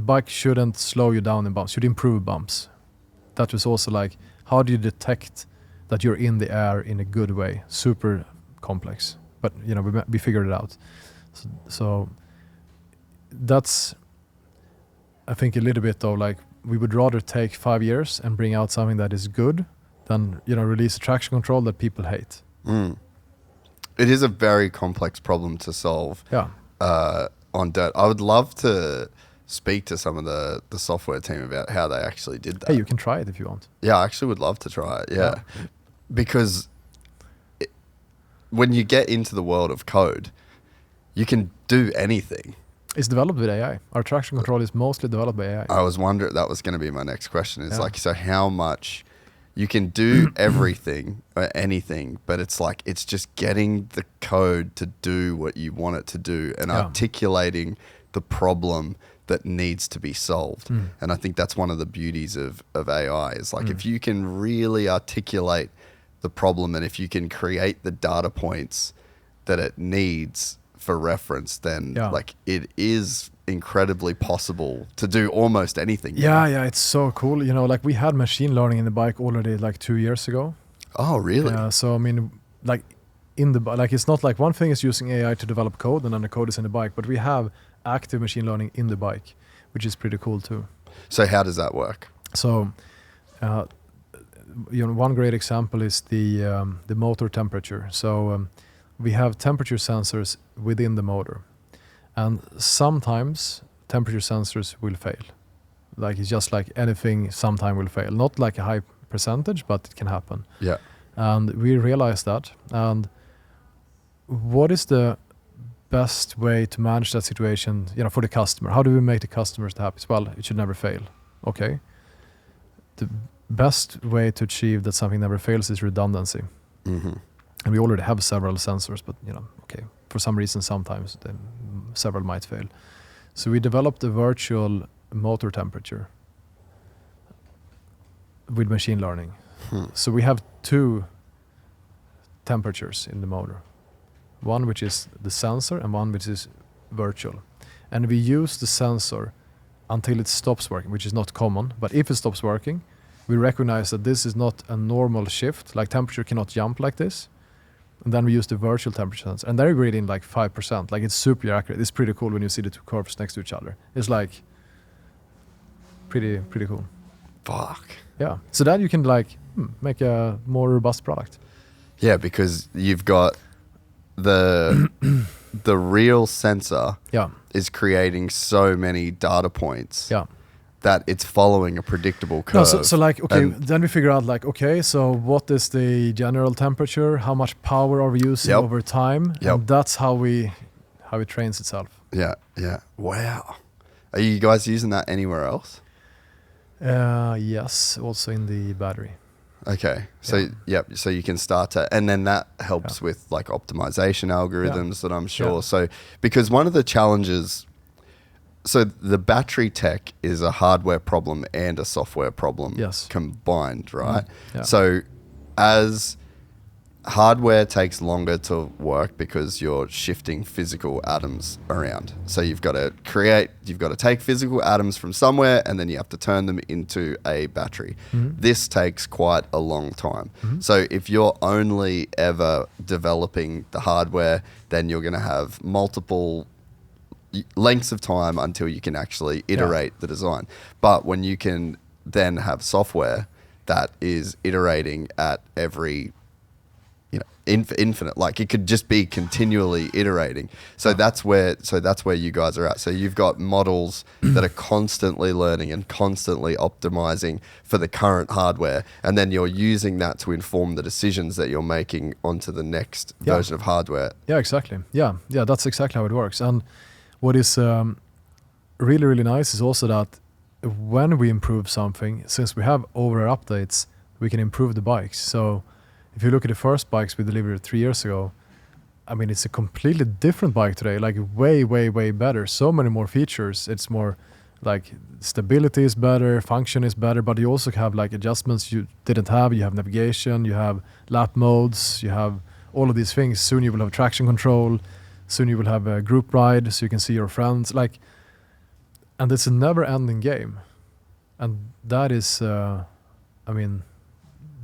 bike shouldn't slow you down in bumps, should improve bumps. That was also like, how do you detect that you're in the air in a good way? Super complex. But we figured it out. So that's, I think, a little bit of like, we would rather take 5 years and bring out something that is good than release a traction control that people hate. It is a very complex problem to solve. Yeah. On dirt. I would love to speak to some of the software team about how they actually did that. Hey, you can try it if you want. Yeah, I actually would love to try it. Yeah, because when you get into the world of code, you can do anything. It's developed with AI. Our traction control is mostly developed by AI. I was wondering, that was going to be my next question. It's like, so how much you can do everything or anything, but it's like, it's just getting the code to do what you want it to do and articulating the problem that needs to be solved. And I think that's one of the beauties of AI is like, if you can really articulate the problem and if you can create the data points that it needs for reference, then like it is incredibly possible to do almost anything. Yeah, it's so cool. You know, like we had machine learning in the bike already like 2 years ago. Oh, really? Yeah. So I mean, like like it's not like one thing is using AI to develop code and then the code is in the bike, but we have active machine learning in the bike, which is pretty cool too. So how does that work? So, you know, one great example is the motor temperature. So we have temperature sensors within the motor, and sometimes temperature sensors will fail. Like it's just like anything, sometime will fail. Not like a high percentage, but it can happen. Yeah. And we realized that. And what is the best way to manage that situation, you know, for the customer? How do we make the customers happy? Well, it should never fail. Okay. The best way to achieve that something never fails is redundancy. Mm-hmm. And we already have several sensors, but you know, okay, for some reason, sometimes several might fail. So we developed a virtual motor temperature with machine learning. So we have 2 temperatures in the motor. One which is the sensor and one which is virtual. And we use the sensor until it stops working, which is not common. But if it stops working, we recognize that this is not a normal shift, like temperature cannot jump like this. And then we use the virtual temperature sensor. And they're reading like 5%. Like it's super accurate. It's pretty cool when you see the 2 curves next to each other. It's like pretty cool. Fuck. Yeah. So that you can like make a more robust product. Yeah, because you've got the real sensor is creating so many data points that it's following a predictable curve. No, so like, okay, then we figure out like, okay, so what is the general temperature? How much power are we using over time? And that's how it trains itself. Yeah. Wow. Are you guys using that anywhere else? Yes, also in the battery. Okay. So so you can start to, and then that helps with like optimization algorithms that I'm sure. Yeah. So because one of the challenges, so the battery tech is a hardware problem and a software problem combined, right? Yeah. So as hardware takes longer to work because you're shifting physical atoms around. So you've got to take physical atoms from somewhere and then you have to turn them into a battery. This takes quite a long time. So if you're only ever developing the hardware, then you're going to have multiple lengths of time until you can actually iterate the design. But when you can then have software that is iterating at every infinite, like it could just be continually iterating. So that's where you guys are at. So you've got models that are constantly learning and constantly optimizing for the current hardware, and then you're using that to inform the decisions that you're making onto the next version of hardware. Yeah, exactly. Yeah, that's exactly how it works. And what is really, really nice is also that when we improve something, since we have over updates, we can improve the bikes. So if you look at the first bikes we delivered 3 years ago, I mean, it's a completely different bike today, like way, way, way better. So many more features. It's more like stability is better, function is better, but you also have like adjustments you didn't have. You have navigation, you have lap modes, you have all of these things. Soon you will have traction control. Soon you will have a group ride so you can see your friends. And it's a never-ending game. And that is,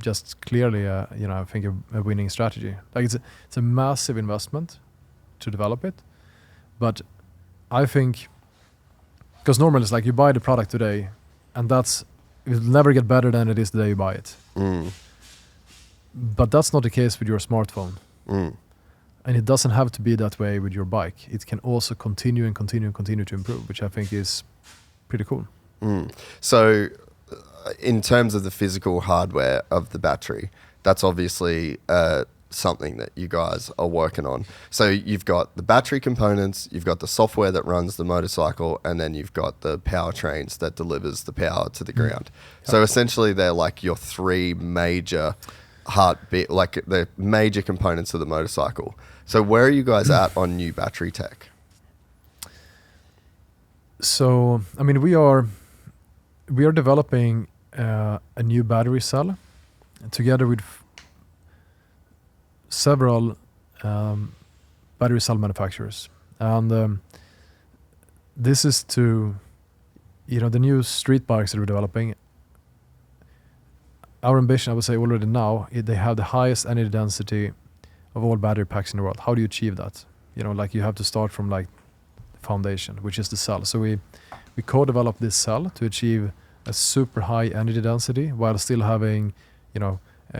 just clearly, I think a winning strategy. Like it's a massive investment to develop it, but I think because normally it's like you buy the product today, and it'll never get better than it is the day you buy it. But that's not the case with your smartphone. And it doesn't have to be that way with your bike. It can also continue to improve, which I think is pretty cool. So in terms of the physical hardware of the battery, that's obviously something that you guys are working on. So you've got the battery components, you've got the software that runs the motorcycle, and then you've got the powertrains that delivers the power to the ground. So essentially they're like your three major heartbeat, like the major components of the motorcycle. So where are you guys at on new battery tech? So, I mean, we are developing a new battery cell together with several battery cell manufacturers, and this is to, the new street bikes that we're developing. Our ambition, I would say already now, they have the highest energy density of all battery packs in the world. How do you achieve that? Like you have to start from like the foundation, which is the cell. So we co-developed this cell to achieve a super high energy density while still having,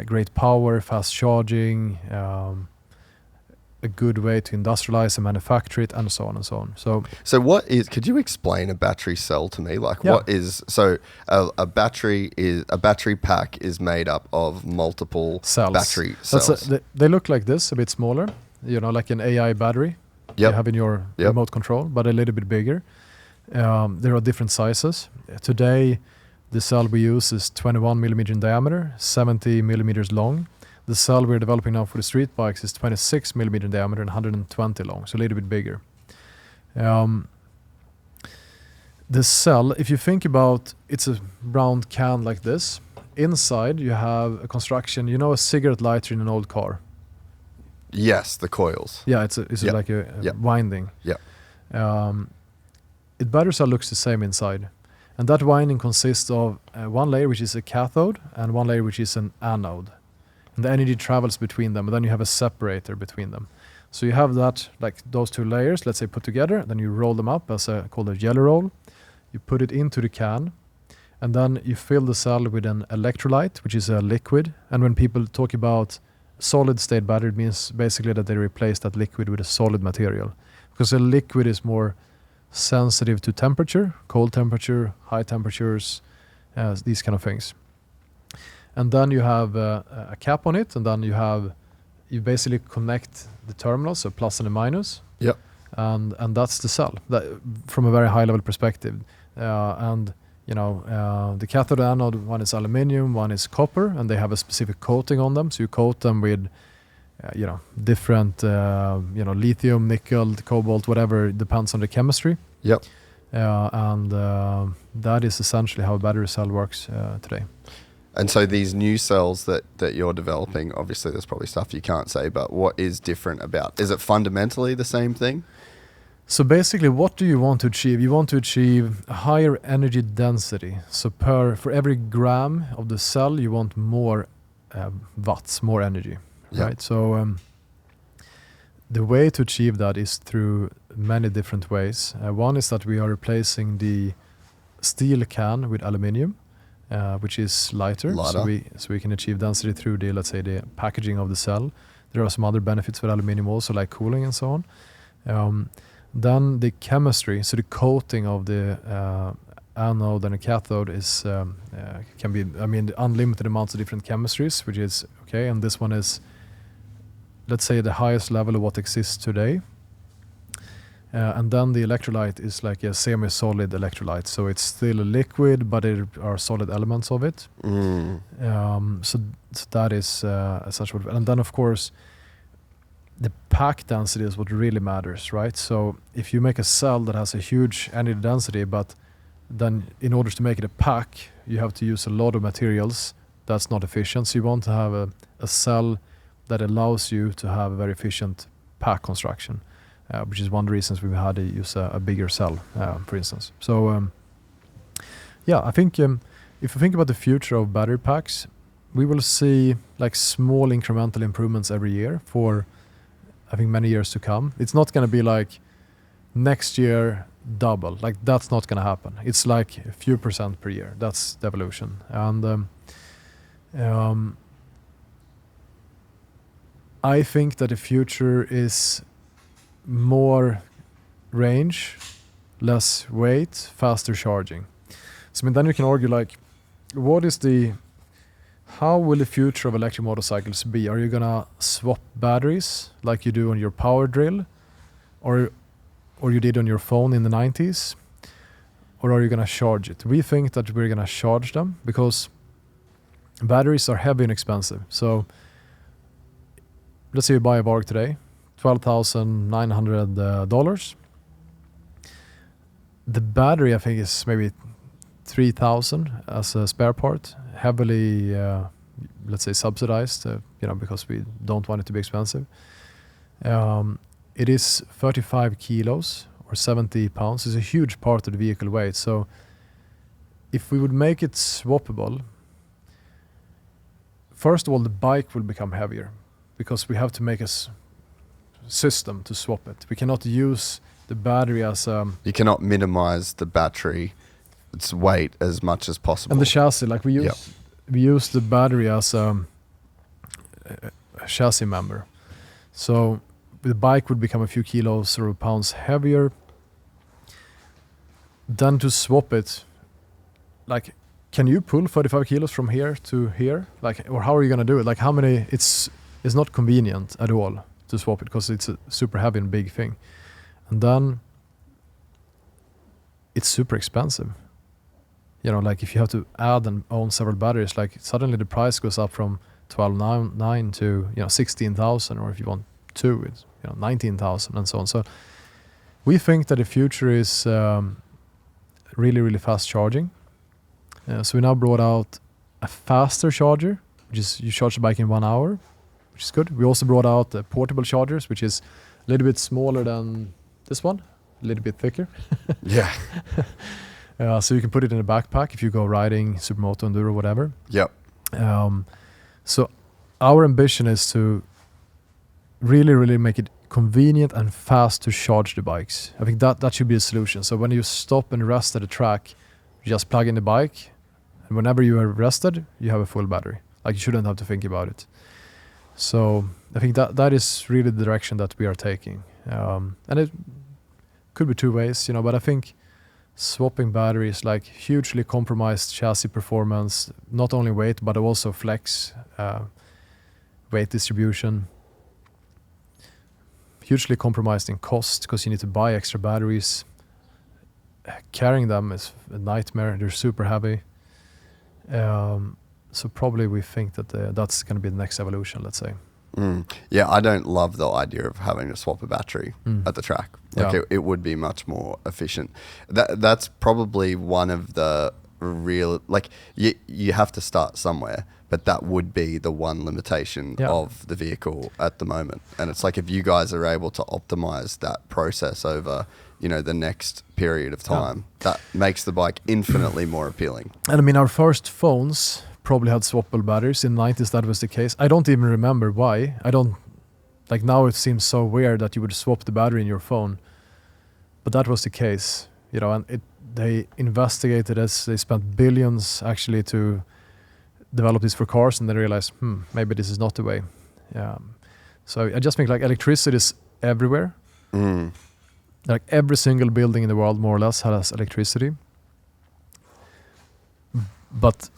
great power, fast charging, a good way to industrialize and manufacture it, and so on and so on. So could you explain a battery cell to me? Like Yeah. a battery pack is made up of multiple cells. battery cells. They look like this, a bit smaller, like an AI battery you have in your remote control, but a little bit bigger. There are different sizes. Today, the cell we use is 21 millimeter in diameter, 70 millimeters long. The cell we're developing now for the street bikes is 26 millimeter in diameter and 120 long, so a little bit bigger. The cell, if you think about, it's a round can like this. Inside you have a construction, a cigarette lighter in an old car. Yes, the coils. Yeah, it's like a winding. Yeah. The battery cell looks the same inside. And that winding consists of one layer which is a cathode and one layer which is an anode. And the energy travels between them, and then you have a separator between them. So you have that, like those two layers, let's say put together, then you roll them up as called a jelly roll. You put it into the can, and then you fill the cell with an electrolyte, which is a liquid. And when people talk about solid state battery, it means basically that they replace that liquid with a solid material. Because a liquid is more sensitive to temperature, cold temperature, high temperatures, these kind of things. And then you have a cap on it, and then you basically connect the terminals, so plus and a minus. Yep. And that's the cell, that, from a very high level perspective. The cathode and anode, one is aluminium, one is copper, and they have a specific coating on them. So you coat them with different, lithium, nickel, cobalt, whatever, depends on the chemistry. Yep. That is essentially how a battery cell works today. And so these new cells that you're developing, obviously there's probably stuff you can't say, but what is different about? Is it fundamentally the same thing? So basically, what do you want to achieve? You want to achieve a higher energy density. So for every gram of the cell, you want more watts, more energy. Yeah. Right? So the way to achieve that is through many different ways. One is that we are replacing the steel can with aluminium, which is lighter. So we can achieve density through the packaging of the cell. There are some other benefits with aluminium also, like cooling and so on. Then the chemistry, so the coating of the anode and the cathode is can be, unlimited amounts of different chemistries, which is okay. And this one is, let's say, the highest level of what exists today. And then the electrolyte is like a semi-solid electrolyte, so it's still a liquid, but there are solid elements of it. So that is essentially. And then, of course, the pack density is what really matters, right? So if you make a cell that has a huge energy density, but then in order to make it a pack, you have to use a lot of materials. That's not efficient. So you want to have a cell that allows you to have a very efficient pack construction. Which is one of the reasons we've had to use a bigger cell, for instance. So, I think if you think about the future of battery packs, we will see like small incremental improvements every year for, I think, many years to come. It's not going to be like next year double. Like that's not going to happen. It's like a few percent per year. That's the evolution. And I think that the future is more range, less weight, faster charging. So I mean, then you can argue like, how will the future of electric motorcycles be? Are you gonna swap batteries like you do on your power drill, or you did on your phone in the 90s? Or are you gonna charge it? We think that we're gonna charge them because batteries are heavy and expensive. So let's say you buy a VARG today, $12,900. The battery, I think, is maybe $3,000 as a spare part, heavily, let's say, subsidized, because we don't want it to be expensive. It is 35 kilos or 70 pounds. It's a huge part of the vehicle weight. So if we would make it swappable, first of all, the bike will become heavier because we have to make a system to swap it. We cannot use the battery as you cannot minimize the battery, its weight, as much as possible. And the chassis, like we use the battery as a chassis member. So the bike would become a few kilos or pounds heavier. Then to swap it, like, can you pull 35 kilos from here to here? Like, or how are you gonna do it? Like, how many? It's not convenient at all to swap it because it's a super heavy and big thing. And then it's super expensive. Like if you have to add and own several batteries, like suddenly the price goes up from 12,900 to 16,000, or if you want two, it's 19,000 and so on. So we think that the future is really, really fast charging. So we now brought out a faster charger, which is you charge the bike in 1 hour, which is good. We also brought out portable chargers, which is a little bit smaller than this one, a little bit thicker. Yeah. So you can put it in a backpack if you go riding, supermoto, enduro, whatever. Yep. So our ambition is to really, really make it convenient and fast to charge the bikes. I think that should be a solution. So when you stop and rest at a track, you just plug in the bike, and whenever you are rested, you have a full battery. Like, you shouldn't have to think about it. So I think that is really the direction that we are taking. And it could be two ways, but I think swapping batteries, like hugely compromised chassis performance, not only weight, but also flex, weight distribution, hugely compromised in cost because you need to buy extra batteries. Carrying them is a nightmare. They're super heavy. So probably we think that that's going to be the next evolution, let's say. Yeah, I don't love the idea of having to swap a battery at the track. Like it would be much more efficient. That's probably one of the real, like you have to start somewhere, but that would be the one limitation of the vehicle at the moment. And it's like, if you guys are able to optimize that process over, the next period of time, that makes the bike infinitely more appealing. And I mean, our first phones probably had swappable batteries. In the 90s, that was the case. I don't even remember why. Now it seems so weird that you would swap the battery in your phone. But that was the case, and they investigated this. They spent billions actually to develop this for cars, and they realized, maybe this is not the way. So I just think like electricity is everywhere. Like every single building in the world more or less has electricity. But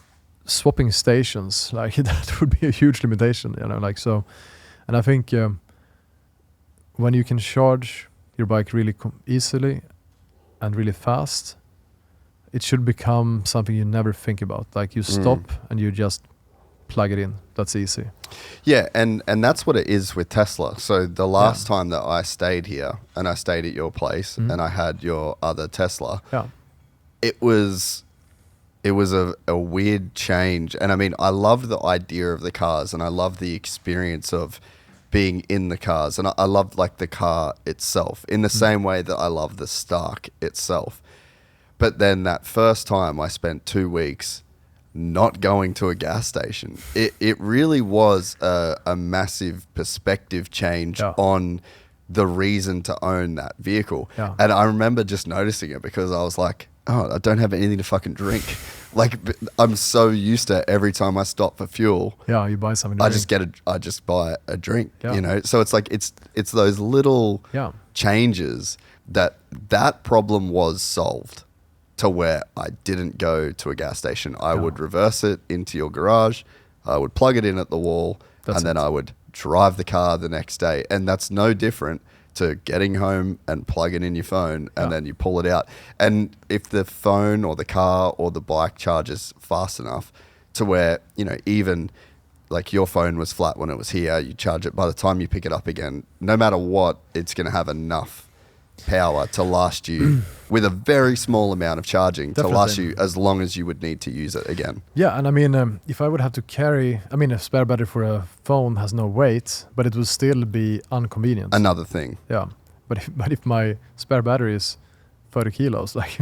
swapping stations, like that would be a huge limitation, so. And I think when you can charge your bike really easily and really fast, it should become something you never think about. Like you stop and you just plug it in. That's easy. Yeah, and that's what it is with Testl. So the last time that I stayed here and I stayed at your place and I had your other Testl, it was a weird change. And I mean, I loved the idea of the cars and I loved the experience of being in the cars. And I loved like the car itself in the same way that I love the Stark itself. But then that first time I spent 2 weeks not going to a gas station, it really was a massive perspective change on the reason to own that vehicle. And I remember just noticing it because I was like, oh, I don't have anything to fucking drink. Like, I'm so used to every time I stop for fuel. Yeah, you buy something to drink. I just buy a drink, Yeah. you know? So it's like, it's those little changes that problem was solved to where I didn't go to a gas station. I would reverse it into your garage. I would plug it in at the wall and then I would drive the car the next day. And that's no different to getting home and plugging in your phone and then you pull it out. And if the phone or the car or the bike charges fast enough to where, you know, even like your phone was flat when it was here, you charge it, by the time you pick it up again, no matter what, it's going to have enough power to last you with a very small amount of charging to last you as long as you would need to use it again. Yeah, and I mean, if I would have to carry, I mean, a spare battery for a phone has no weight, but it will still be inconvenient. Another thing. Yeah, but if my spare battery is 30 kilos, like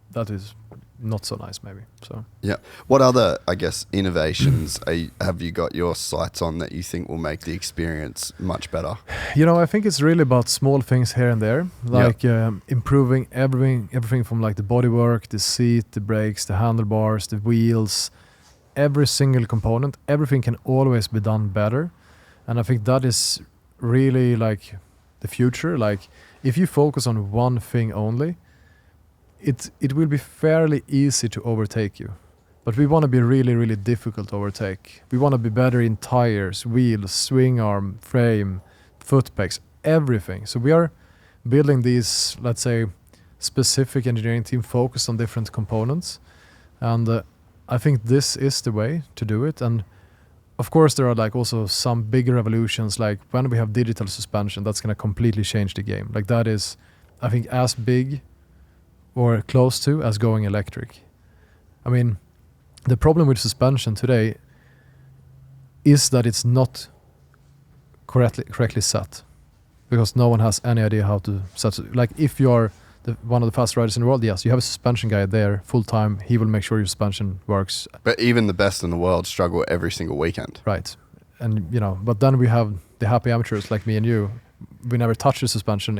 that is not so nice, maybe. So yeah, what other, I guess, innovations have you got your sights on that you think will make the experience much better? You know, I think it's really about small things here and there, like improving everything from like the bodywork, the seat, the brakes, the handlebars, the wheels, every single component. Everything can always be done better, and I think that is really like the future. Like if you focus on one thing only, it will be fairly easy to overtake you. But we want to be really, really difficult to overtake. We want to be better in tires, wheels, swing arm, frame, foot pegs, everything. So we are building these, let's say, specific engineering team focused on different components. And I think this is the way to do it. And of course, there are like also some bigger revolutions, like when we have digital suspension, that's going to completely change the game. Like that is, I think, as big or close to as going electric. I mean, the problem with suspension today is that it's not correctly set, because no one has any idea how to set it. Like if you're one of the fast riders in the world, yes, you have a suspension guy there full time. He will make sure your suspension works. But even the best in the world struggle every single weekend. Right. And you know, but then we have the happy amateurs like me and you. We never touch the suspension.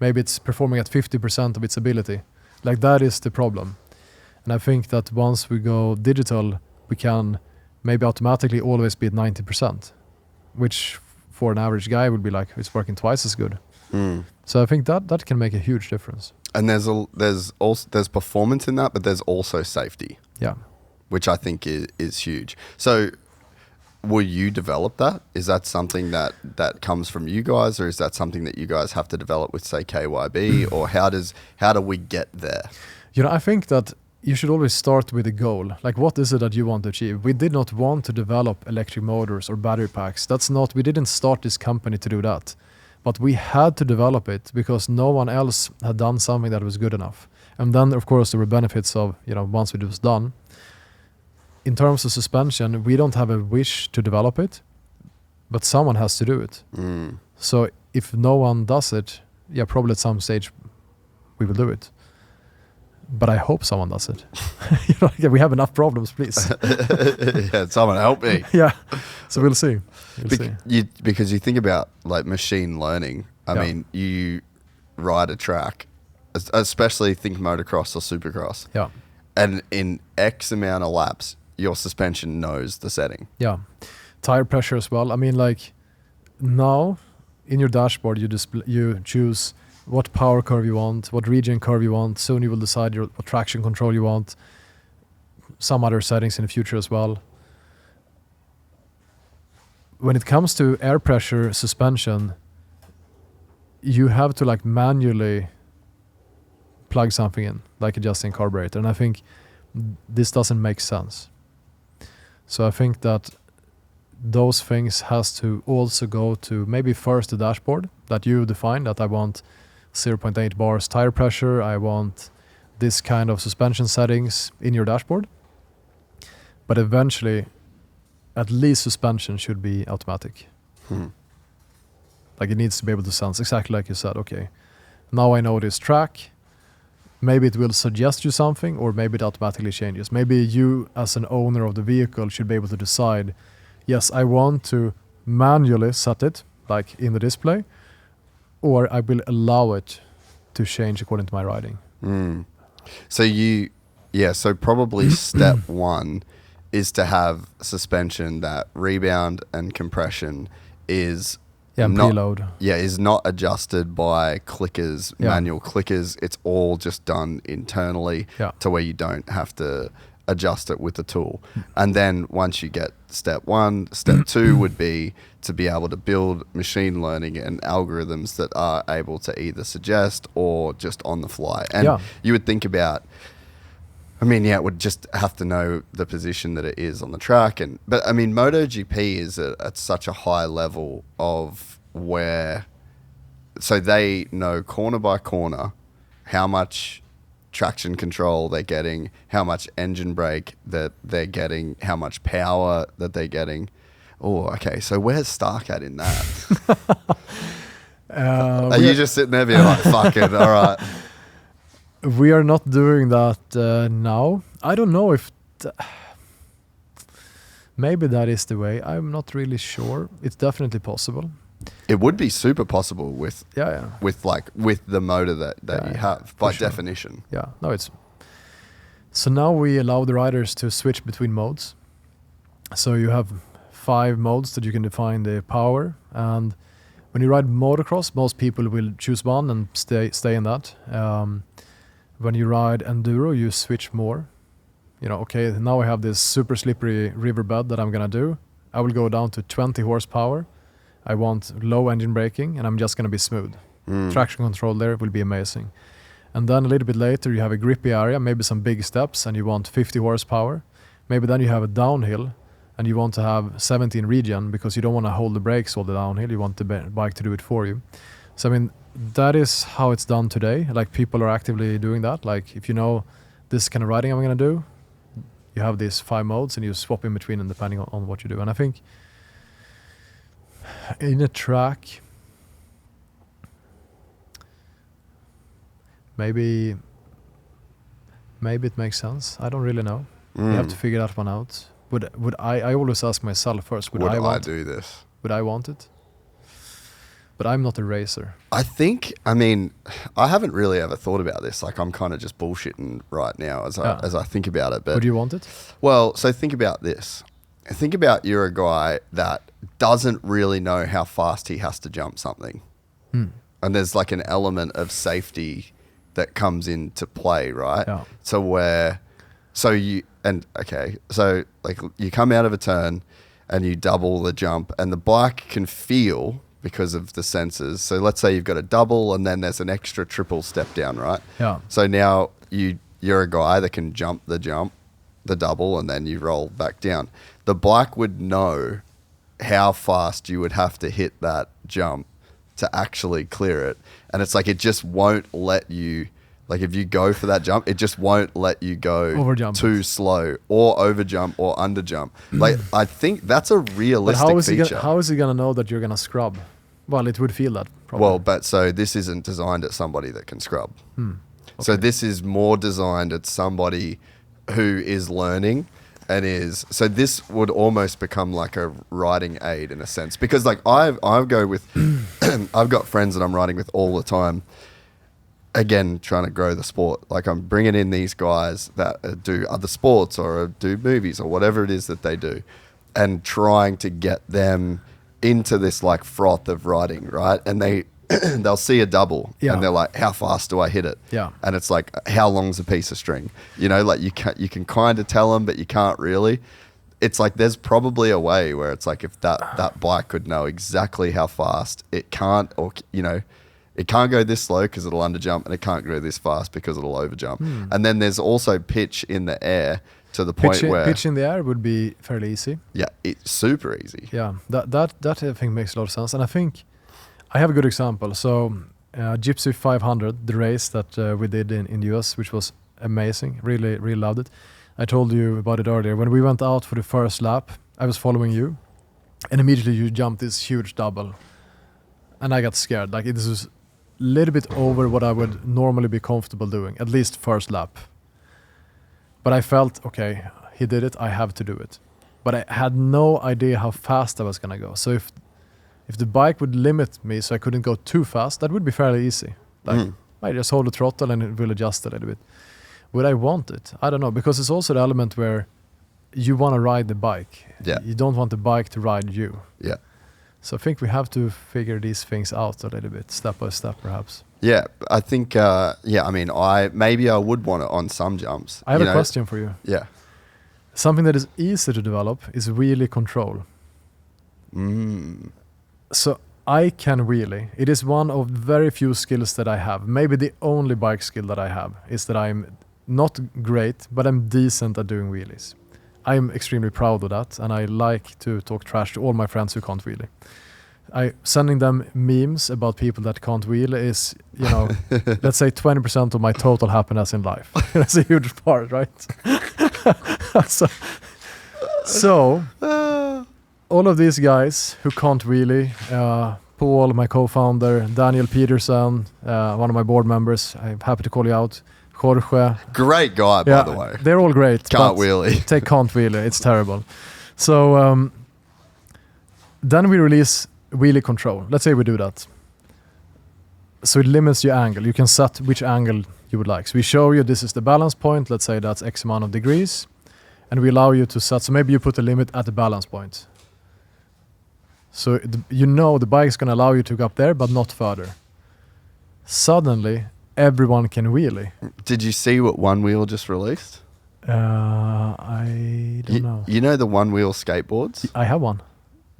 Maybe it's performing at 50% of its ability. Like that is the problem. And I think that once we go digital, we can maybe automatically always be at 90%, which for an average guy would be like, it's working twice as good. So I think that can make a huge difference. And there's performance in that, but there's also safety. Yeah. Which I think is huge. So will you develop that? Is that something that comes from you guys, or is that something that you guys have to develop with, say, KYB, or how do we get there? You know, I think that you should always start with a goal. Like, what is it that you want to achieve? We did not want to develop electric motors or battery packs. We didn't start this company to do that. But we had to develop it because no one else had done something that was good enough. And then, of course, there were benefits of, you know, once it was done. In terms of suspension, we don't have a wish to develop it, but someone has to do it. So if no one does it, yeah, probably at some stage we will do it. But I hope someone does it. You know, we have enough problems, please. Yeah, someone help me. Yeah, so we'll see. Because you think about like machine learning. I mean, you ride a track, especially think motocross or supercross. Yeah. And in X amount of laps, your suspension knows the setting. Yeah. Tire pressure as well. I mean, like now in your dashboard, you choose what power curve you want, what regen curve you want. Soon you will decide what traction control you want. Some other settings in the future as well. When it comes to air pressure suspension, you have to like manually plug something in, like adjusting carburetor. And I think this doesn't make sense. So I think that those things has to also go to maybe first the dashboard that you define, that I want 0.8 bars tire pressure, I want this kind of suspension settings in your dashboard. But eventually, at least suspension should be automatic. Like it needs to be able to sense, exactly like you said, okay, now I know this track. Maybe it will suggest you something, or maybe it automatically changes. Maybe you as an owner of the vehicle should be able to decide, yes, I want to manually set it, like in the display, or I will allow it to change according to my riding. So probably step one is to have suspension that rebound and compression is and not, preload. is not adjusted by clickers, manual clickers. It's all just done internally to where you don't have to adjust it with the tool. And then once you get step one, step two would be to be able to build machine learning and algorithms that are able to either suggest or just on the fly. And you would think about, it would just have to know the position that it is on the track. But MotoGP is at such a high level of so they know corner by corner how much traction control they're getting, how much engine brake that they're getting, how much power that they're getting. Oh, okay. So where's Stark at in that? Are you just sitting there being like, fuck it, all right. We are not doing that now. I don't know if... maybe that is the way. I'm not really sure. It's definitely possible. It would be super possible with with the motor that you have by definition. Yeah, no, it's... So now we allow the riders to switch between modes. So you have 5 modes that you can define the power, and when you ride motocross, most people will choose one and stay in that. When you ride enduro, you switch more. Okay, now I have this super slippery riverbed that I'm gonna do. I will go down to 20 horsepower. I want low engine braking, and I'm just gonna be smooth. Traction control there will be amazing. And then a little bit later, you have a grippy area, maybe some big steps, and you want 50 horsepower. Maybe then you have a downhill, and you want to have 17 regen because you don't want to hold the brakes all the downhill. You want the bike to do it for you. So that is how it's done today. Like, people are actively doing that. Like, if you know this kind of riding I'm going to do, you have these 5 modes and you swap in between them depending on what you do. And I think in a track, maybe it makes sense. I don't really know. You have to figure that one out. Would I always ask myself first, would I do this? Would I want it? But I'm not a racer. I think, I haven't really ever thought about this. Like, I'm kind of just bullshitting right now as I think about it. But would you want it? Well, so think about this. Think about you're a guy that doesn't really know how fast he has to jump something. And there's like an element of safety that comes into play, right? Yeah. So you come out of a turn and you double the jump, and the bike can feel, because of the sensors. So let's say you've got a double and then there's an extra triple step down, right? Yeah. So now you're a guy that can jump, the double, and then you roll back down. The bike would know how fast you would have to hit that jump to actually clear it. And it's like, it just won't let you, like, if you go for that jump, it just won't let you go too slow or overjump or underjump. Like, I think that's a realistic feature. How is he going to know that you're going to scrub? Well, it would feel that probably. Well, but so this isn't designed at somebody that can scrub. Okay. So this is more designed at somebody who is learning so this would almost become like a riding aid in a sense, because like I go with, I've got friends that I'm riding with all the time. Again, trying to grow the sport. Like, I'm bringing in these guys that do other sports or do movies or whatever it is that they do, and trying to get them into this like froth of riding, right? And they'll see a double and they're like, how fast do I hit it? Yeah. And it's like, how long's a piece of string? Like you can kind of tell them, but you can't really. It's like, there's probably a way where it's like, if that bike could know exactly how fast it can't, or, it can't go this slow because it'll underjump, and it can't go this fast because it'll overjump. And then there's also pitch in the air to the point where... Pitch in the air would be fairly easy. Yeah, it's super easy. Yeah, that I think makes a lot of sense. And I think I have a good example. So Gypsy 500, the race that we did in the US, which was amazing. Really, really loved it. I told you about it earlier. When we went out for the first lap, I was following you, and immediately you jumped this huge double. And I got scared. Like, it was a little bit over what I would normally be comfortable doing, at least first lap. But I felt, okay, he did it, I have to do it. But I had no idea how fast I was going to go. So if the bike would limit me so I couldn't go too fast, that would be fairly easy. Like, I just hold the throttle and it will adjust a little bit. Would I want it? I don't know, because it's also the element where you want to ride the bike. Yeah. You don't want the bike to ride you. Yeah. So I think we have to figure these things out a little bit, step by step, perhaps. Yeah, I think. I mean, maybe I would want it on some jumps. I have a question for you. Yeah. Something that is easy to develop is wheelie control. So I can wheelie. It is one of very few skills that I have. Maybe the only bike skill that I have is that I'm not great, but I'm decent at doing wheelies. I'm extremely proud of that, and I like to talk trash to all my friends who can't wheelie. Sending them memes about people that can't wheel is, let's say 20% of my total happiness in life. That's a huge part, right? So all of these guys who can't wheelie, Paul, my co-founder, Daniel Peterson, one of my board members, I'm happy to call you out, Jorge. Great guy, by the way. They're all great. Can't wheelie. They can't wheelie. It's terrible. So then we release wheelie control. Let's say we do that. So it limits your angle. You can set which angle you would like. So we show you this is the balance point. Let's say that's X amount of degrees. And we allow you to set. So maybe you put a limit at the balance point. So the bike is going to allow you to go up there, but not further. Suddenly, everyone can wheelie. Did you see what One Wheel just released? I don't know. You know the One Wheel skateboards? I have one.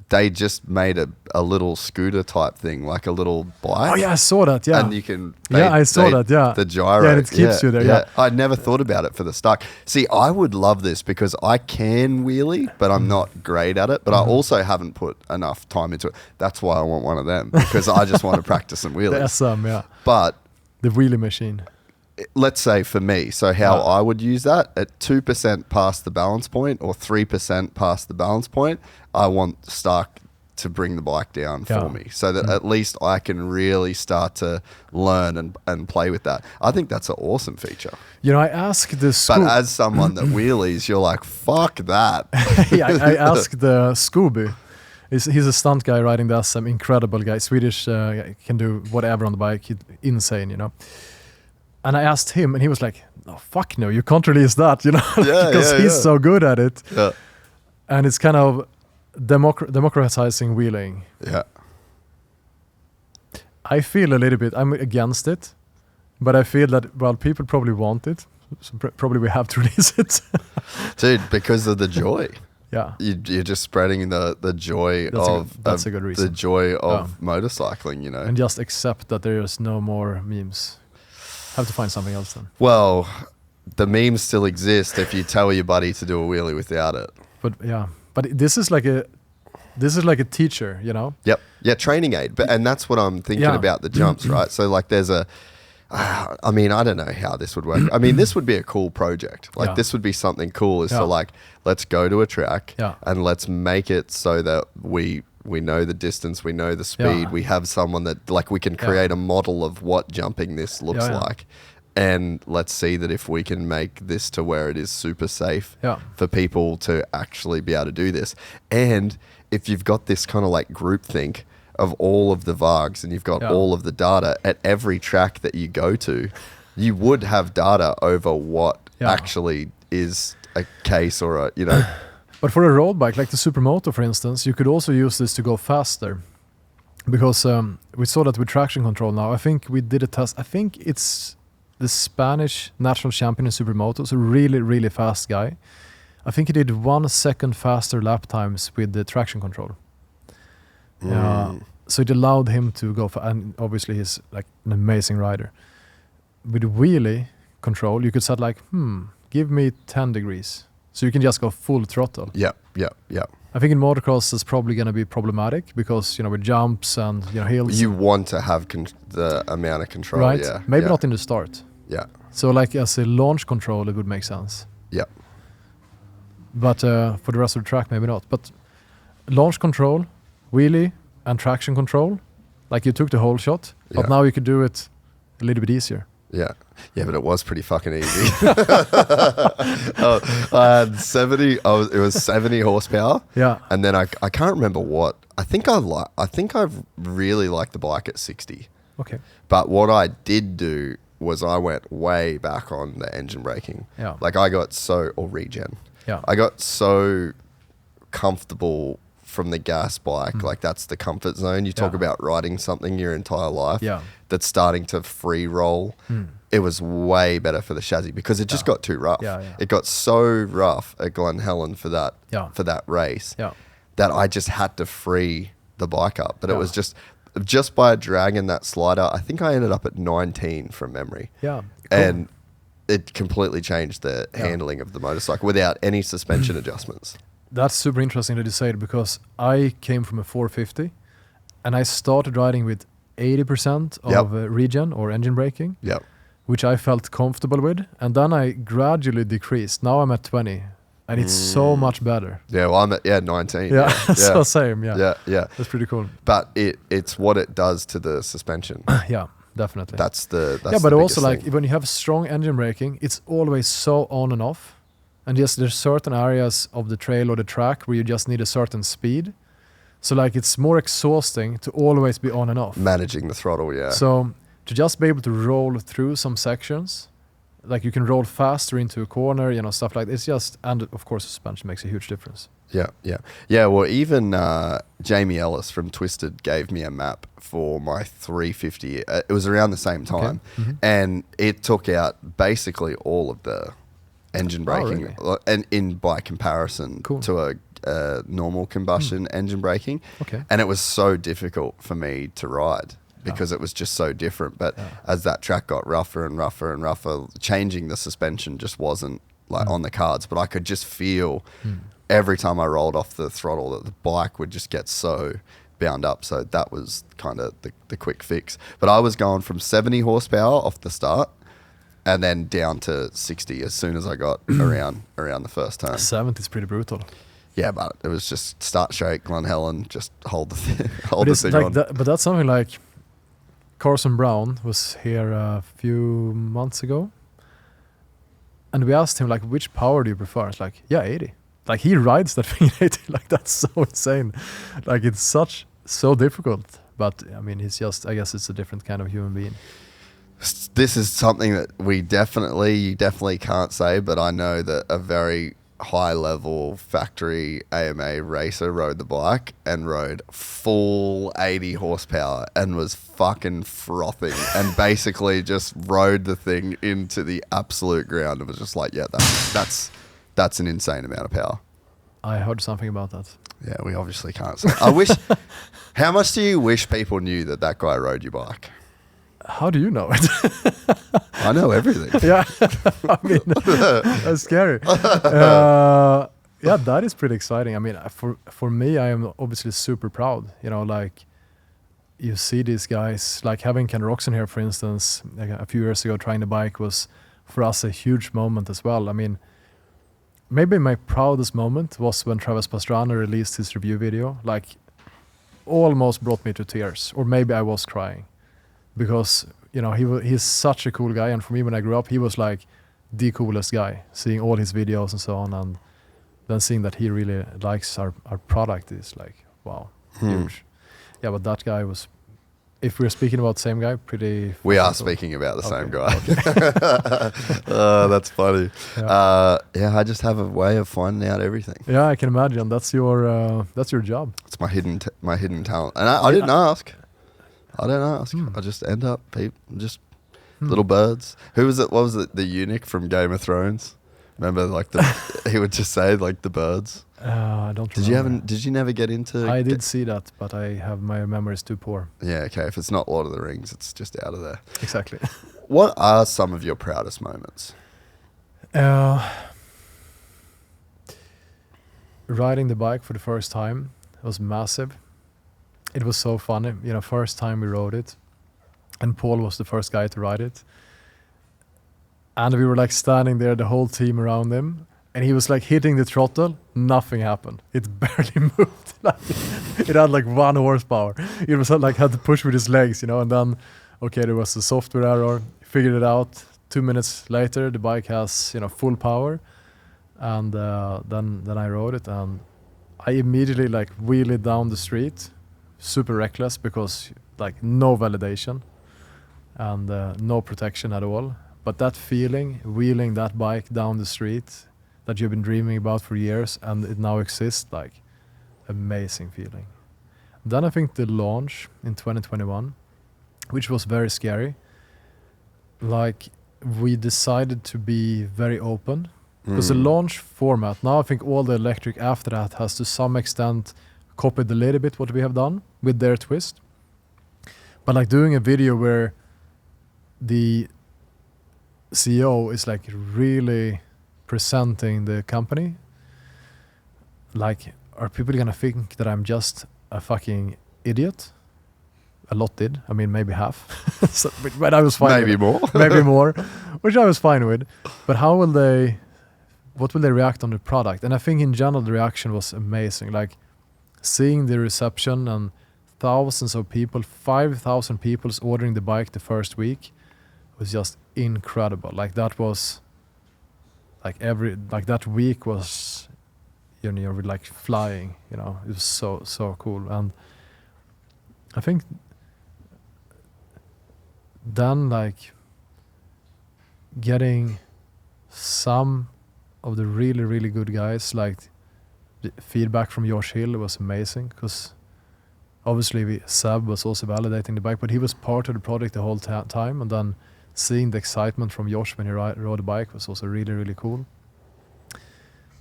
They just made a little scooter type thing, like a little bike. Oh yeah, I saw that. Yeah, and you can. I saw that. Yeah, the gyro. Yeah, and it keeps you there. Yeah. I never thought about it for the start. See, I would love this because I can wheelie, but I'm not great at it. But I also haven't put enough time into it. That's why I want one of them, because I just want to practice some wheelies. The SM, yeah. But the wheelie machine. Let's say for me, so how I would use that at 2% past the balance point or 3% past the balance point, I want Stark to bring the bike down for me so that at least I can really start to learn and play with that. I think that's an awesome feature. I asked the But as someone that wheelies, you're like, fuck that. Yeah, I asked the Scooby. He's a stunt guy riding the SM, incredible guy, Swedish, can do whatever on the bike, insane, And I asked him, and he was like, "Oh fuck no, you can't release that," because he's so good at it. Yeah. And it's kind of democratizing wheeling. Yeah. I feel a little bit, I'm against it, but I feel that people probably want it, so probably we have to release it. Dude, because of the joy. Yeah. You're just spreading the joy that's a good reason. The joy of motorcycling, And just accept that there is no more memes. Have to find something else then. Well, the memes still exist if you tell your buddy to do a wheelie without it. But this is like a teacher, Yep. Yeah, training aid. And that's what I'm thinking about the jumps, right? So like there's I don't know how this would work. I mean, this would be a cool project. Like this would be something cool is to let's go to a track and let's make it so that we know the distance, we know the speed, we have someone that we can create a model of what jumping this looks like. And let's see that if we can make this to where it is super safe for people to actually be able to do this. And if you've got this kind of groupthink of all of the VARGs and you've got all of the data at every track that you go to, you would have data over what actually is a case or a, But for a road bike, like the Supermoto, for instance, you could also use this to go faster. Because we saw that with traction control now. I think we did a test. I think it's the Spanish national champion in Supermoto, so really, really fast guy. I think he did 1 second faster lap times with the traction control. So it allowed him to go, and obviously he's an amazing rider. With wheelie control, you could set give me 10 degrees. So you can just go full throttle. Yeah. I think in motocross it's probably going to be problematic because, with jumps and, hills. You want to have the amount of control, right? Yeah. Maybe not in the start. Yeah. So as a launch control, it would make sense. Yeah. But for the rest of the track, maybe not. But launch control, wheelie, and traction control, you took the whole shot, but now you could do it a little bit easier. Yeah. Yeah, but it was pretty fucking easy. I had 70, it was 70 horsepower. Yeah. And then I can't remember what. I think I really liked the bike at 60. Okay. But what I did do was I went way back on the engine braking. Yeah. Like I got or regen. Yeah. I got so comfortable from the gas bike. Like that's the comfort zone. You talk about riding something your entire life that's starting to free roll. It was way better for the chassis because it just got too rough. It got so rough at Glen Helen for that race that I just had to free the bike up. But it was just by dragging that slider, I think I ended up at 19 from memory. Yeah. Cool. And it completely changed the handling of the motorcycle without any suspension adjustments. That's super interesting that you say it because I came from a 450 and I started riding with 80% of regen or engine braking, which I felt comfortable with. And then I gradually decreased. Now I'm at 20 and it's so much better. Yeah, well, I'm at 19. Yeah, so same. Yeah, that's pretty cool. But it's what it does to the suspension. Yeah, definitely. That's but the also like thing. when you have strong engine braking, it's always so on and off. And yes, there's certain areas of the trail or the track where you just need a certain speed. So like it's more exhausting to always be on and off. Managing the throttle, yeah. So to just be able to roll through some sections, like you can roll faster into a corner, stuff like this. And of course, suspension makes a huge difference. Yeah. Well, even Jamie Ellis from Twisted gave me a map for my 350. It was around the same time, and it took out basically all of the engine braking, and by comparison to a normal combustion engine braking. And it was so difficult for me to ride. Because it was just so different. But as that track got rougher and rougher and rougher, changing the suspension just wasn't like on the cards. But I could just feel every time I rolled off the throttle that the bike would just get so bound up. So that was kind of the quick fix. But I was going from 70 horsepower off the start and then down to 60 as soon as I got around the first turn. 70 is pretty brutal. Yeah, but it was just start straight, Glen Helen, just hold the thing like on. But that's something like Carson Brown was here a few months ago, and we asked him like, which power do you prefer? It's like, 80. Like he rides that thing 80. Like that's so insane. Like it's so difficult. But I mean, I guess it's a different kind of human being. This is something that you definitely can't say, but I know that a very high level factory AMA racer rode the bike and rode full 80 horsepower and was fucking frothing and basically just rode the thing into the absolute ground. It was just like, that's an insane amount of power. I heard something about that. Yeah, we obviously can't say. How much do you wish people knew that guy rode your bike? How do you know it? I know everything. Yeah, I mean, that's scary. That is pretty exciting. I mean, for me, I am obviously super proud. Like you see these guys, like having Ken Roxon here, for instance, like a few years ago, trying the bike was for us a huge moment as well. I mean, maybe my proudest moment was when Travis Pastrana released his review video. Like, almost brought me to tears, or maybe I was crying. Because he's such a cool guy, and for me when I grew up he was like the coolest guy, seeing all his videos and so on, and then seeing that he really likes our product is like, wow, huge. Yeah, but that guy was, if we're speaking about the same guy, pretty... We are speaking about the same guy. Okay. That's funny. Yeah. I just have a way of finding out everything. Yeah, I can imagine. That's your job. It's my hidden talent, and I didn't ask. I don't ask. I just end up little birds. Who was it? What was it? The eunuch from Game of Thrones. Remember, like he would just say like the birds. I don't remember. Did you never get into? I did see that, but my memory is too poor. Yeah. Okay. If it's not Lord of the Rings, it's just out of there. Exactly. What are some of your proudest moments? Riding the bike for the first time was massive. It was so funny. First time we rode it, and Paul was the first guy to ride it. And we were like standing there, the whole team around him, and he was like hitting the throttle. Nothing happened. It barely moved. It had like 1 horsepower. It was like had to push with his legs, and then, okay, there was a software error. Figured it out. 2 minutes later, the bike has, full power. And then I rode it, and I immediately like wheeled down the street. Super reckless because like no validation, and no protection at all. But that feeling, wheeling that bike down the street that you've been dreaming about for years, and it now exists, like, amazing feeling. Then I think the launch in 2021, which was very scary, like, we decided to be very open. Because the launch format, now I think all the electric after that has to some extent copied a little bit what we have done with their twist. But like doing a video where the CEO is like really presenting the company, like, are people gonna think that I'm just a fucking idiot? A lot did. I mean, maybe half. But I was fine. Maybe more. Maybe more, which I was fine with. But what will they react on the product? And I think in general the reaction was amazing. Like seeing the reception and thousands of people, 5,000 people ordering the bike the first week was just incredible. Like that was that week was, you know, like flying, you know. It was so cool. And I think then like getting some of the really, really good guys, like the feedback from Josh Hill was amazing, because obviously Seb was also validating the bike, but he was part of the project the whole time, and then seeing the excitement from Josh when he rode the bike was also really, really cool.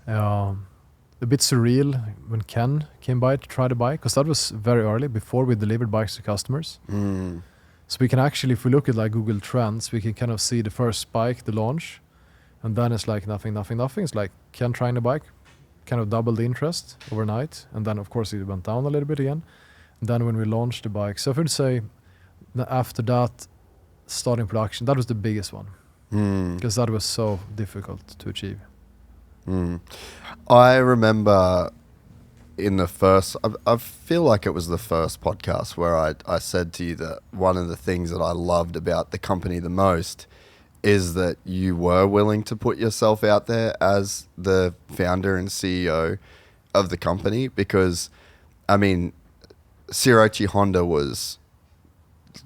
A bit surreal when Ken came by to try the bike, because that was very early, before we delivered bikes to customers. So we can actually, if we look at like Google Trends, we can kind of see the first bike, the launch, and then it's like nothing. It's like Ken trying the bike, kind of doubled the interest overnight, and then of course it went down a little bit again. And then when we launched the bike, so I would say that after that, starting production, that was the biggest one, because that was so difficult to achieve. I remember in the first, I feel like it was the first podcast where I said to you that one of the things that I loved about the company the most is that you were willing to put yourself out there as the founder and CEO of the company, because, I mean, Shiroichi Honda was,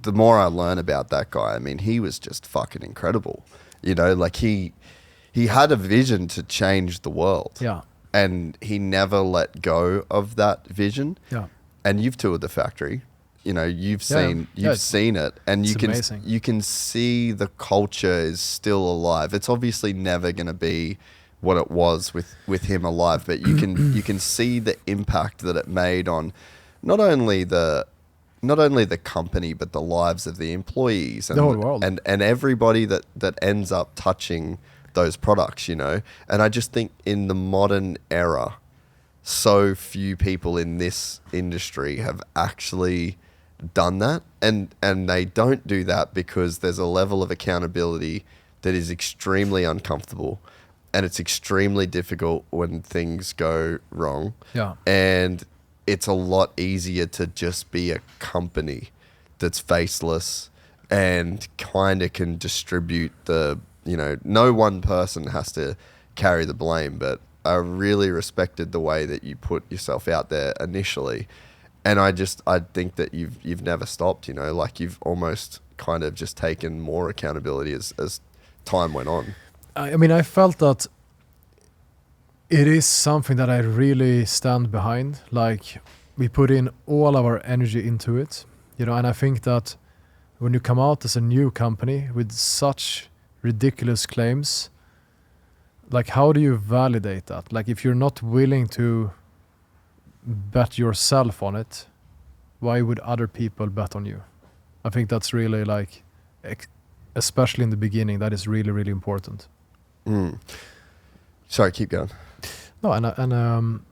the more I learn about that guy, I mean, he was just fucking incredible. You know, like he had a vision to change the world. Yeah. And he never let go of that vision. Yeah. And you've toured the factory. You know, you've seen it, and you can see the culture is still alive. It's obviously never going to be what it was with him alive, but you can see the impact that it made on not only the company, but the lives of the employees and the whole world, and everybody that ends up touching those products, you know. And I just think in the modern era, so few people in this industry have actually done that, and they don't do that because there's a level of accountability that is extremely uncomfortable, and it's extremely difficult when things go wrong. Yeah. And it's a lot easier to just be a company that's faceless and kind of can distribute the, you know, no one person has to carry the blame, but I really respected the way that you put yourself out there initially. And I think that you've never stopped, you know, like you've almost kind of just taken more accountability as time went on. I mean, I felt that it is something that I really stand behind. Like, we put in all of our energy into it, you know, and I think that when you come out as a new company with such ridiculous claims, like, how do you validate that? Like, if you're not willing to bet yourself on it, why would other people bet on you? I think that's really, like, especially in the beginning, that is really, really important. Sorry, keep going. No, and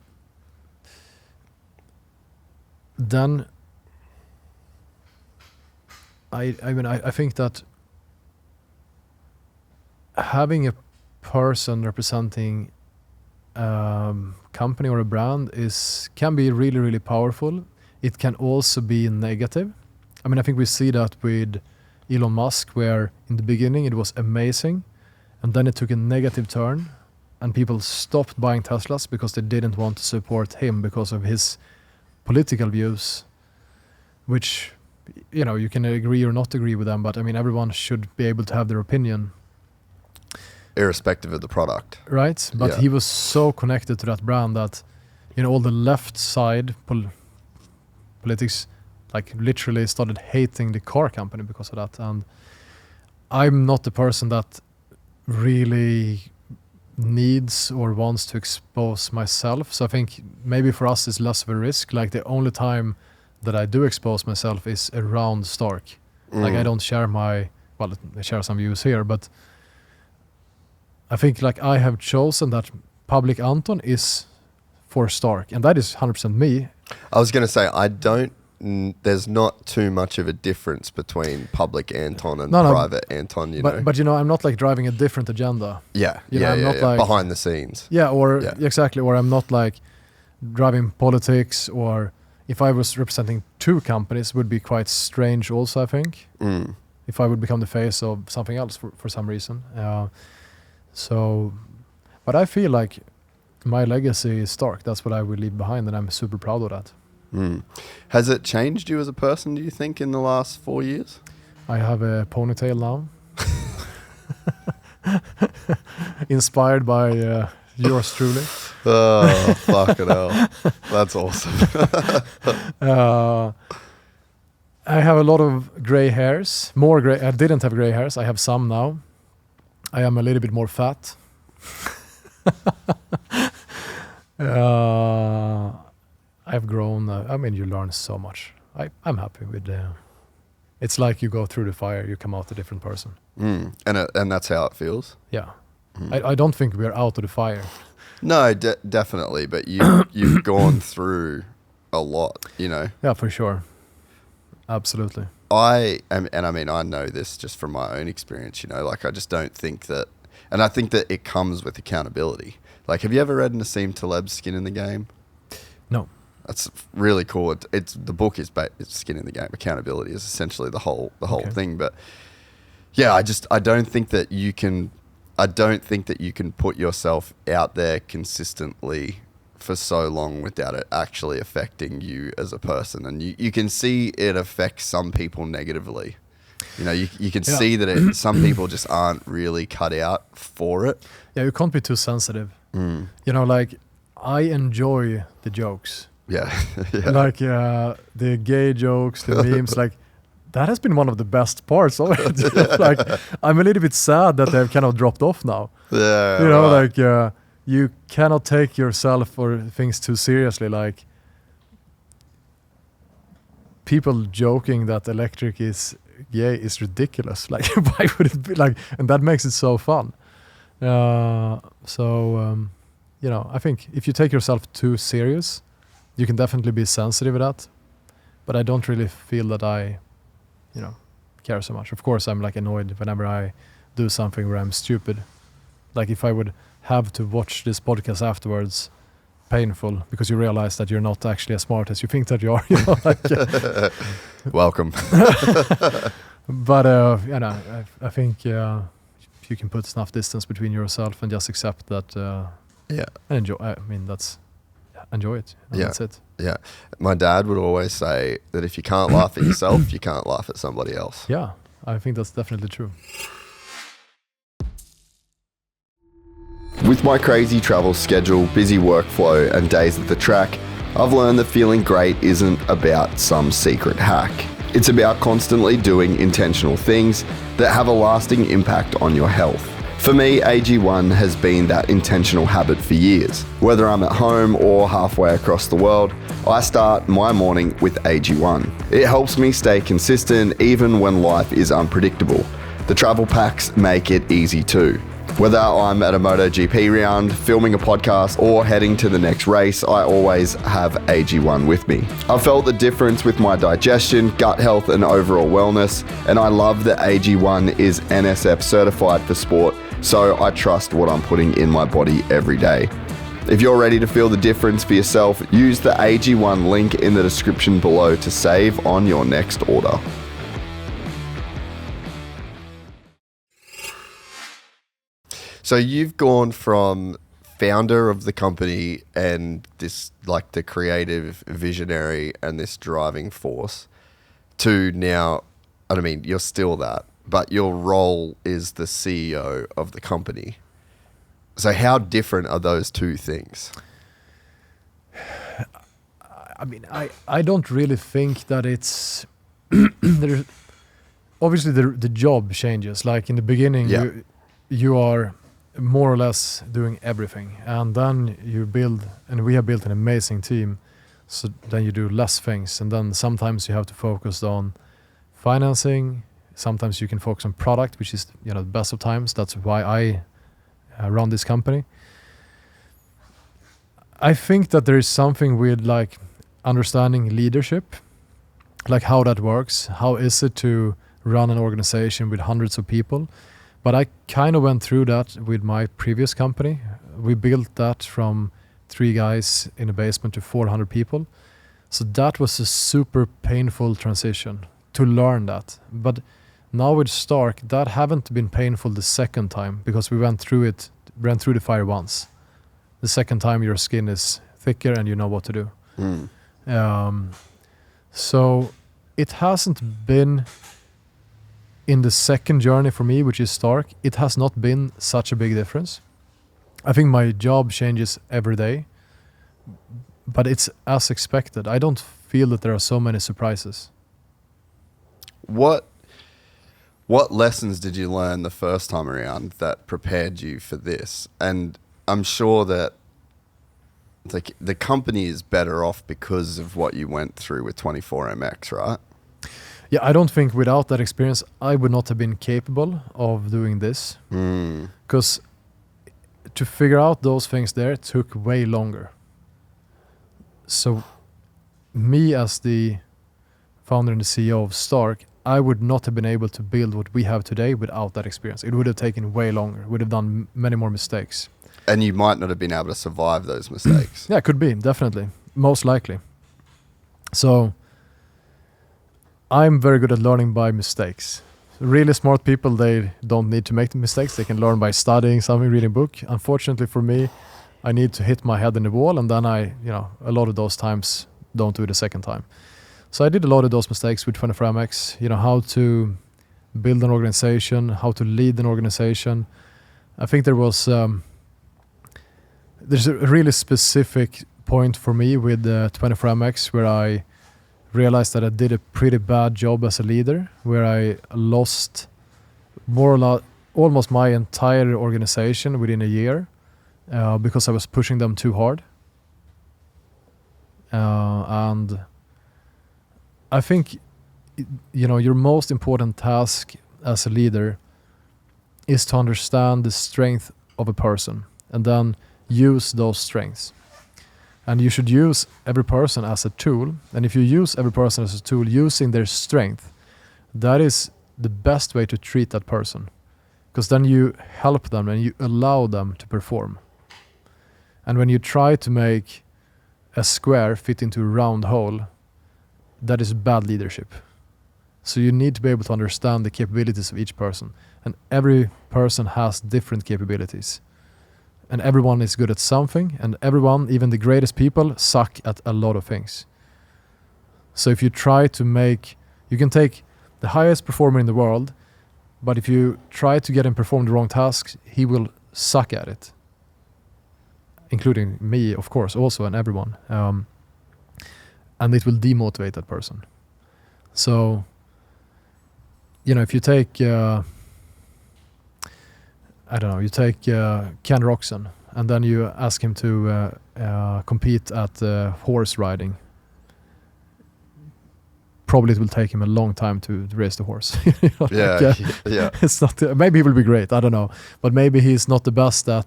then I think that having a person representing company or a brand can be really, really powerful. It can also be negative. I mean, I think we see that with Elon Musk, where in the beginning it was amazing, and then it took a negative turn, and people stopped buying Teslas because they didn't want to support him because of his political views, which you know, you can agree or not agree with them, but I mean, everyone should be able to have their opinion. Irrespective of the product. Right? But Yeah. he was so connected to that brand that, you know, all the left side politics, like literally started hating the car company because of that. And I'm not the person that really needs or wants to expose myself. So I think maybe for us it's less of a risk. Like the only time that I do expose myself is around Stark. Like I don't share I share some views here, but I think like I have chosen that public Anton is for Stark, and that is 100% me. I was going to say, there's not too much of a difference between public Anton and private Anton, you know. But you know, I'm not like driving a different agenda. Yeah, You know, I'm not like behind the scenes. Yeah, exactly. Or I'm not like driving politics, or if I was representing two companies, would be quite strange also, I think. If I would become the face of something else for some reason. But I feel like my legacy is Stark. That's what I will leave behind, and I'm super proud of that. Has it changed you as a person, do you think, in the last 4 years? I have a ponytail now. Inspired by yours truly. Oh, fucking hell. That's awesome. I have a lot of gray hairs. More gray. I didn't have gray hairs. I have some now. I am a little bit more fat. I've grown. I mean, you learn so much. I'm happy with. It's like you go through the fire, you come out a different person. And that's how it feels. Yeah, I don't think we're out of the fire. No, definitely. But you've gone through a lot, you know. Yeah, for sure. Absolutely. I know this just from my own experience, you know, like I just don't think that, and I think that it comes with accountability. Like, have you ever read Nassim Taleb's Skin in the Game? No. That's really cool. It's the book is it's Skin in the Game. Accountability is essentially the whole thing. But yeah, I don't think that you can put yourself out there consistently for so long without it actually affecting you as a person. And you can see it affects some people negatively. You know, you can see that some people just aren't really cut out for it. Yeah, you can't be too sensitive. You know, like I enjoy the jokes. Yeah. Like the gay jokes, the memes, like that has been one of the best parts of it. Like I'm a little bit sad that they've kind of dropped off now. Yeah. You know, right. like you cannot take yourself or things too seriously. Like people joking that electric is gay is ridiculous. Like why would it be like? And that makes it so fun. You know, I think if you take yourself too serious, you can definitely be sensitive with that. But I don't really feel that I, you know, care so much. Of course, I'm like annoyed whenever I do something where I'm stupid. Like if I would have to watch this podcast afterwards, painful, because you realize that you're not actually as smart as you think that you are. You know, like, Welcome. But you know, I think you can put enough distance between yourself and just accept that. And enjoy. I mean, enjoy it. You know, that's it. Yeah. My dad would always say that if you can't laugh at yourself, you can't laugh at somebody else. Yeah, I think that's definitely true. With my crazy travel schedule, busy workflow, and days at the track, I've learned that feeling great isn't about some secret hack. It's about constantly doing intentional things that have a lasting impact on your health. For me, AG1 has been that intentional habit for years. Whether I'm at home or halfway across the world, I start my morning with AG1. It helps me stay consistent even when life is unpredictable. The travel packs make it easy too. Whether I'm at a MotoGP round, filming a podcast, or heading to the next race, I always have AG1 with me. I've felt the difference with my digestion, gut health, and overall wellness, and I love that AG1 is NSF certified for sport, so I trust what I'm putting in my body every day. If you're ready to feel the difference for yourself, use the AG1 link in the description below to save on your next order. So you've gone from founder of the company and this like the creative visionary and this driving force to now, I mean, you're still that, but your role is the CEO of the company. So how different are those two things? I mean, I don't really think that it's there's obviously the job changes. Like in the beginning, Yeah. you are more or less doing everything, and then you build, and we have built an amazing team. So then you do less things, and then sometimes you have to focus on financing. Sometimes you can focus on product, which is the best of times. That's why I run this company. I think that there is something with like understanding leadership, like how that works. How is it to run an organization with hundreds of people? But I kind of went through that with my previous company. We built that from 3 guys in a basement to 400 people. So that was a super painful transition to learn that. But now with Stark, that haven't been painful the second time, because we went through the fire once. The second time your skin is thicker and you know what to do. So it hasn't been, in the second journey for me, which is Stark, it has not been such a big difference. I think my job changes every day, but it's as expected. I don't feel that there are so many surprises. What lessons did you learn the first time around that prepared you for this? And I'm sure that the company is better off because of what you went through with 24MX, right? Yeah, I don't think without that experience, I would not have been capable of doing this. Because to figure out those things there took way longer. So me as the founder and the CEO of Stark, I would not have been able to build what we have today without that experience. It would have taken way longer. Would have done many more mistakes. And you might not have been able to survive those mistakes. Yeah, could be, definitely. Most likely. So I'm very good at learning by mistakes. Really smart people, they don't need to make the mistakes. They can learn by studying something, reading a book. Unfortunately for me, I need to hit my head in the wall, and then a lot of those times don't do it a second time. So I did a lot of those mistakes with 24MX, how to build an organization, how to lead an organization. I think there's a really specific point for me with 24MX where I realized that I did a pretty bad job as a leader, where I lost almost my entire organization within a year because I was pushing them too hard. And I think, your most important task as a leader is to understand the strength of a person and then use those strengths. And you should use every person as a tool. And if you use every person as a tool using their strength, that is the best way to treat that person. Because then you help them and you allow them to perform. And when you try to make a square fit into a round hole, that is bad leadership. So you need to be able to understand the capabilities of each person. And every person has different capabilities. And everyone is good at something, and everyone, even the greatest people, suck at a lot of things. So if you try to you can take the highest performer in the world, but if you try to get him perform the wrong tasks, he will suck at it. Including me, of course, also, and everyone. And it will demotivate that person. So, if you take... you take Ken Roxon, and then you ask him to compete at horse riding. Probably it will take him a long time to race the horse. Yeah. It's not. Maybe he will be great. I don't know, but maybe he's not the best at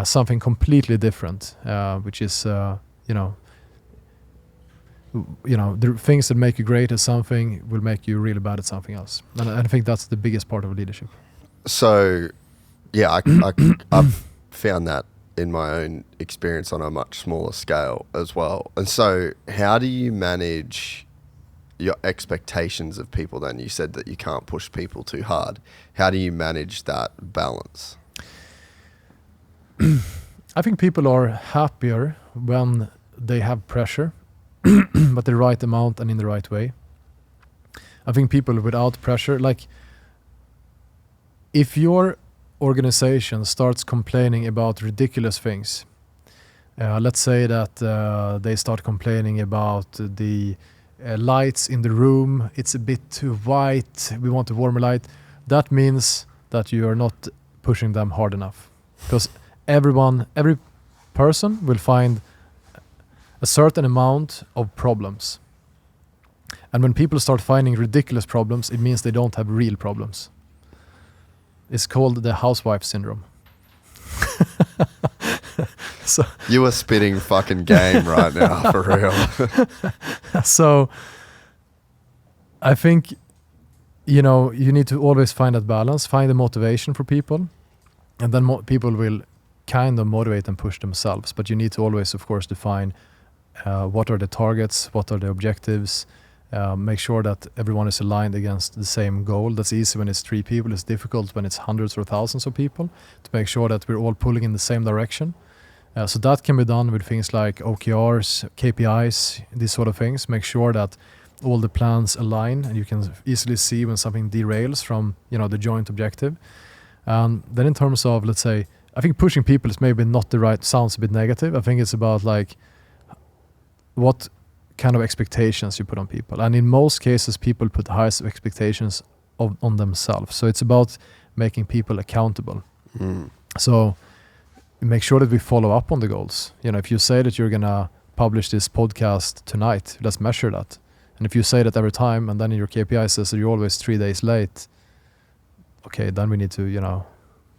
something completely different, which is the things that make you great at something will make you really bad at something else. And I think that's the biggest part of leadership. So, yeah, I've found that in my own experience on a much smaller scale as well. And so how do you manage your expectations of people then? You said that you can't push people too hard. How do you manage that balance? I think people are happier when they have pressure, but the right amount and in the right way. I think people without pressure, like if your organization starts complaining about ridiculous things, let's say that they start complaining about the lights in the room, it's a bit too white, we want a warmer light, that means that you are not pushing them hard enough. Because every person will find a certain amount of problems. And when people start finding ridiculous problems, it means they don't have real problems. It's called the housewife syndrome. So you are spitting fucking game right now, for real. So I think, you need to always find that balance, find the motivation for people, and then people will kind of motivate and push themselves. But you need to always, of course, define what are the targets, what are the objectives, make sure that everyone is aligned against the same goal. That's easy when it's 3 people. It's difficult when it's hundreds or thousands of people, to make sure that we're all pulling in the same direction. So that can be done with things like OKRs, KPIs, these sort of things. Make sure that all the plans align, and you can easily see when something derails from the joint objective. Then in terms of, let's say, I think pushing people is maybe not the right, sounds a bit negative. I think it's about like what kind of expectations you put on people. And in most cases, people put the highest expectations on themselves. So it's about making people accountable. So make sure that we follow up on the goals. If you say that you're going to publish this podcast tonight, let's measure that. And if you say that every time, and then in your KPI says that you're always 3 days late, okay, then we need to,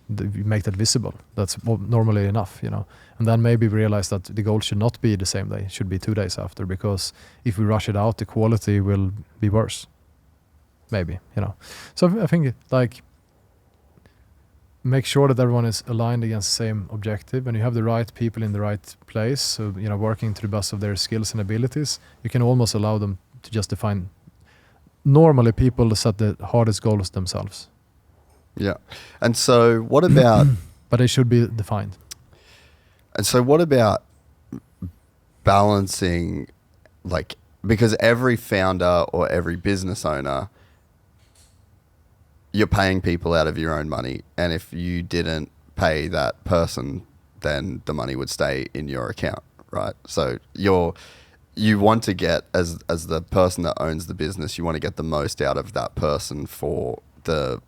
make that visible. That's normally enough, And then maybe we realize that the goal should not be the same day, it should be 2 days after, because if we rush it out, the quality will be worse. Maybe, So I think make sure that everyone is aligned against the same objective, and you have the right people in the right place. So, working to the best of their skills and abilities, you can almost allow them to just define. Normally, people set the hardest goals themselves. Yeah. And so what about... But they should be defined. And so what about balancing, because every founder or every business owner, you're paying people out of your own money. And if you didn't pay that person, then the money would stay in your account, right? So you want to get, as the person that owns the business, you want to get the most out of that person for the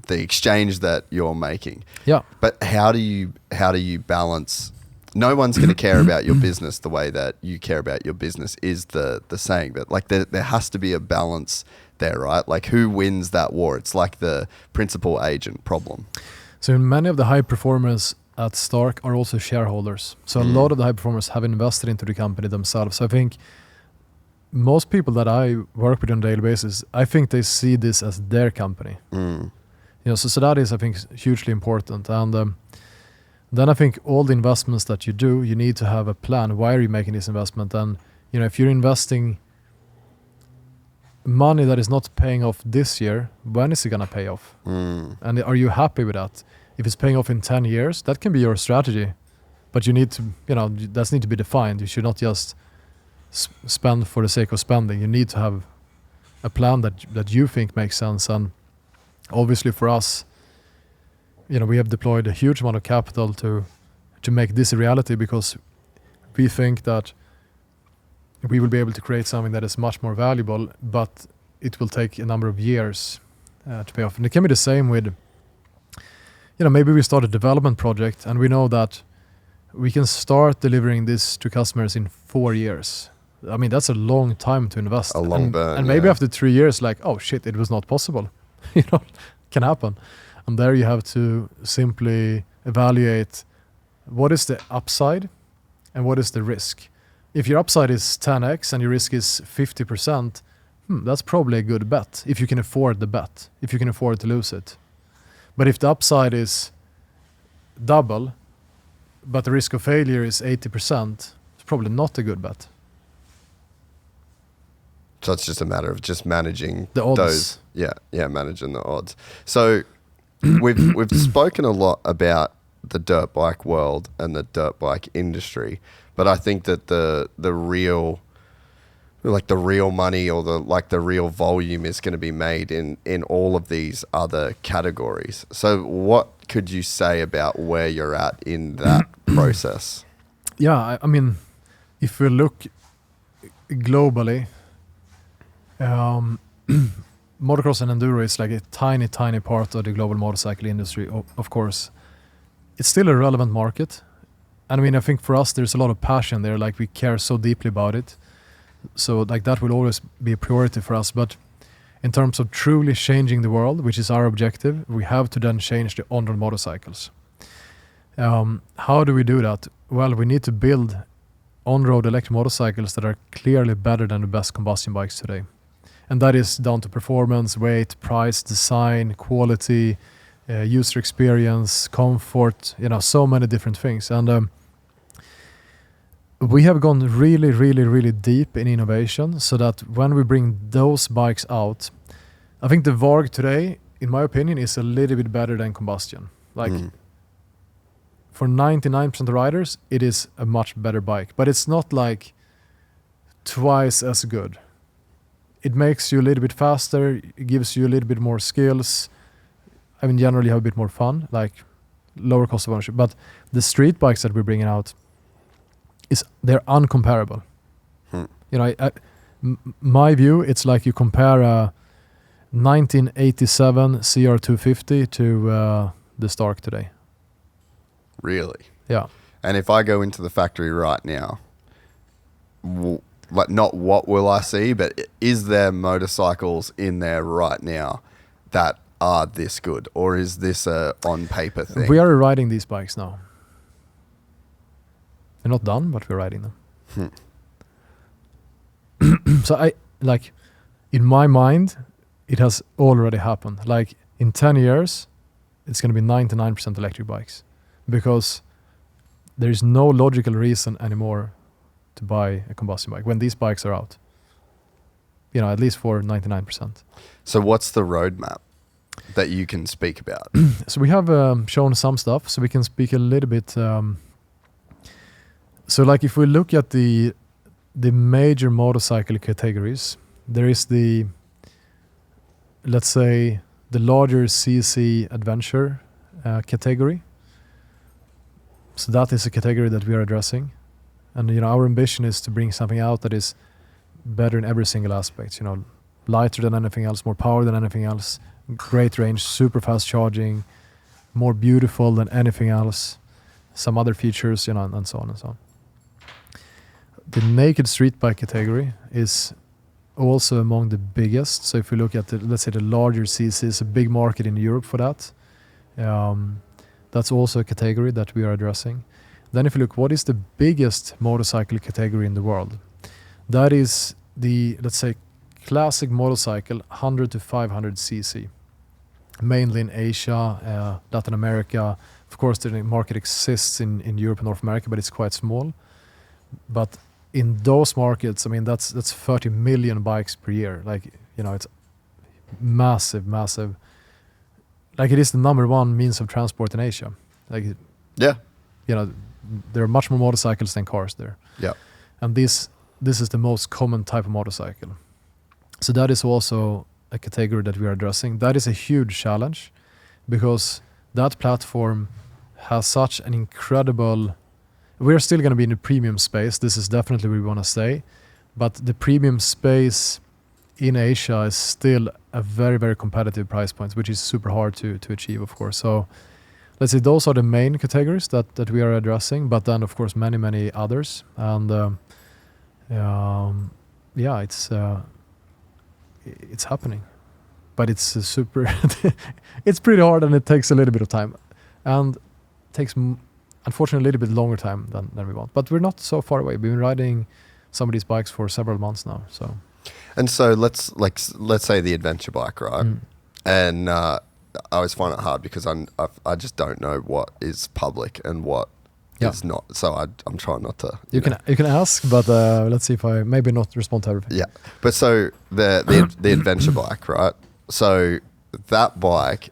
exchange that you're making. Yeah. But how do you balance? No one's going to care about your business the way that you care about your business, is the saying. But there has to be a balance there, right? Like, who wins that war? It's like the principal agent problem. So many of the high performers at Stark are also shareholders. So a lot of the high performers have invested into the company themselves. So I think most people that I work with on a daily basis, I think they see this as their company. So that is, I think, hugely important. And then I think all the investments that you do, you need to have a plan. Why are you making this investment? And if you're investing money that is not paying off this year, when is it going to pay off? And are you happy with that? If it's paying off in 10 years, that can be your strategy. But you need to, that needs to be defined. You should not just spend for the sake of spending. You need to have a plan that you think makes sense. And obviously for us, we have deployed a huge amount of capital to make this a reality, because we think that we will be able to create something that is much more valuable, but it will take a number of years to pay off. And it can be the same with, maybe we start a development project and we know that we can start delivering this to customers in 4 years. I mean, that's a long time to invest. A long burn. And maybe after 3 years, oh shit, it was not possible. Can happen. And there you have to simply evaluate what is the upside and what is the risk. If your upside is 10x and your risk is 50%, that's probably a good bet, if you can afford the bet, if you can afford to lose it. But if the upside is double, but the risk of failure is 80%, it's probably not a good bet. So it's just a matter of just managing the odds. Those. Yeah, managing the odds. So we've spoken a lot about the dirt bike world and the dirt bike industry, but I think that the real like the real money or the real volume is going to be made in all of these other categories. So what could you say about where you're at in that process? Yeah, I mean, if we look globally, motocross and enduro is like a tiny part of the global motorcycle industry. Of course, it's still a relevant market, and I mean, I think for us there's a lot of passion there. Like, we care so deeply about it, so like that will always be a priority for us. But in terms of truly changing the world, which is our objective, we have to then change the on-road motorcycles. How do we do that? Well, we need to build on-road electric motorcycles that are clearly better than the best combustion bikes today. And that is down to performance, weight, price, design, quality, user experience, comfort, so many different things. And we have gone really deep in innovation, so that when we bring those bikes out, I think the VARG today, in my opinion, is a little bit better than Combustion. Like, for 99% of riders, it is a much better bike, but it's not like twice as good. It makes you a little bit faster, it gives you a little bit more skills. I mean, generally you have a bit more fun, like lower cost of ownership. But the street bikes that we're bringing out, they're uncomparable. My view, it's like you compare a 1987 CR250 to the Stark today. Really? Yeah. And if I go into the factory right now, like, not what will I see, but is there motorcycles in there right now that are this good, or is this a on paper thing? We are riding these bikes now. They're not done, but we're riding them. So I, like, in my mind, it has already happened. Like, in 10 years, it's going to be 99% electric bikes, because there is no logical reason anymore to buy a combustion bike when these bikes are out. At least for 99%. So what's the roadmap that you can speak about? So we have shown some stuff, so we can speak a little bit. So like, if we look at the major motorcycle categories, there is let's say the larger CC adventure category. So that is a category that we are addressing. And our ambition is to bring something out that is better in every single aspect. Lighter than anything else, more power than anything else, great range, super fast charging, more beautiful than anything else, some other features, and so on and so on. The naked street bike category is also among the biggest. So if we look at let's say the larger CCs, a big market in Europe for that. That's also a category that we are addressing. Then if you look, what is the biggest motorcycle category in the world? That is the, let's say, classic motorcycle 100 to 500 cc, mainly in Asia, Latin America. Of course, the market exists in Europe and North America, but it's quite small. But in those markets, I mean, that's 30 million bikes per year. Like, it's massive. Like, it is the number one means of transport in Asia. Like, yeah, there are much more motorcycles than cars there. Yeah. And this is the most common type of motorcycle. So that is also a category that we are addressing. That is a huge challenge, because that platform has such an incredible... We're still going to be in the premium space. This is definitely where we want to stay. But the premium space in Asia is still a very, very competitive price point, which is super hard to achieve, of course. So let's say those are the main categories that we are addressing, but then of course many others. And it's happening, but it's super it's pretty hard, and it takes a little bit of time, and takes unfortunately a little bit longer time than we want. But we're not so far away. We've been riding some of these bikes for several months now. So let's say the adventure bike, right? And I always find it hard because I just don't know what is public and what is not. So I'm trying not to. You can ask, but let's see if I maybe not respond to everything. Yeah, but so the adventure bike, right? So that bike,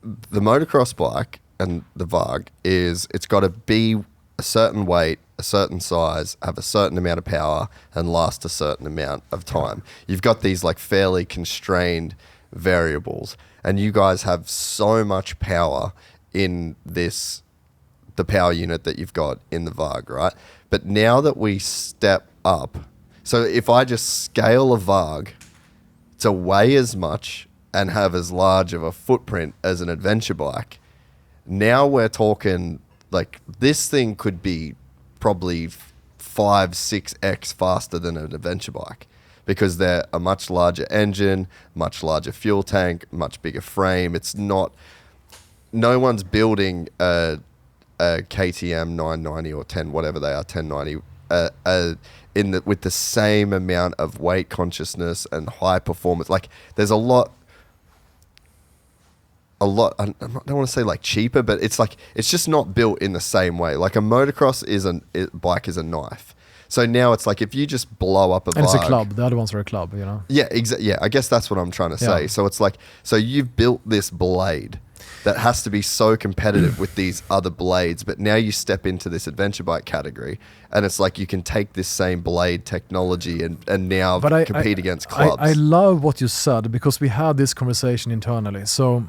the motocross bike and the VARG it's got to be a certain weight, a certain size, have a certain amount of power, and last a certain amount of time. You've got these like fairly constrained variables, and you guys have so much power in this, the power unit that you've got in the VARG, right? But now that we step up, so if I just scale a VARG to weigh as much and have as large of a footprint as an adventure bike, now we're talking like this thing could be probably 5-6x faster than an adventure bike, because they're a much larger engine, much larger fuel tank, much bigger frame. It's not, no one's building a KTM 990 or 10, whatever they are, 1090, with the same amount of weight consciousness and high performance. Like there's a lot, I don't want to say like cheaper, but it's like, it's just not built in the same way. Like a motocross bike is a knife. So now it's like if you just blow up a and VARG, it's a club. The other ones are a club, you know. Yeah, yeah. I guess that's what I'm trying to say. Yeah. So it's like, so you've built this blade that has to be so competitive with these other blades, but now you step into this adventure bike category, and it's like you can take this same blade technology and now compete against clubs. I love what you said, because we had this conversation internally. So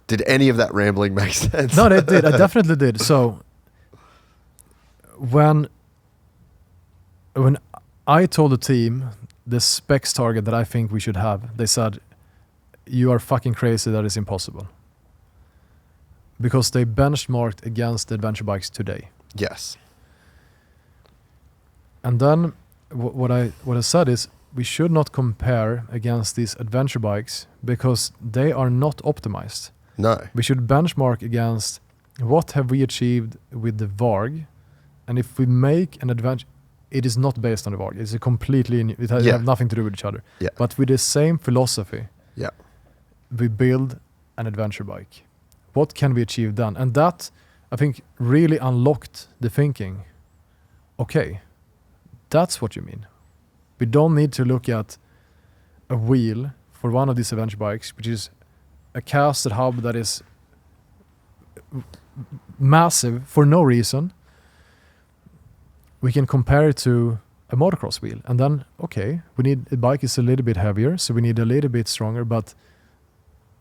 did any of that rambling make sense? no, it did. I definitely did. So when I told the team the specs target that I think we should have, they said, "You are fucking crazy. That is impossible." Because they benchmarked against the adventure bikes today. Yes. And then what I said is, we should not compare against these adventure bikes because they are not optimized. No. We should benchmark against what have we achieved with the VARG, and if we make an adventure, it is not based on the VARG. It's a completely new, it has have nothing to do with each other. Yeah. But with the same philosophy, Yeah. we build an adventure bike. What can we achieve then? And that, I think, really unlocked the thinking. Okay, that's what you mean. We don't need to look at a wheel for one of these adventure bikes, which is a casted hub that is massive for no reason. We can compare it to a motocross wheel, and then a bike is a little bit heavier, so we need a little bit stronger, but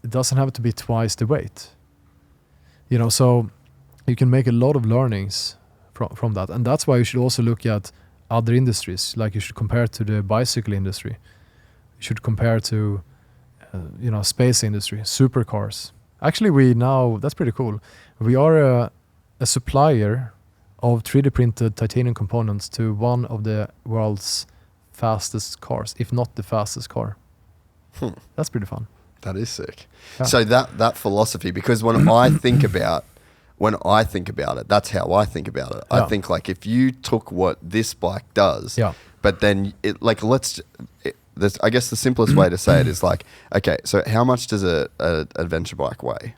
it doesn't have to be twice the weight. You know, so you can make a lot of learnings from that, and that's why you should also look at other industries. Like you should compare to the bicycle industry. You should compare to space industry, supercars. Actually, that's pretty cool. We are a supplier of 3D printed titanium components to one of the world's fastest cars, if not the fastest car. That's pretty fun. That is sick. Yeah. So that philosophy, because when I think about it, that's how I think about it. Yeah. I think like if you took what this bike does, but then I guess the simplest way to say it is like, okay, so how much does a adventure bike weigh?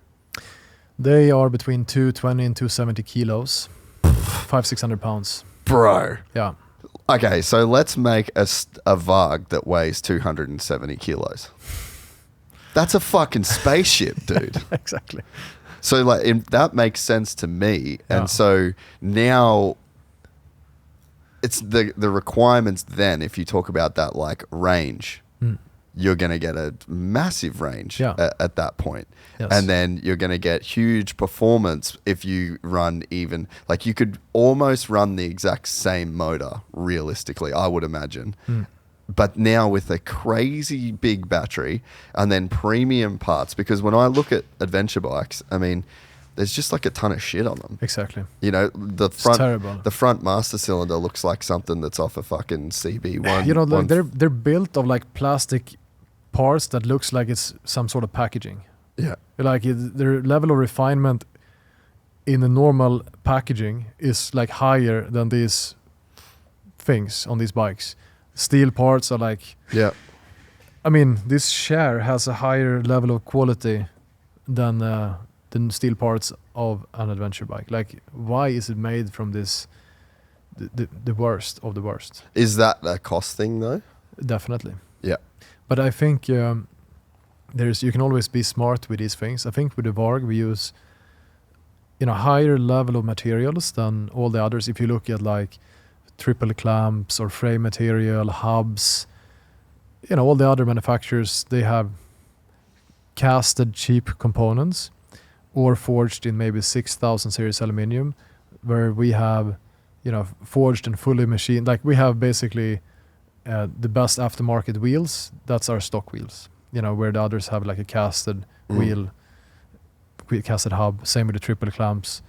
They are between 220 and 270 kilos, 500-600 pounds. Bro. Yeah. Okay, so let's make a VARG that weighs 270 kilos. That's a fucking spaceship, dude. Exactly. So like that makes sense to me. Yeah. And so now it's the requirements then, if you talk about that like range, you're going to get a massive range at that point. Yes. And then you're going to get huge performance if you run even, like you could almost run the exact same motor realistically, I would imagine. But now with a crazy big battery and then premium parts, because when I look at adventure bikes, I mean, there's just like a ton of shit on them. Exactly. You know, the front master cylinder looks like something that's off a fucking CB1. You know, they're built of like plastic parts that looks like it's some sort of packaging. Yeah. Like their level of refinement in the normal packaging is like higher than these things on these bikes. Steel parts are like, I mean, this share has a higher level of quality than the steel parts of an adventure bike. Like, why is it made from this, the worst of the worst? Is that a cost thing though? Definitely. Yeah. But I think you can always be smart with these things. I think with the VARG we use, higher level of materials than all the others. If you look at like triple clamps or frame material, hubs, all the other manufacturers, they have casted cheap components or forged in maybe 6000 series aluminium, where we have, forged and fully machined. Like we have basically the best aftermarket wheels. That's our stock wheels, where the others have like a casted wheel, casted hub, same with the triple clamps.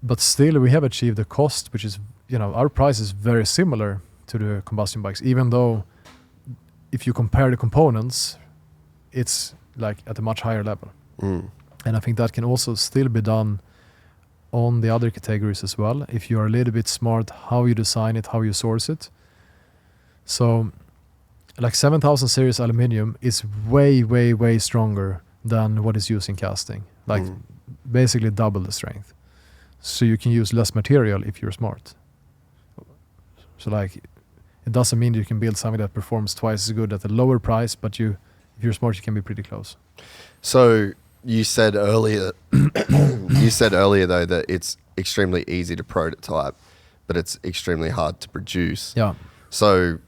But still we have achieved a cost, which is, our price is very similar to the combustion bikes, even though if you compare the components, it's like at a much higher level. And I think that can also still be done on the other categories as well, if you are a little bit smart how you design it, how you source it. So like 7000 series aluminium is way, way, way stronger than what is used in casting, like basically double the strength. So you can use less material if you're smart. So like it doesn't mean you can build something that performs twice as good at a lower price, but if you're smart, you can be pretty close. So you said earlier, though, that it's extremely easy to prototype, but it's extremely hard to produce. Yeah. So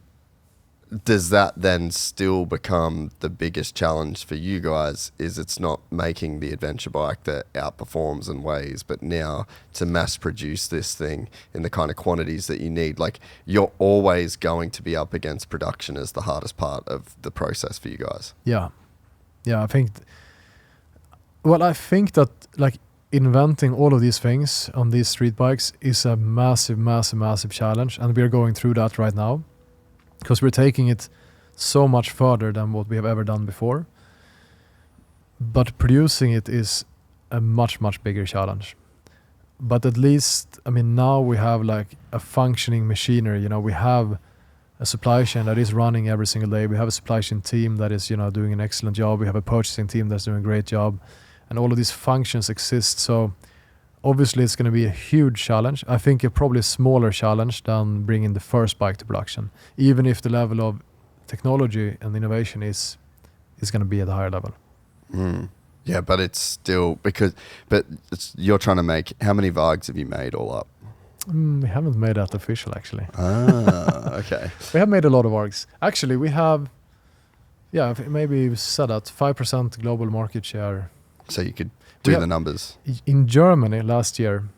does that then still become the biggest challenge for you guys? Is it's not making the adventure bike that outperforms and weighs, but now to mass produce this thing in the kind of quantities that you need? Like you're always going to be up against production as the hardest part of the process for you guys. Yeah. I think that like inventing all of these things on these street bikes is a massive, massive, massive challenge. And we're going through that right now, because we're taking it so much further than what we have ever done before. But producing it is a much, much bigger challenge. But at least, now we have like a functioning machinery. We have a supply chain that is running every single day. We have a supply chain team that is, doing an excellent job. We have a purchasing team that's doing a great job. And all of these functions exist. So obviously it's going to be a huge challenge. I think a probably smaller challenge than bringing the first bike to production, even if the level of technology and innovation is going to be at a higher level. Yeah, but it's still you're trying to make, how many VARGs have you made all up? We haven't made that official, actually. Okay. We have made a lot of VARGs. Actually, we have, maybe we said that 5% global market share. So you could do the numbers. In Germany last year,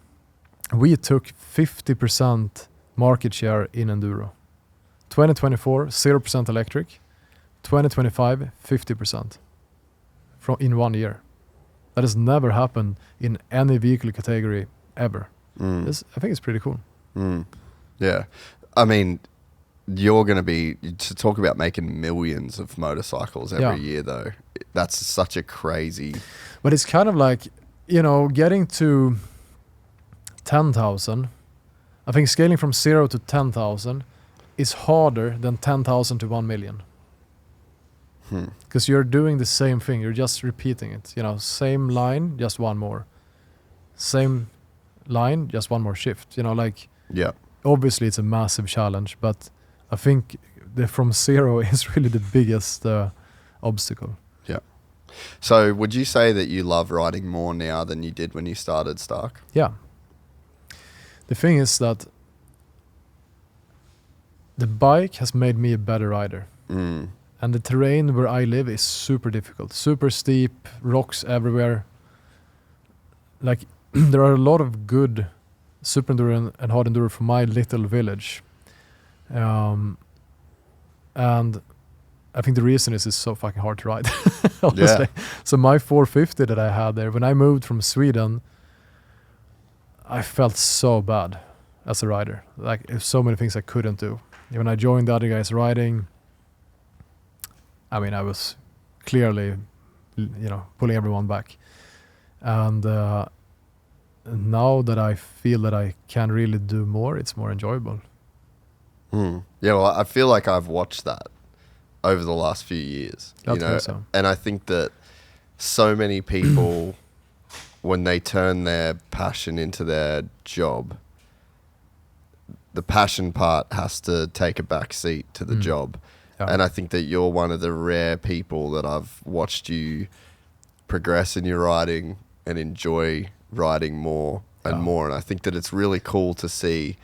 we took 50% market share in Enduro. 2024, 0% electric. 2025, 50% in 1 year. That has never happened in any vehicle category ever. I think it's pretty cool. Yeah. You're going to be, to talk about making millions of motorcycles every year though, that's such a crazy... But it's kind of like, getting to 10,000, I think scaling from 0 to 10,000 is harder than 10,000 to 1 million. Because you're doing the same thing, you're just repeating it. Same line, just one more. Same line, just one more shift. Yeah. Obviously it's a massive challenge, but I think the from zero is really the biggest obstacle. Yeah. So would you say that you love riding more now than you did when you started Stark? Yeah. The thing is that the bike has made me a better rider. And the terrain where I live is super difficult, super steep, rocks everywhere. Like there are a lot of good super enduro and hard enduro from my little village. And I think the reason is it's so fucking hard to ride, honestly. Yeah. So my 450 that I had there, when I moved from Sweden, I felt so bad as a rider. Like so many things I couldn't do. When I joined the other guys riding, I was clearly, pulling everyone back. And now that I feel that I can really do more, it's more enjoyable. Yeah, well, I feel like I've watched that over the last few years. So. And I think that so many people, when they turn their passion into their job, the passion part has to take a back seat to the job. Yeah. And I think that you're one of the rare people that I've watched you progress in your riding and enjoy writing more and more. And I think that it's really cool to see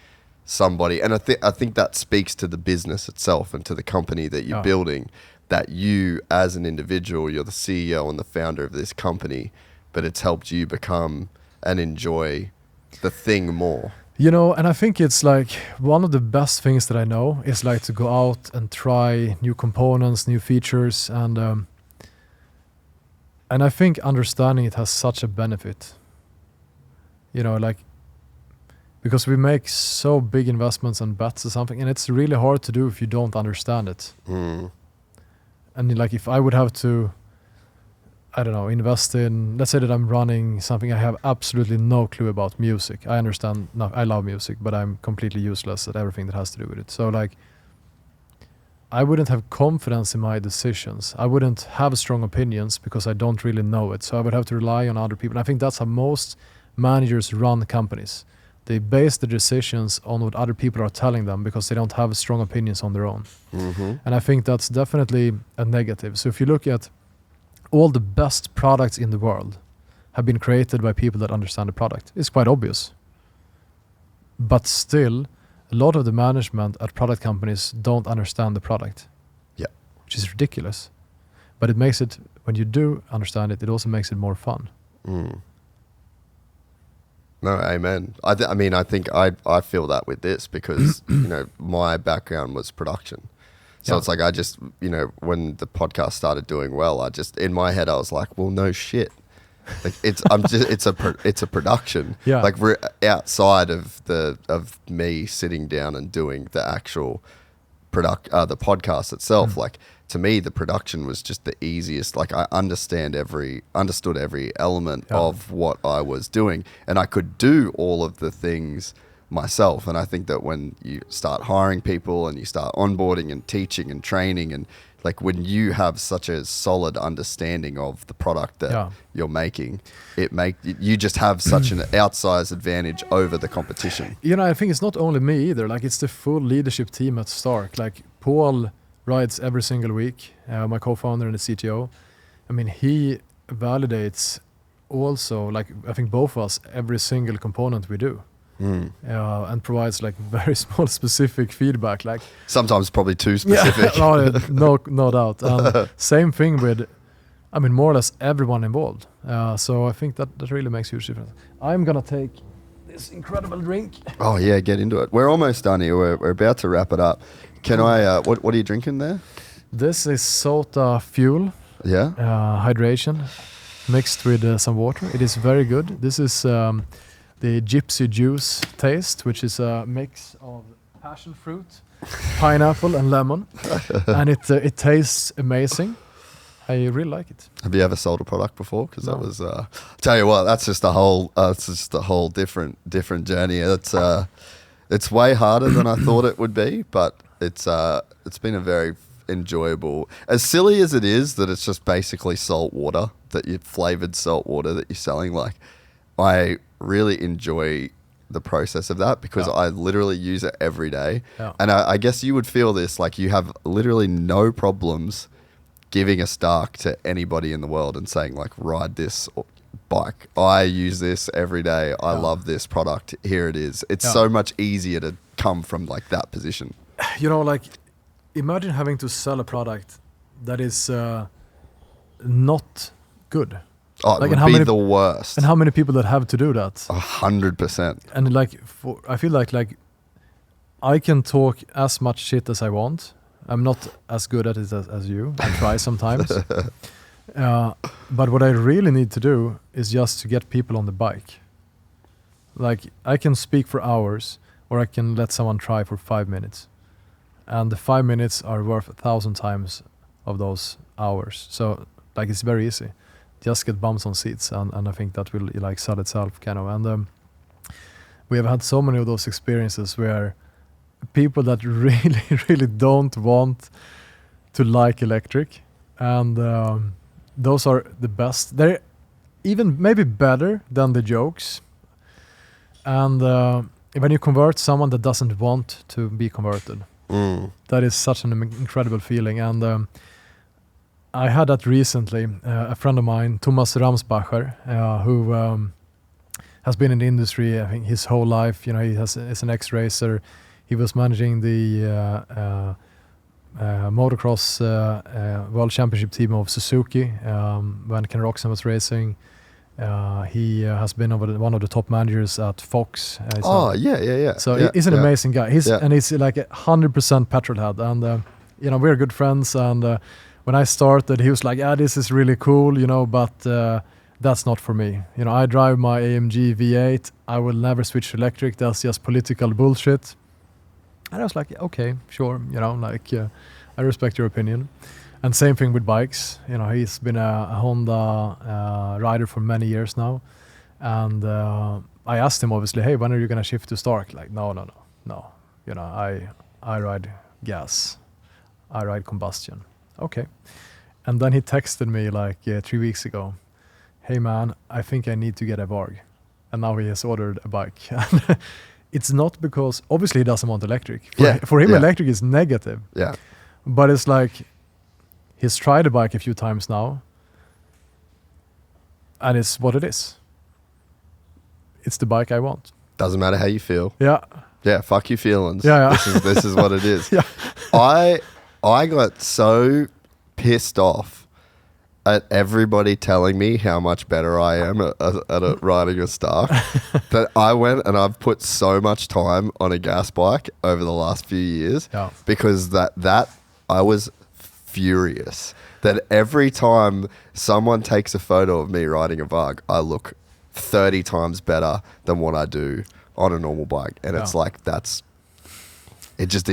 somebody, and I think that speaks to the business itself and to the company that you're building, that you as an individual, you're the CEO and the founder of this company, but it's helped you become and enjoy the thing more. You know, and I think it's like one of the best things that I know is like to go out and try new components, new features, and I think understanding it has such a benefit. You know, like, because we make so big investments and bets or something, and it's really hard to do if you don't understand it. And like, if I would have to, I don't know, invest in, let's say that I'm running something I have absolutely no clue about music. I understand, no, I love music, but I'm completely useless at everything that has to do with it. So like, I wouldn't have confidence in my decisions. I wouldn't have strong opinions because I don't really know it. So I would have to rely on other people. And I think that's how most managers run companies. They base their decisions on what other people are telling them because they don't have strong opinions on their own. And I think that's definitely a negative. So if you look at all the best products in the world have been created by people that understand the product. It's quite obvious. But still, a lot of the management at product companies don't understand the product. Yeah. Which is ridiculous. But it makes it, when you do understand it, it also makes it more fun. No, amen. I think I feel that with this because, you know, my background was production. So it's like I just, you know, when the podcast started doing well, I just, in my head, I was like, well, no shit. Like it's a production. Yeah. Like we're outside of me sitting down and doing the actual the podcast itself. Like to me, the production was just the easiest. Like I understood every element of what I was doing, and I could do all of the things myself. And I think that when you start hiring people and you start onboarding and teaching and training, and like when you have such a solid understanding of the product that you're making, you just have such an outsized advantage over the competition. You know, I think it's not only me either. Like it's the full leadership team at Stark. Like Paul rides every single week, my co-founder and the CTO. I mean, he validates also, like I think both of us, every single component we do. And provides like very small specific feedback, like sometimes probably too specific. No doubt. And same thing with, I mean, more or less everyone involved. So I think that really makes a huge difference. I'm gonna take this incredible drink. Oh yeah, get into it. We're almost done here. We're about to wrap it up. Can I? What are you drinking there? This is Sota Fuel. Yeah. Hydration mixed with some water. It is very good. This is the Gypsy Juice taste, which is a mix of passion fruit, pineapple, and lemon, and it tastes amazing. I really like it. Have you ever sold a product before? Because that was, tell you what, that's just a whole different journey. It's way harder than I thought it would be, but it's been a very enjoyable. As silly as it is that it's just basically salt water, that you flavored salt water that you're selling. Like, I really enjoy the process of that because I literally use it every day. And I guess you would feel this, like you have literally no problems giving a Stark to anybody in the world and saying like, ride this bike. I use this every day. I love this product. Here it is. It's so much easier to come from like that position. You know, like imagine having to sell a product that is not good. Oh, like, it would be the worst. And how many people that have to do that? 100%. And like, I feel like I can talk as much shit as I want. I'm not as good at it as you. I try sometimes. But what I really need to do is just to get people on the bike. Like I can speak for hours, or I can let someone try for 5 minutes. And the 5 minutes are worth 1,000 times of those hours. So like it's very easy. Just get bumps on seats, and I think that will like sell itself, kind of. And we have had so many of those experiences where people that really don't want to like electric, and those are the best. They're even maybe better than the jokes. And when you convert someone that doesn't want to be converted, that is such an incredible feeling. And I had that recently. A friend of mine, Thomas Ramsbacher, who has been in the industry, I think, his whole life. You know, is an ex-racer. He was managing the motocross world championship team of Suzuki when Ken Roczen was racing. He has been one of the top managers at Fox. Yeah. So he's an amazing guy. He's like 100% petrol head, and you know, we're good friends. And when I started, he was like, "Yeah, this is really cool, you know, but that's not for me. You know, I drive my AMG V8. I will never switch to electric. That's just political bullshit." And I was like, "Okay, sure, you know, like I respect your opinion." And same thing with bikes. You know, he's been a Honda rider for many years now. And I asked him, obviously, "Hey, when are you going to shift to Stark?" Like, no. You know, I ride gas. I ride combustion. Okay. And then he texted me like 3 weeks ago, "Hey man, I think I need to get a VARG." And now he has ordered a bike. It's not because, obviously he doesn't want electric. For him, electric is negative. Yeah. But it's like, he's tried a bike a few times now, and it's what it is. It's the bike I want. Doesn't matter how you feel. Yeah. Yeah, fuck your feelings. Yeah. This is what it is. Yeah. I got so pissed off at everybody telling me how much better I am at riding a Stark that I went and I've put so much time on a gas bike over the last few years because that I was furious that every time someone takes a photo of me riding a VARG, I look 30 times better than what I do on a normal bike. And it's like, it just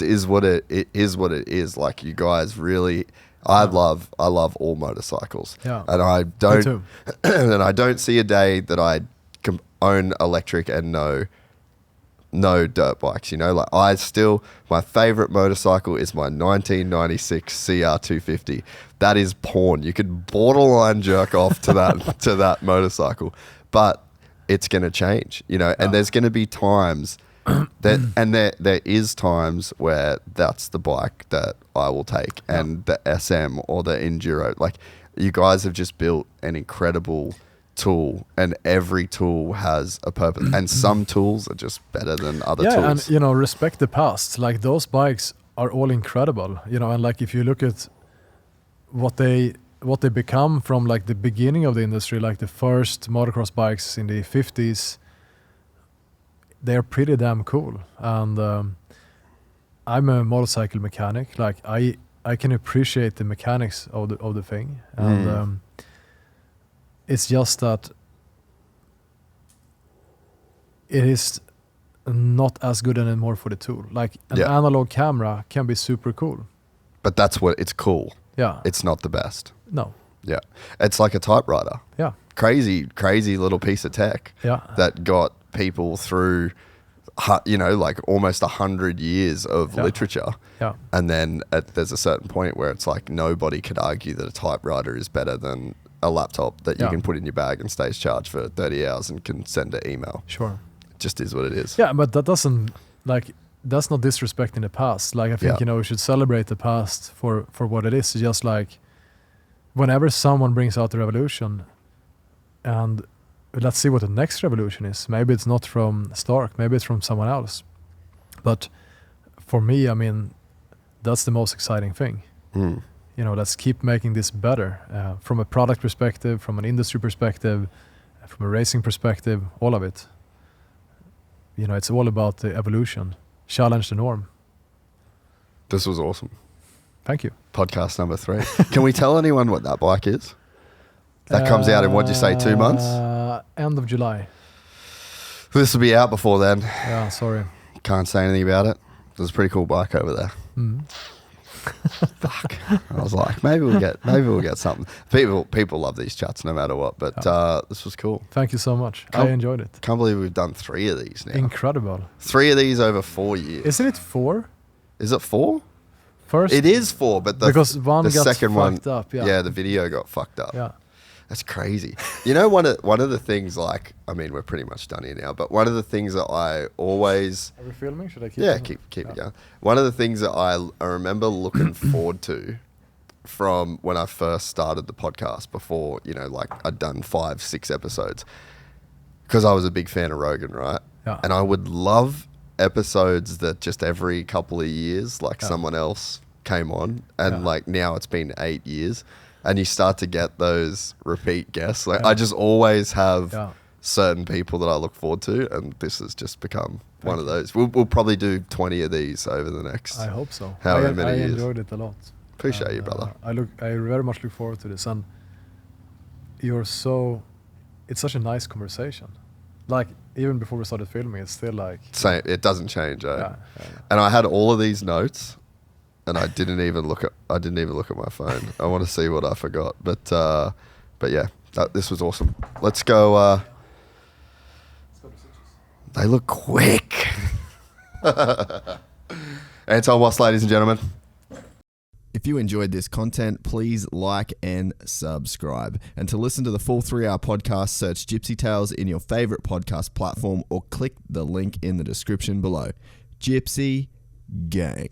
is what it is. Like, you guys really, I love all motorcycles. Yeah. And I don't, and I don't see a day that I can own electric and no dirt bikes, you know. Like, my favorite motorcycle is my 1996 CR250. That is porn. You could borderline jerk off to that motorcycle, but it's going to change, you know. And there's going to be times there is times where that's the bike that I will take, and the SM or the Enduro. Like, you guys have just built an incredible tool, and every tool has a purpose, and some tools are just better than other tools. And you know, respect the past. Like, those bikes are all incredible, you know. And like, if you look at what they become from like the beginning of the industry, like the first motocross bikes in the 50s, they're pretty damn cool. And I'm a motorcycle mechanic. Like, I can appreciate the mechanics of the thing, and it's just that it is not as good anymore for the tool. Like, an analog camera can be super cool, but that's what it's cool. Yeah, it's not the best. No. Yeah, it's like a typewriter. Yeah, crazy little piece of tech. Yeah, that got people through, you know, like almost 100 years of literature. Yeah, and then there's a certain point where it's like nobody could argue that a typewriter is better than a laptop that you can put in your bag and stays charged for 30 hours and can send an email. Sure. It just is what it is. Yeah, but that doesn't, like, that's not disrespecting the past. Like, I think, you know, we should celebrate the past for what it is. Just like, whenever someone brings out the revolution, and let's see what the next revolution is. Maybe it's not from Stark, maybe it's from someone else. But for me, I mean, that's the most exciting thing. You know, let's keep making this better from a product perspective, from an industry perspective, from a racing perspective, all of it. You know, it's all about the evolution. Challenge the norm. This was awesome. Thank you. Podcast number 3. Can we tell anyone what that bike is? That comes out in, what'd you say, 2 months? End of July. This will be out before then. Yeah, sorry. Can't say anything about it. There's a pretty cool bike over there. Fuck. I was like, maybe we'll get something. People love these chats no matter what, but this was cool. Thank you so much. I enjoyed it. Can't believe we've done 3 of these now. Incredible. 3 of these over 4 years. Isn't it 4? Is it 4? First, it is 4, but because one the got second fucked one, up. Yeah, the video got fucked up. Yeah. That's crazy. You know, one of the things, like, I mean, we're pretty much done here now, but one of the things that I always... Are we filming? Should I keep keep it going. One of the things that I remember looking forward to from when I first started the podcast before, you know, like, I'd done 5-6 episodes, because I was a big fan of Rogan, right? Yeah. And I would love episodes that just every couple of years, like someone else came on, and like now it's been 8 years, and you start to get those repeat guests. Like I just always have certain people that I look forward to, and this has just become one of those. We'll probably do 20 of these over the next. I hope so. However many I years. enjoyed it a lot. Appreciate you, brother. I very much look forward to this, and it's such a nice conversation. Like even before we started filming, it's still like Same. It doesn't change. yeah. And I had all of these notes, and I didn't even look at my phone. I want to see what I forgot, but yeah, this was awesome. Let's go. They look quick. Anton Wass, ladies and gentlemen. If you enjoyed this content, please like and subscribe. And to listen to the full 3-hour podcast, search Gypsy Tales in your favorite podcast platform or click the link in the description below. Gypsy Gang.